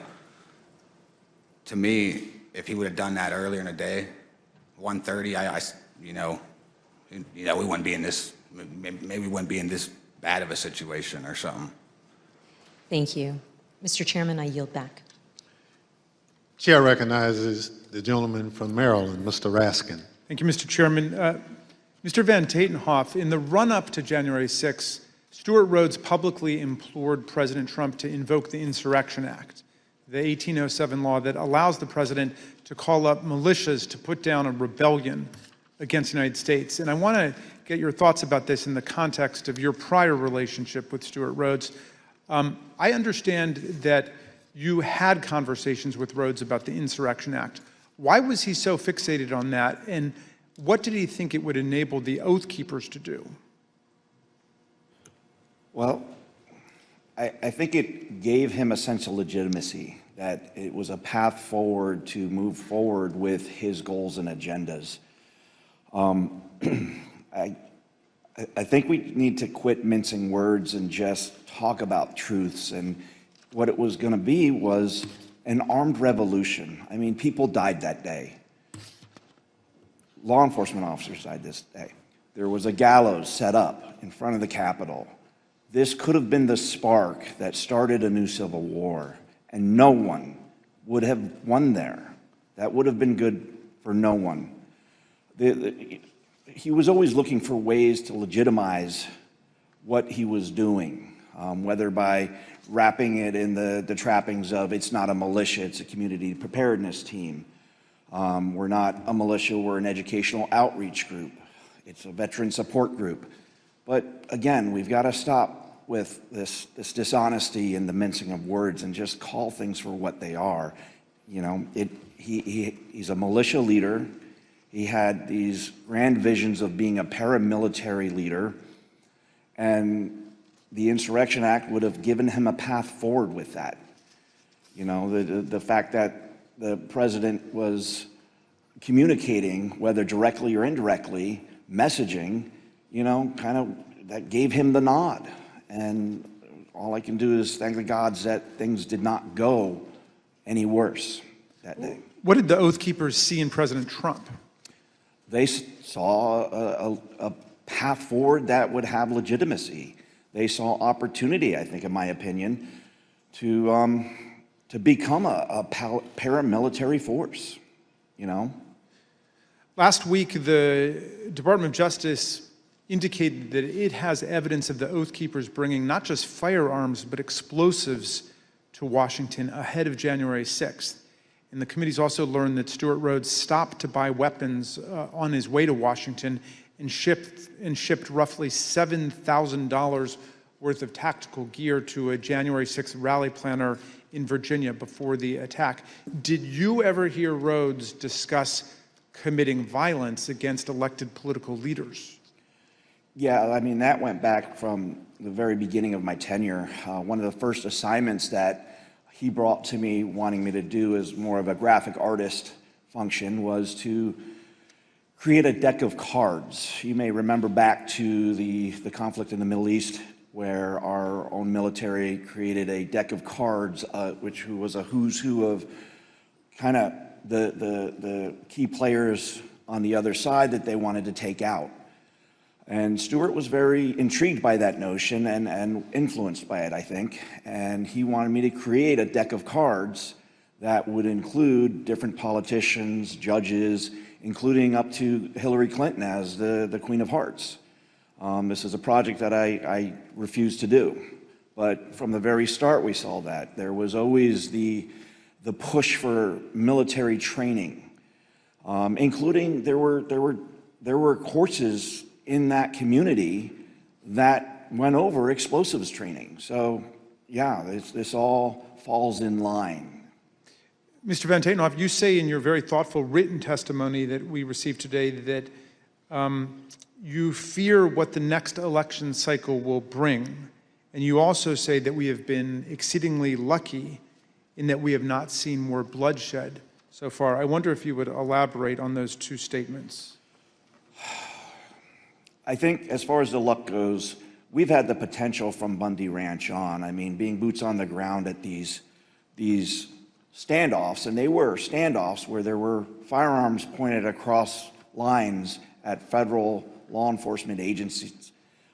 to me, if he would have done that earlier in the day, 1:30, we wouldn't be in this. Maybe we wouldn't be in this bad of a situation or something. Thank you. Mr. Chairman, I yield back. Chair recognizes the gentleman from Maryland, Mr. Raskin. Thank you, Mr. Chairman. Mr. Van Tatenhoff, in the run-up to January 6th, Stuart Rhodes publicly implored President Trump to invoke the Insurrection Act, the 1807 law that allows the president to call up militias to put down a rebellion against the United States. And I want to get your thoughts about this in the context of your prior relationship with Stuart Rhodes. I understand that you had conversations with Rhodes about the Insurrection Act. Why was he so fixated on that, and what did he think it would enable the Oath Keepers to do? Well, I think it gave him a sense of legitimacy, that it was a path forward to move forward with his goals and agendas. I think we need to quit mincing words and just talk about truths. And what it was going to be was an armed revolution. I mean, people died that day. Law enforcement officers died this day. There was a gallows set up in front of the Capitol. This could have been the spark that started a new civil war, and no one would have won there. That would have been good for no one. He was always looking for ways to legitimize what he was doing, whether by wrapping it in the trappings of it's not a militia, it's a community preparedness team. We're not a militia, we're an educational outreach group. It's a veteran support group. But again, we've got to stop with this dishonesty and the mincing of words and just call things for what they are. You know, he's a militia leader. He had these grand visions of being a paramilitary leader, and the Insurrection Act would have given him a path forward with that. You know, the fact that the president was communicating, whether directly or indirectly, messaging, you know, kind of that gave him the nod. And all I can do is thank the gods that things did not go any worse that day. What did the Oath Keepers see in President Trump? They saw a path forward that would have legitimacy. They saw opportunity, I think, in my opinion, to become a paramilitary force, you know? Last week, the Department of Justice indicated that it has evidence of the Oath Keepers bringing not just firearms, but explosives to Washington ahead of January 6th. And the committee's also learned that Stuart Rhodes stopped to buy weapons on his way to Washington and shipped roughly $7,000 worth of tactical gear to a January 6th rally planner in Virginia before the attack. Did you ever hear Rhodes discuss committing violence against elected political leaders? Yeah, I mean, that went back from the very beginning of my tenure. One of the first assignments that he brought to me, wanting me to do as more of a graphic artist function, was to create a deck of cards. You may remember back to the conflict in the Middle East, where our own military created a deck of cards, which was a who's who of kind of the key players on the other side that they wanted to take out. And Stuart was very intrigued by that notion and influenced by it, I think. And he wanted me to create a deck of cards that would include different politicians, judges, including up to Hillary Clinton as the Queen of Hearts. This is a project that I refused to do. But from the very start, we saw that. There was always the push for military training, including there were courses in that community that went over explosives training. So yeah, this all falls in line. Mr. Van Tatenhoff, you say in your very thoughtful written testimony that we received today that you fear what the next election cycle will bring, And you also say that we have been exceedingly lucky in that we have not seen more bloodshed so far. I wonder if you would elaborate on those two statements. I think as far as the luck goes, we've had the potential from Bundy Ranch on. I mean, being boots on the ground at these standoffs, and they were standoffs where there were firearms pointed across lines at federal law enforcement agencies,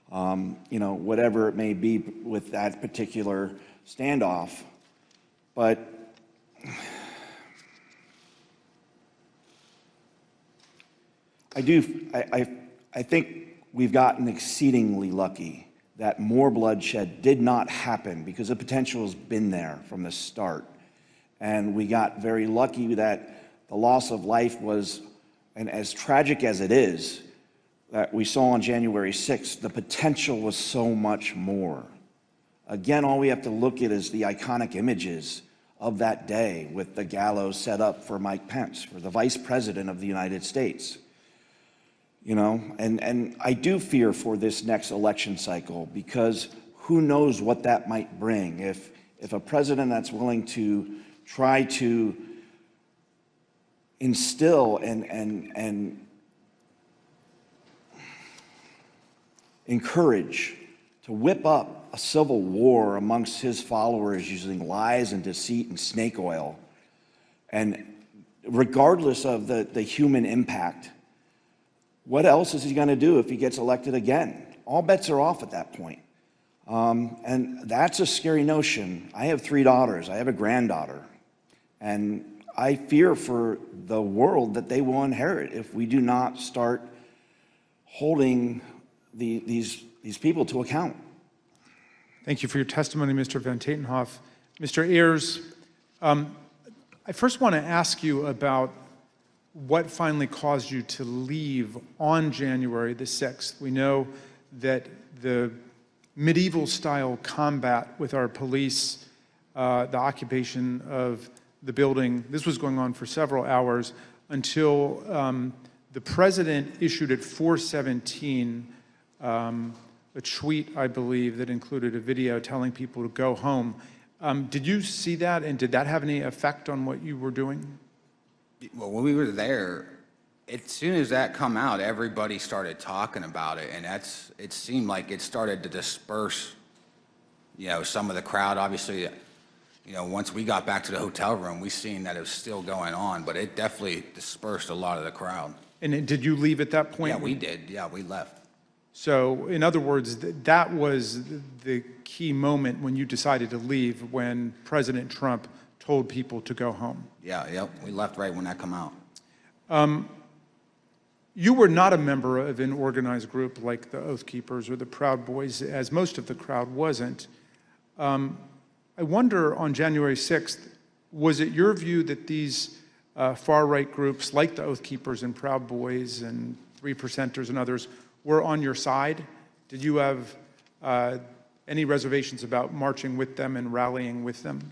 whatever it may be with that particular standoff. But I think we've gotten exceedingly lucky that more bloodshed did not happen because the potential has been there from the start. And we got very lucky that the loss of life was, and as tragic as it is, that we saw on January 6th, the potential was so much more. Again, all we have to look at is the iconic images of that day with the gallows set up for Mike Pence, for the Vice President of the United States. And I do fear for this next election cycle because who knows what that might bring. If a president that's willing to try to instill and encourage to whip up a civil war amongst his followers using lies and deceit and snake oil, and regardless of the human impact, what else is he going to do if he gets elected again? All bets are off at that point. And that's a scary notion. I have 3 daughters. I have a granddaughter. And I fear for the world that they will inherit if we do not start holding these people to account. Thank you for your testimony, Mr. Van Tatenhoff. Mr. Ayers, I first want to ask you about what finally caused you to leave on January the 6th. We know that the medieval-style combat with our police, the occupation of the building, this was going on for several hours until the president issued at 4:17 a tweet, I believe, that included a video telling people to go home. Did you see that, and did that have any effect on what you were doing? Well, when we were there, as soon as that come out, everybody started talking about it, and it seemed like it started to disperse, some of the crowd. Obviously, once we got back to the hotel room, we seen that it was still going on, but it definitely dispersed a lot of the crowd. And did you leave at that point? Yeah, we did. Yeah, we left. So, in other words, that was the key moment when you decided to leave, when President Trump told people to go home. Yeah, we left right when that come out. You were not a member of an organized group like the Oath Keepers or the Proud Boys, as most of the crowd wasn't. I wonder, on January 6th, was it your view that these far-right groups like the Oath Keepers and Proud Boys and 3%ers and others were on your side? Did you have any reservations about marching with them and rallying with them?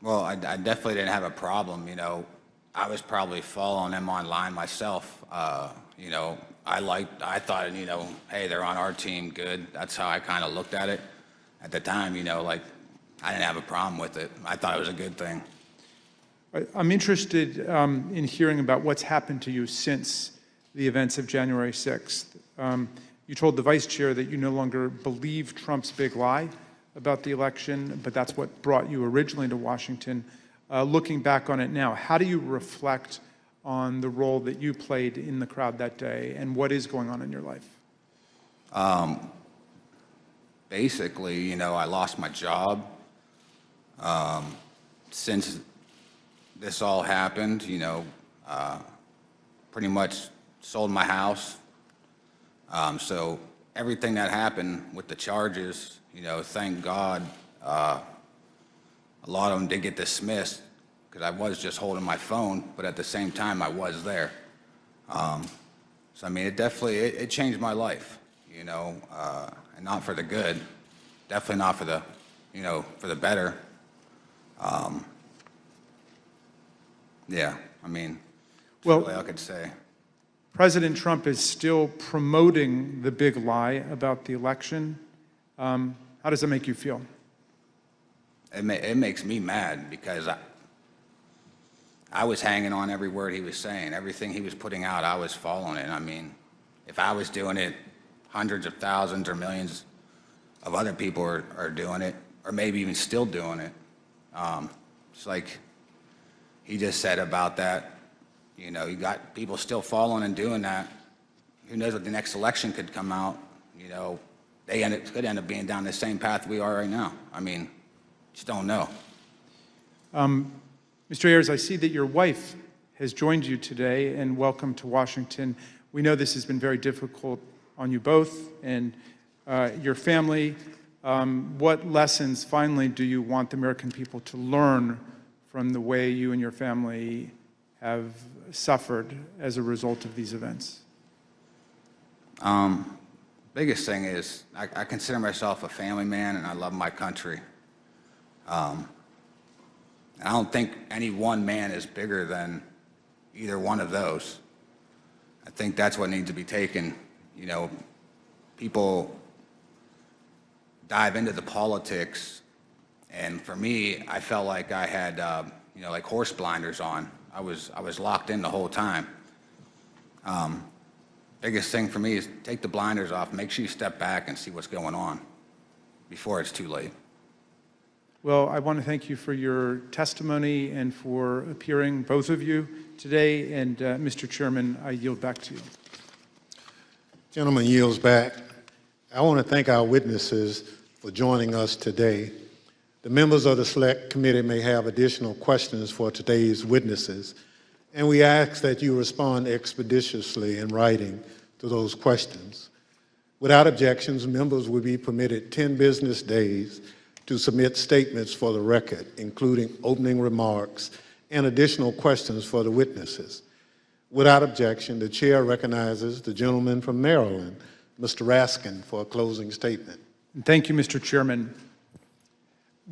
Well, I definitely didn't have a problem. I was probably following them online myself. I thought, hey, they're on our team, good. That's how I kind of looked at it at the time. I didn't have a problem with it. I thought it was a good thing. I'm interested in hearing about what's happened to you since the events of January 6th. You told the vice chair that you no longer believe Trump's big lie about the election, but that's what brought you originally to Washington. Looking back on it now, how do you reflect on the role that you played in the crowd that day, and what is going on in your life? Basically, I lost my job. Since this all happened, pretty much sold my house. So everything that happened with the charges, thank God, a lot of them did get dismissed because I was just holding my phone, but at the same time, I was there. It definitely, it changed my life, and not for the good, definitely not for the, for the better. Well, all I could say. President Trump is still promoting the big lie about the election. How does that make you feel? It makes me mad because I was hanging on every word he was saying. Everything he was putting out, I was following it. I mean, if I was doing it, hundreds of thousands or millions of other people are doing it, or maybe even still doing it. It's like he just said about that. You know, you got people still following and doing that. Who knows what the next election could come out? You know, they could end up being down the same path we are right now. I mean, just don't know. Mr. Ayers, I see that your wife has joined you today, and welcome to Washington. We know this has been very difficult on you both and your family. What lessons, finally, do you want the American people to learn from the way you and your family have suffered as a result of these events? Biggest thing is I consider myself a family man, and I love my country. I don't think any one man is bigger than either one of those. I think that's what needs to be taken. You know, people dive into the politics, and for me, I felt like I had, you know, like horse blinders on. I was locked in the whole time. Biggest thing for me is take the blinders off, make sure you step back and see what's going on before it's too late. Well, I want to thank you for your testimony and for appearing, both of you, today. And Mr. Chairman, I yield back to you. Gentleman yields back. I want to thank our witnesses for joining us today. The members of the Select Committee may have additional questions for today's witnesses, and we ask that you respond expeditiously in writing to those questions. Without objections, members will be permitted 10 business days to submit statements for the record, including opening remarks and additional questions for the witnesses. Without objection, the chair recognizes the gentleman from Maryland, Mr. Raskin, for a closing statement. Thank you, Mr. Chairman.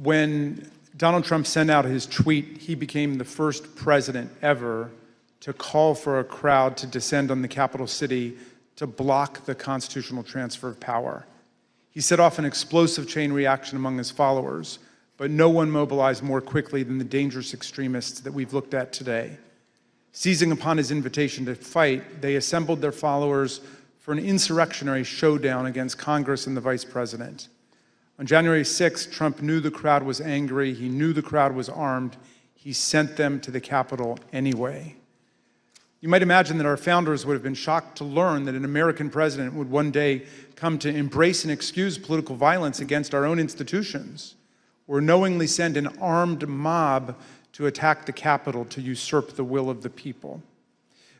When Donald Trump sent out his tweet, he became the first president ever to call for a crowd to descend on the capital city to block the constitutional transfer of power. He set off an explosive chain reaction among his followers, but no one mobilized more quickly than the dangerous extremists that we've looked at today. Seizing upon his invitation to fight, they assembled their followers for an insurrectionary showdown against Congress and the vice president. On January 6th, Trump knew the crowd was angry. He knew the crowd was armed. He sent them to the Capitol anyway. You might imagine that our founders would have been shocked to learn that an American president would one day come to embrace and excuse political violence against our own institutions, or knowingly send an armed mob to attack the Capitol to usurp the will of the people.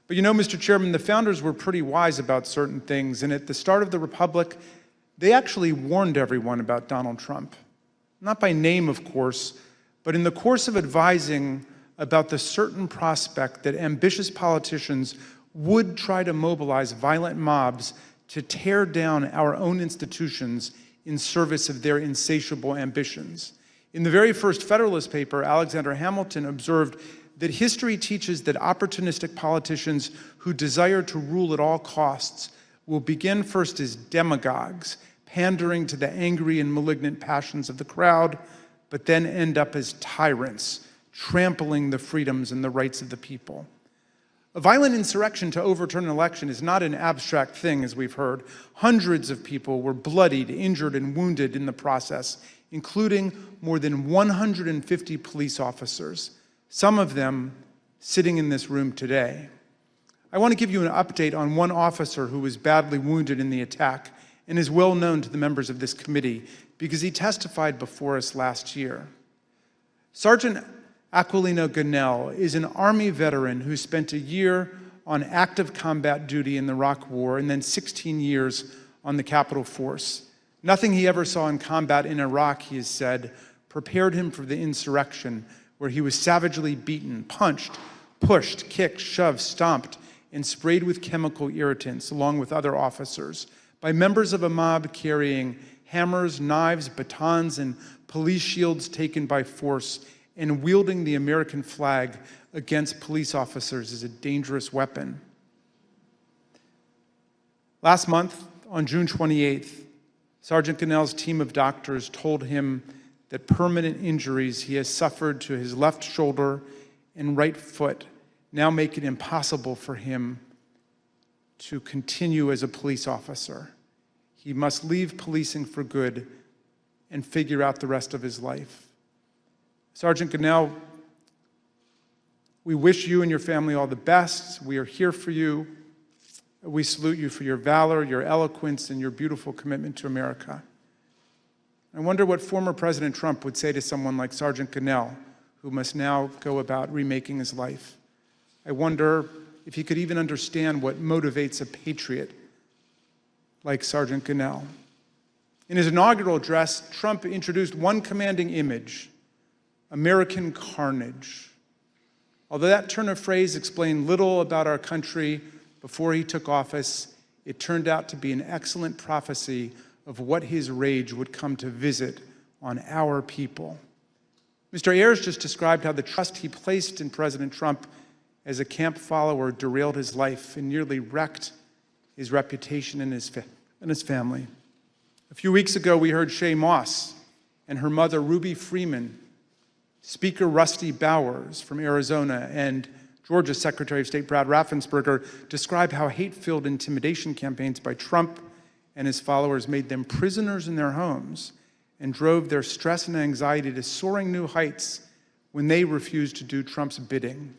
But you know, Mr. Chairman, the founders were pretty wise about certain things, and at the start of the Republic, they actually warned everyone about Donald Trump. Not by name, of course, but in the course of advising about the certain prospect that ambitious politicians would try to mobilize violent mobs to tear down our own institutions in service of their insatiable ambitions. In the very first Federalist paper, Alexander Hamilton observed that history teaches that opportunistic politicians who desire to rule at all costs will begin first as demagogues, pandering to the angry and malignant passions of the crowd, but then end up as tyrants, trampling the freedoms and the rights of the people. A violent insurrection to overturn an election is not an abstract thing, as we've heard. Hundreds of people were bloodied, injured, and wounded in the process, including more than 150 police officers, some of them sitting in this room today. I want to give you an update on one officer who was badly wounded in the attack and is well known to the members of this committee because he testified before us last year. Sergeant Aquilino Gunnell is an Army veteran who spent a year on active combat duty in the Iraq War and then 16 years on the Capitol Force. Nothing he ever saw in combat in Iraq, he has said, prepared him for the insurrection, where he was savagely beaten, punched, pushed, kicked, shoved, stomped, and sprayed with chemical irritants, along with other officers, by members of a mob carrying hammers, knives, batons, and police shields taken by force, and wielding the American flag against police officers is a dangerous weapon. Last month, on June 28th, Sergeant Gonell's team of doctors told him that permanent injuries he has suffered to his left shoulder and right foot now make it impossible for him to continue as a police officer. He must leave policing for good and figure out the rest of his life. Sergeant Gonell, we wish you and your family all the best. We are here for you. We salute you for your valor, your eloquence, and your beautiful commitment to America. I wonder what former President Trump would say to someone like Sergeant Gonell, who must now go about remaking his life. I wonder if he could even understand what motivates a patriot like Sergeant Gonell. In his inaugural address, Trump introduced one commanding image: American carnage. Although that turn of phrase explained little about our country before he took office, it turned out to be an excellent prophecy of what his rage would come to visit on our people. Mr. Ayers just described how the trust he placed in President Trump as a camp follower derailed his life and nearly wrecked his reputation and his family. A few weeks ago, we heard Shay Moss and her mother, Ruby Freeman, Speaker Rusty Bowers from Arizona, and Georgia's Secretary of State Brad Raffensperger describe how hate-filled intimidation campaigns by Trump and his followers made them prisoners in their homes and drove their stress and anxiety to soaring new heights when they refused to do Trump's bidding.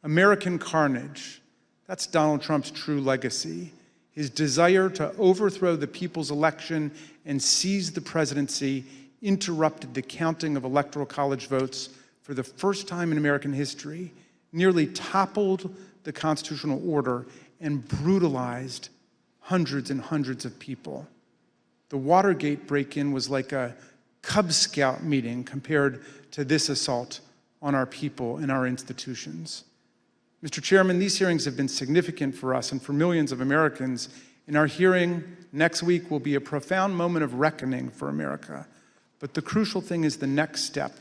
American carnage, that's Donald Trump's true legacy. His desire to overthrow the people's election and seize the presidency interrupted the counting of electoral college votes for the first time in American history, nearly toppled the constitutional order, and brutalized hundreds and hundreds of people. The Watergate break-in was like a Cub Scout meeting compared to this assault on our people and our institutions. Mr. Chairman, these hearings have been significant for us and for millions of Americans, and our hearing next week will be a profound moment of reckoning for America. But the crucial thing is the next step.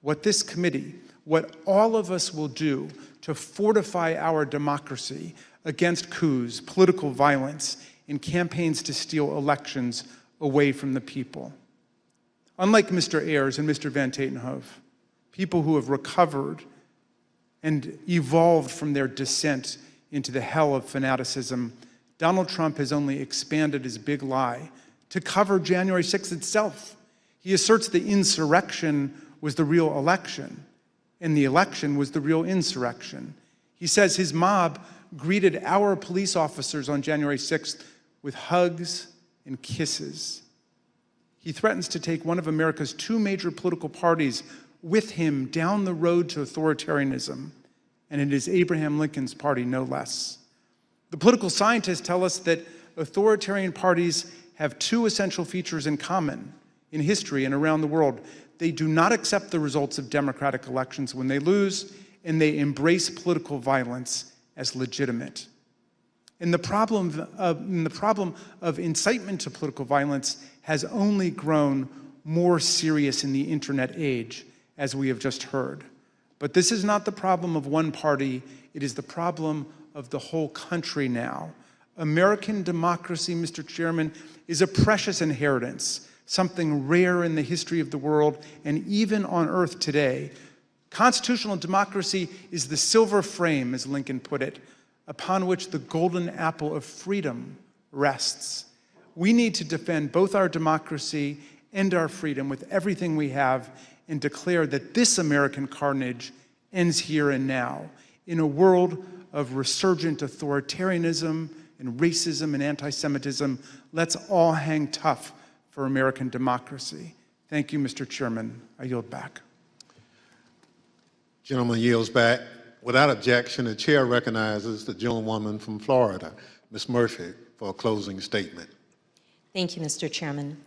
What this committee, what all of us will do to fortify our democracy against coups, political violence, and campaigns to steal elections away from the people. Unlike Mr. Ayers and Mr. Van Tatenhove, people who have recovered and evolved from their descent into the hell of fanaticism, Donald Trump has only expanded his big lie to cover January 6th itself. He asserts the insurrection was the real election, and the election was the real insurrection. He says his mob greeted our police officers on January 6th with hugs and kisses. He threatens to take one of America's two major political parties with him down the road to authoritarianism, and it is Abraham Lincoln's party, no less. The political scientists tell us that authoritarian parties have two essential features in common in history and around the world. They do not accept the results of democratic elections when they lose, and they embrace political violence as legitimate. And the problem of incitement to political violence has only grown more serious in the internet age, as we have just heard. But this is not the problem of one party, it is the problem of the whole country now. American democracy, Mr. Chairman, is a precious inheritance, something rare in the history of the world and even on earth today. Constitutional democracy is the silver frame, as Lincoln put it, upon which the golden apple of freedom rests. We need to defend both our democracy and our freedom with everything we have and declare that this American carnage ends here and now. In a world of resurgent authoritarianism and racism and anti-Semitism, let's all hang tough for American democracy. Thank you, Mr. Chairman. I yield back. Gentleman yields back. Without objection, the chair recognizes the gentlewoman from Florida, Ms. Murphy, for a closing statement. Thank you, Mr. Chairman.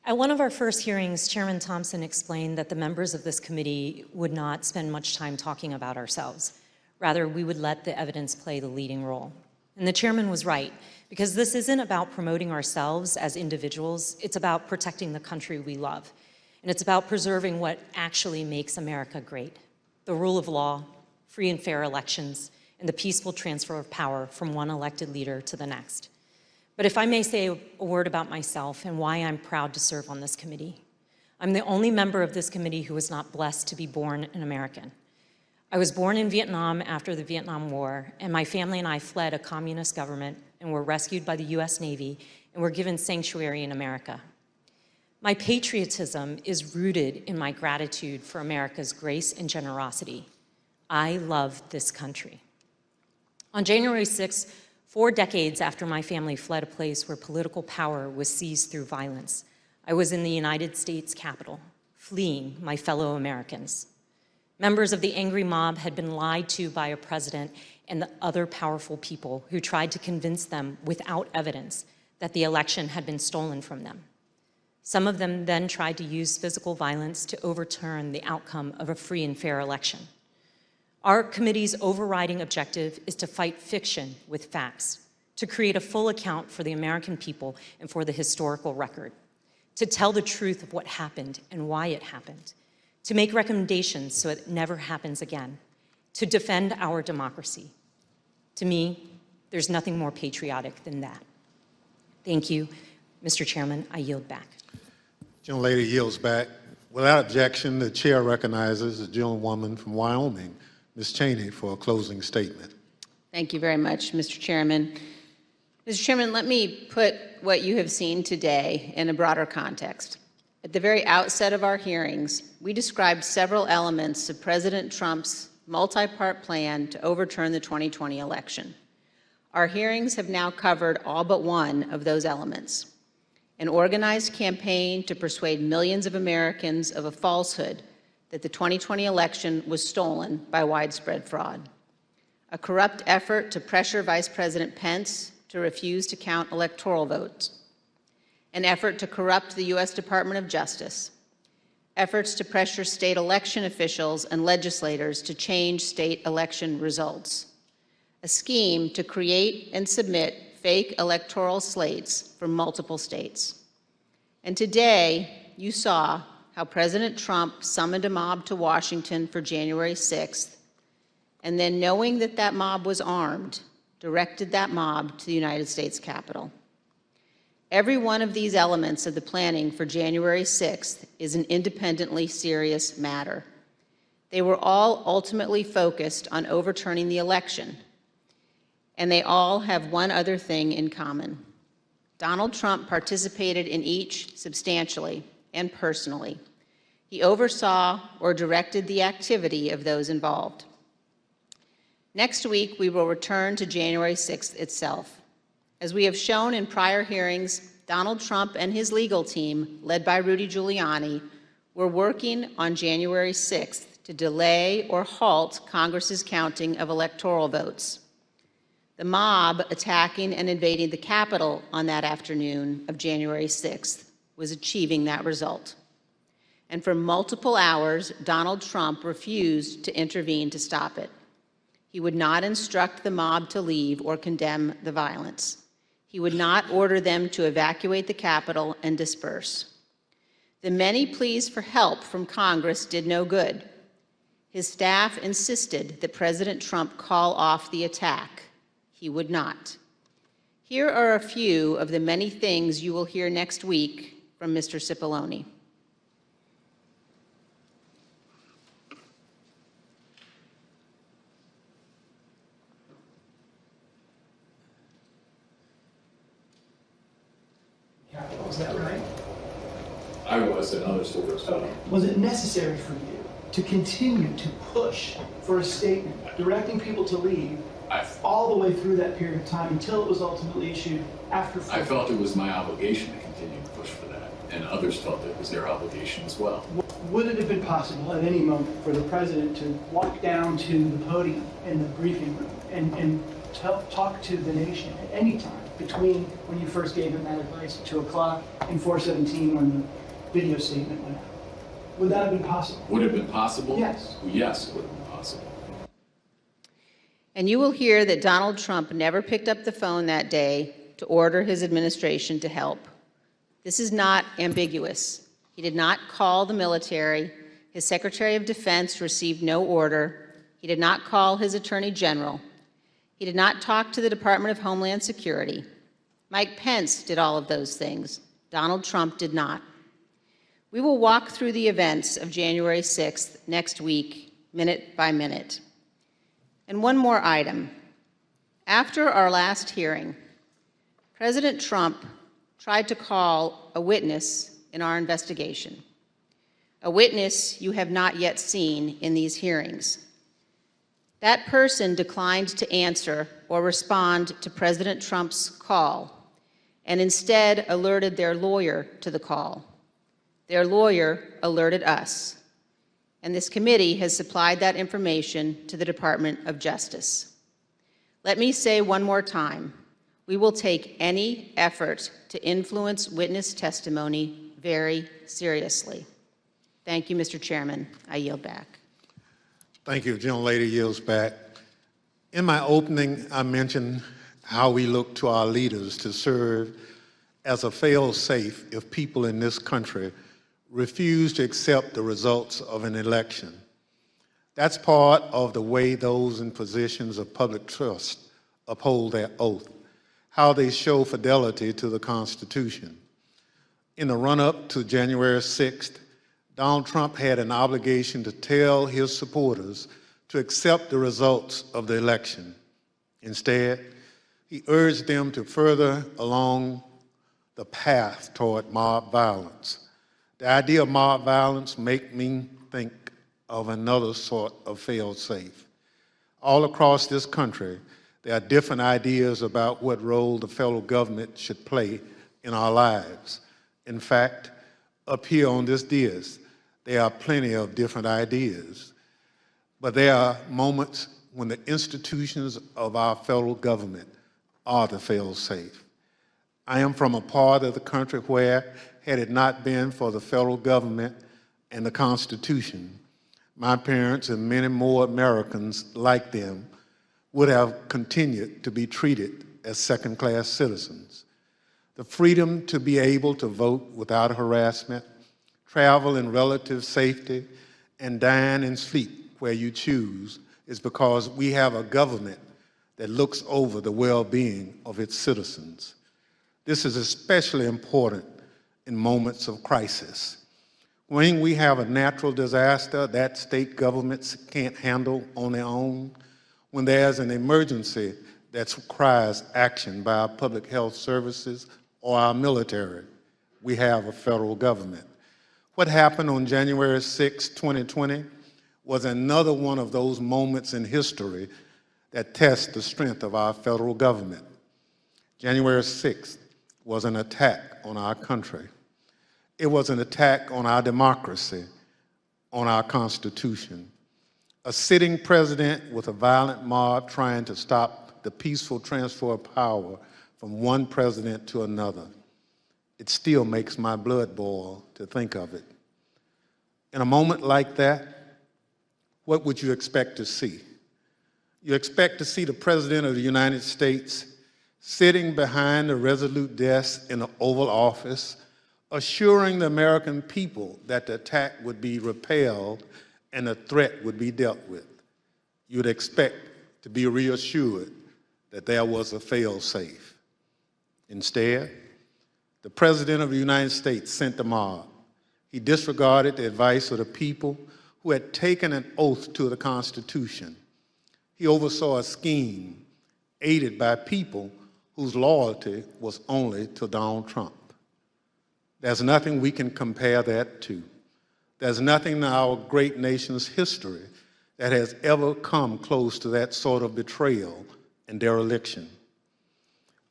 At one of our first hearings, Chairman Thompson explained that the members of this committee would not spend much time talking about ourselves. Rather, we would let the evidence play the leading role. And the chairman was right, because this isn't about promoting ourselves as individuals, it's about protecting the country we love. And it's about preserving what actually makes America great: the rule of law, free and fair elections, and the peaceful transfer of power from one elected leader to the next. But if I may say a word about myself and why I'm proud to serve on this committee. I'm the only member of this committee who was not blessed to be born an American. I was born in Vietnam after the Vietnam War, and my family and I fled a communist government and were rescued by the US Navy and were given sanctuary in America. My patriotism is rooted in my gratitude for America's grace and generosity. I love this country. On January 6th, 4 decades after my family fled a place where political power was seized through violence, I was in the United States Capitol, fleeing my fellow Americans. Members of the angry mob had been lied to by a president and the other powerful people who tried to convince them without evidence that the election had been stolen from them. Some of them then tried to use physical violence to overturn the outcome of a free and fair election. Our committee's overriding objective is to fight fiction with facts, to create a full account for the American people and for the historical record, to tell the truth of what happened and why it happened, to make recommendations so it never happens again, to defend our democracy. To me, there's nothing more patriotic than that. Thank you. Mr. Chairman, I yield back. Gentlelady yields back. Without objection, the chair recognizes the gentlewoman from Wyoming, Ms. Cheney, for a closing statement. Thank you very much, Mr. Chairman. Mr. Chairman, let me put what you have seen today in a broader context. At the very outset of our hearings, we described several elements of President Trump's multi-part plan to overturn the 2020 election. Our hearings have now covered all but one of those elements: an organized campaign to persuade millions of Americans of a falsehood that the 2020 election was stolen by widespread fraud, a corrupt effort to pressure Vice President Pence to refuse to count electoral votes, an effort to corrupt the U.S. Department of Justice, efforts to pressure state election officials and legislators to change state election results, a scheme to create and submit fake electoral slates from multiple states. And today, you saw how President Trump summoned a mob to Washington for January 6th, and then, knowing that that mob was armed, directed that mob to the United States Capitol. Every one of these elements of the planning for January 6th is an independently serious matter. They were all ultimately focused on overturning the election, and they all have one other thing in common. Donald Trump participated in each substantially and personally. He oversaw or directed the activity of those involved. Next week, we will return to January 6th itself. As we have shown in prior hearings, Donald Trump and his legal team, led by Rudy Giuliani, were working on January 6th to delay or halt Congress's counting of electoral votes. The mob attacking and invading the Capitol on that afternoon of January 6th was achieving that result. And for multiple hours, Donald Trump refused to intervene to stop it. He would not instruct the mob to leave or condemn the violence. He would not order them to evacuate the Capitol and disperse. The many pleas for help from Congress did no good. His staff insisted that President Trump call off the attack. He would not. Here are a few of the many things you will hear next week from Mr. Cipollone. Is that right? I was, and others were. Okay. Was it necessary for you to continue to push for a statement directing people to leave all the way through that period of time until it was ultimately issued after? I felt it was my obligation to continue to push for that, and others felt it was their obligation as well. Would it have been possible at any moment for the president to walk down to the podium in the briefing room and talk to the nation at any time between when you first gave him that advice at 2 o'clock and 4:17 when the video statement went out? Would that have been possible? Would it have been possible? Yes. Yes, it would have been possible. And you will hear that Donald Trump never picked up the phone that day to order his administration to help. This is not ambiguous. He did not call the military. His Secretary of Defense received no order. He did not call his Attorney General. He did not talk to the Department of Homeland Security. Mike Pence did all of those things. Donald Trump did not. We will walk through the events of January 6th next week, minute by minute. And one more item. After our last hearing, President Trump tried to call a witness in our investigation, a witness you have not yet seen in these hearings. That person declined to answer or respond to President Trump's call and instead alerted their lawyer to the call. Their lawyer alerted us, and this committee has supplied that information to the Department of Justice. Let me say one more time, we will take any effort to influence witness testimony very seriously. Thank you, Mr. Chairman. I yield back. Thank you. Gentlelady yields back. In my opening, I mentioned how we look to our leaders to serve as a fail-safe if people in this country refuse to accept the results of an election. That's part of the way those in positions of public trust uphold their oath, how they show fidelity to the Constitution. In the run-up to January 6th, Donald Trump had an obligation to tell his supporters to accept the results of the election. Instead, he urged them to further along the path toward mob violence. The idea of mob violence makes me think of another sort of fail-safe. All across this country, there are different ideas about what role the federal government should play in our lives. In fact, up here on this dais, there are plenty of different ideas. But there are moments when the institutions of our federal government are the fail-safe. I am from a part of the country where, had it not been for the federal government and the Constitution, my parents and many more Americans like them would have continued to be treated as second-class citizens. The freedom to be able to vote without harassment, travel in relative safety, and dine and sleep where you choose is because we have a government that looks over the well-being of its citizens. This is especially important in moments of crisis. When we have a natural disaster that state governments can't handle on their own, when there's an emergency that requires action by our public health services or our military, we have a federal government. What happened on January 6, 2020 was another one of those moments in history that test the strength of our federal government. January 6th was an attack on our country. It was an attack on our democracy, on our Constitution. A sitting president with a violent mob trying to stop the peaceful transfer of power from one president to another. It still makes my blood boil to think of it. In a moment like that, what would you expect to see? You expect to see the President of the United States sitting behind a resolute desk in the Oval Office, assuring the American people that the attack would be repelled and the threat would be dealt with. You'd expect to be reassured that there was a fail-safe. Instead, the President of the United States sent the mob. He disregarded the advice of the people who had taken an oath to the Constitution. He oversaw a scheme aided by people whose loyalty was only to Donald Trump. There's nothing we can compare that to. There's nothing in our great nation's history that has ever come close to that sort of betrayal and dereliction.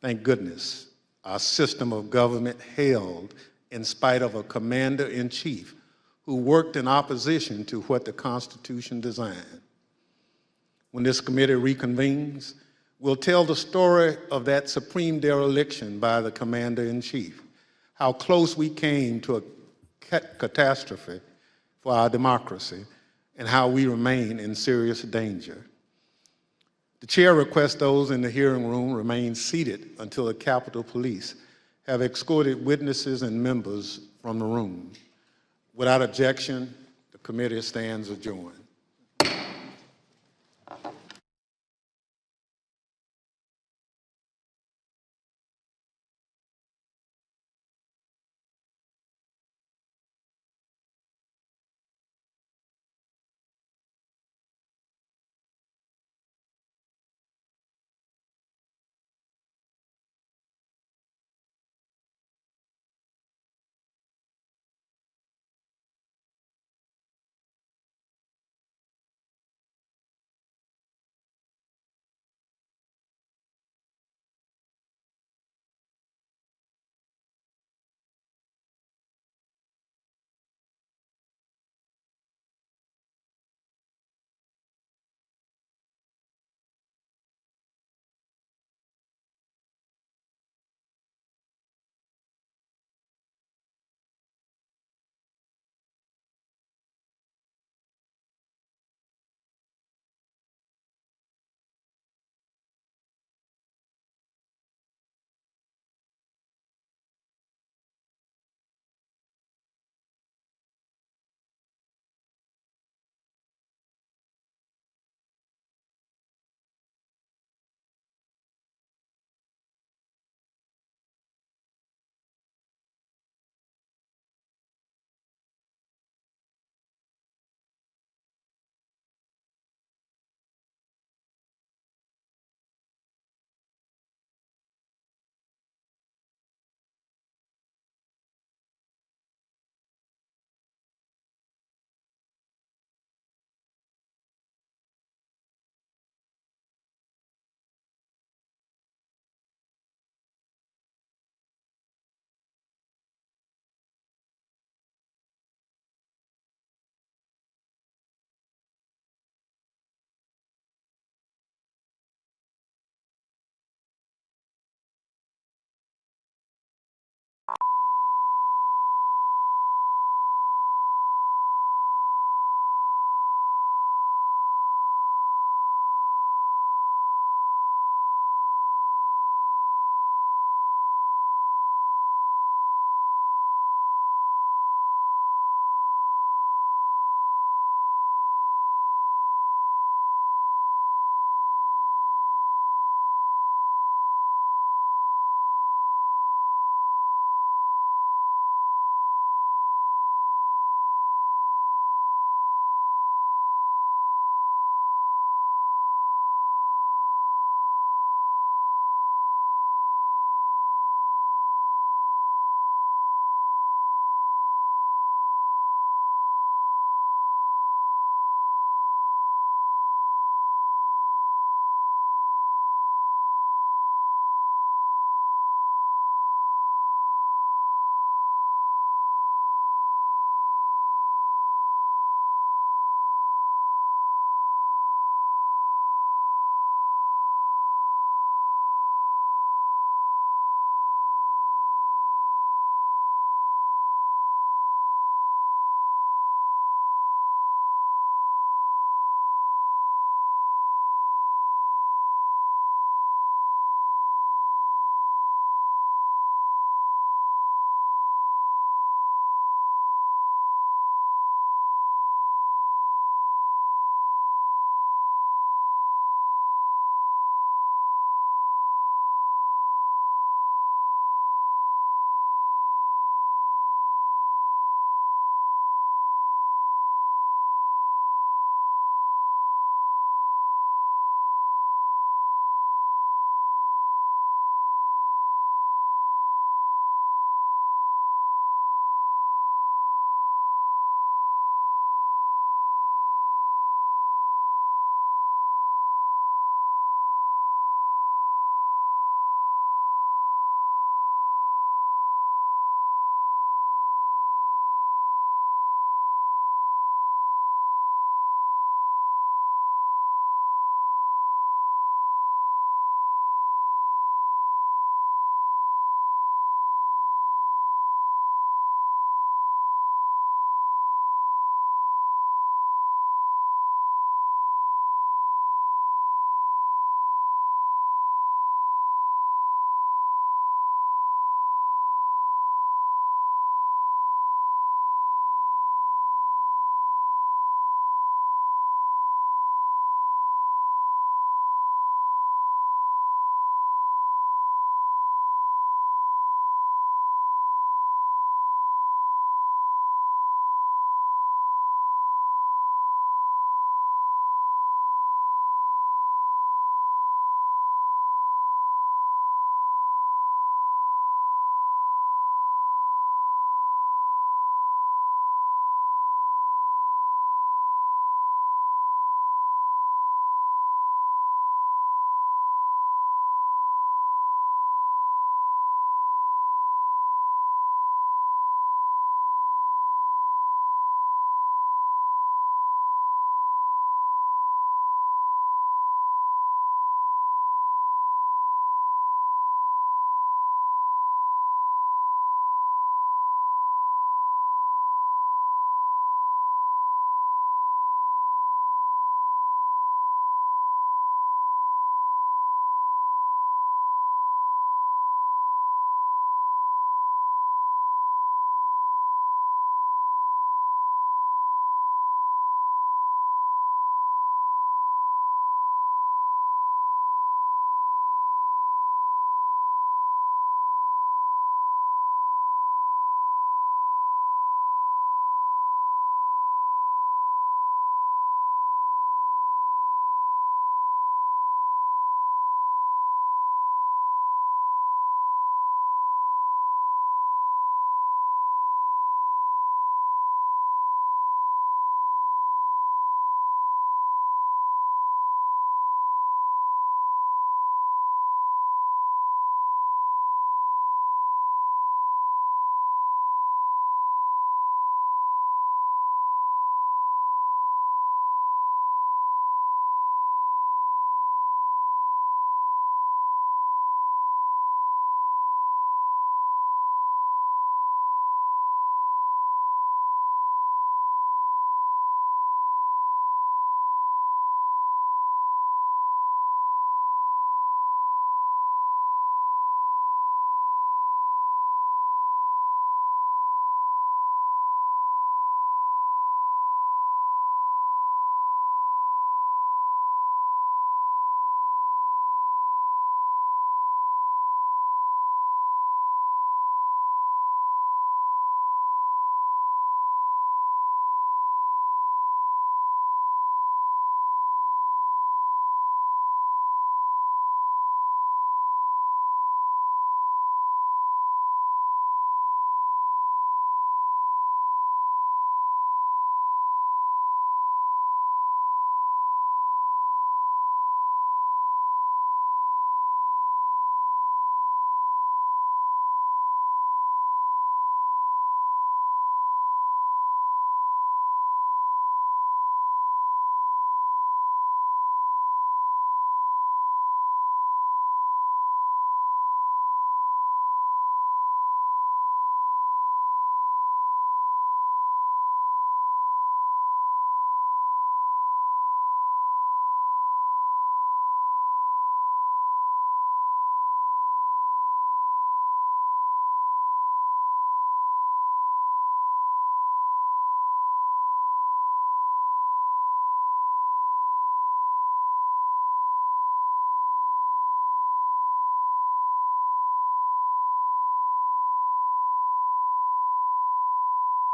Thank goodness our system of government held in spite of a commander-in-chief who worked in opposition to what the Constitution designed. When this committee reconvenes, we'll tell the story of that supreme dereliction by the commander-in-chief, how close we came to a catastrophe for our democracy, and how we remain in serious danger. The chair requests those in the hearing room remain seated until the Capitol Police have escorted witnesses and members from the room. Without objection, the committee stands adjourned.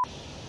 of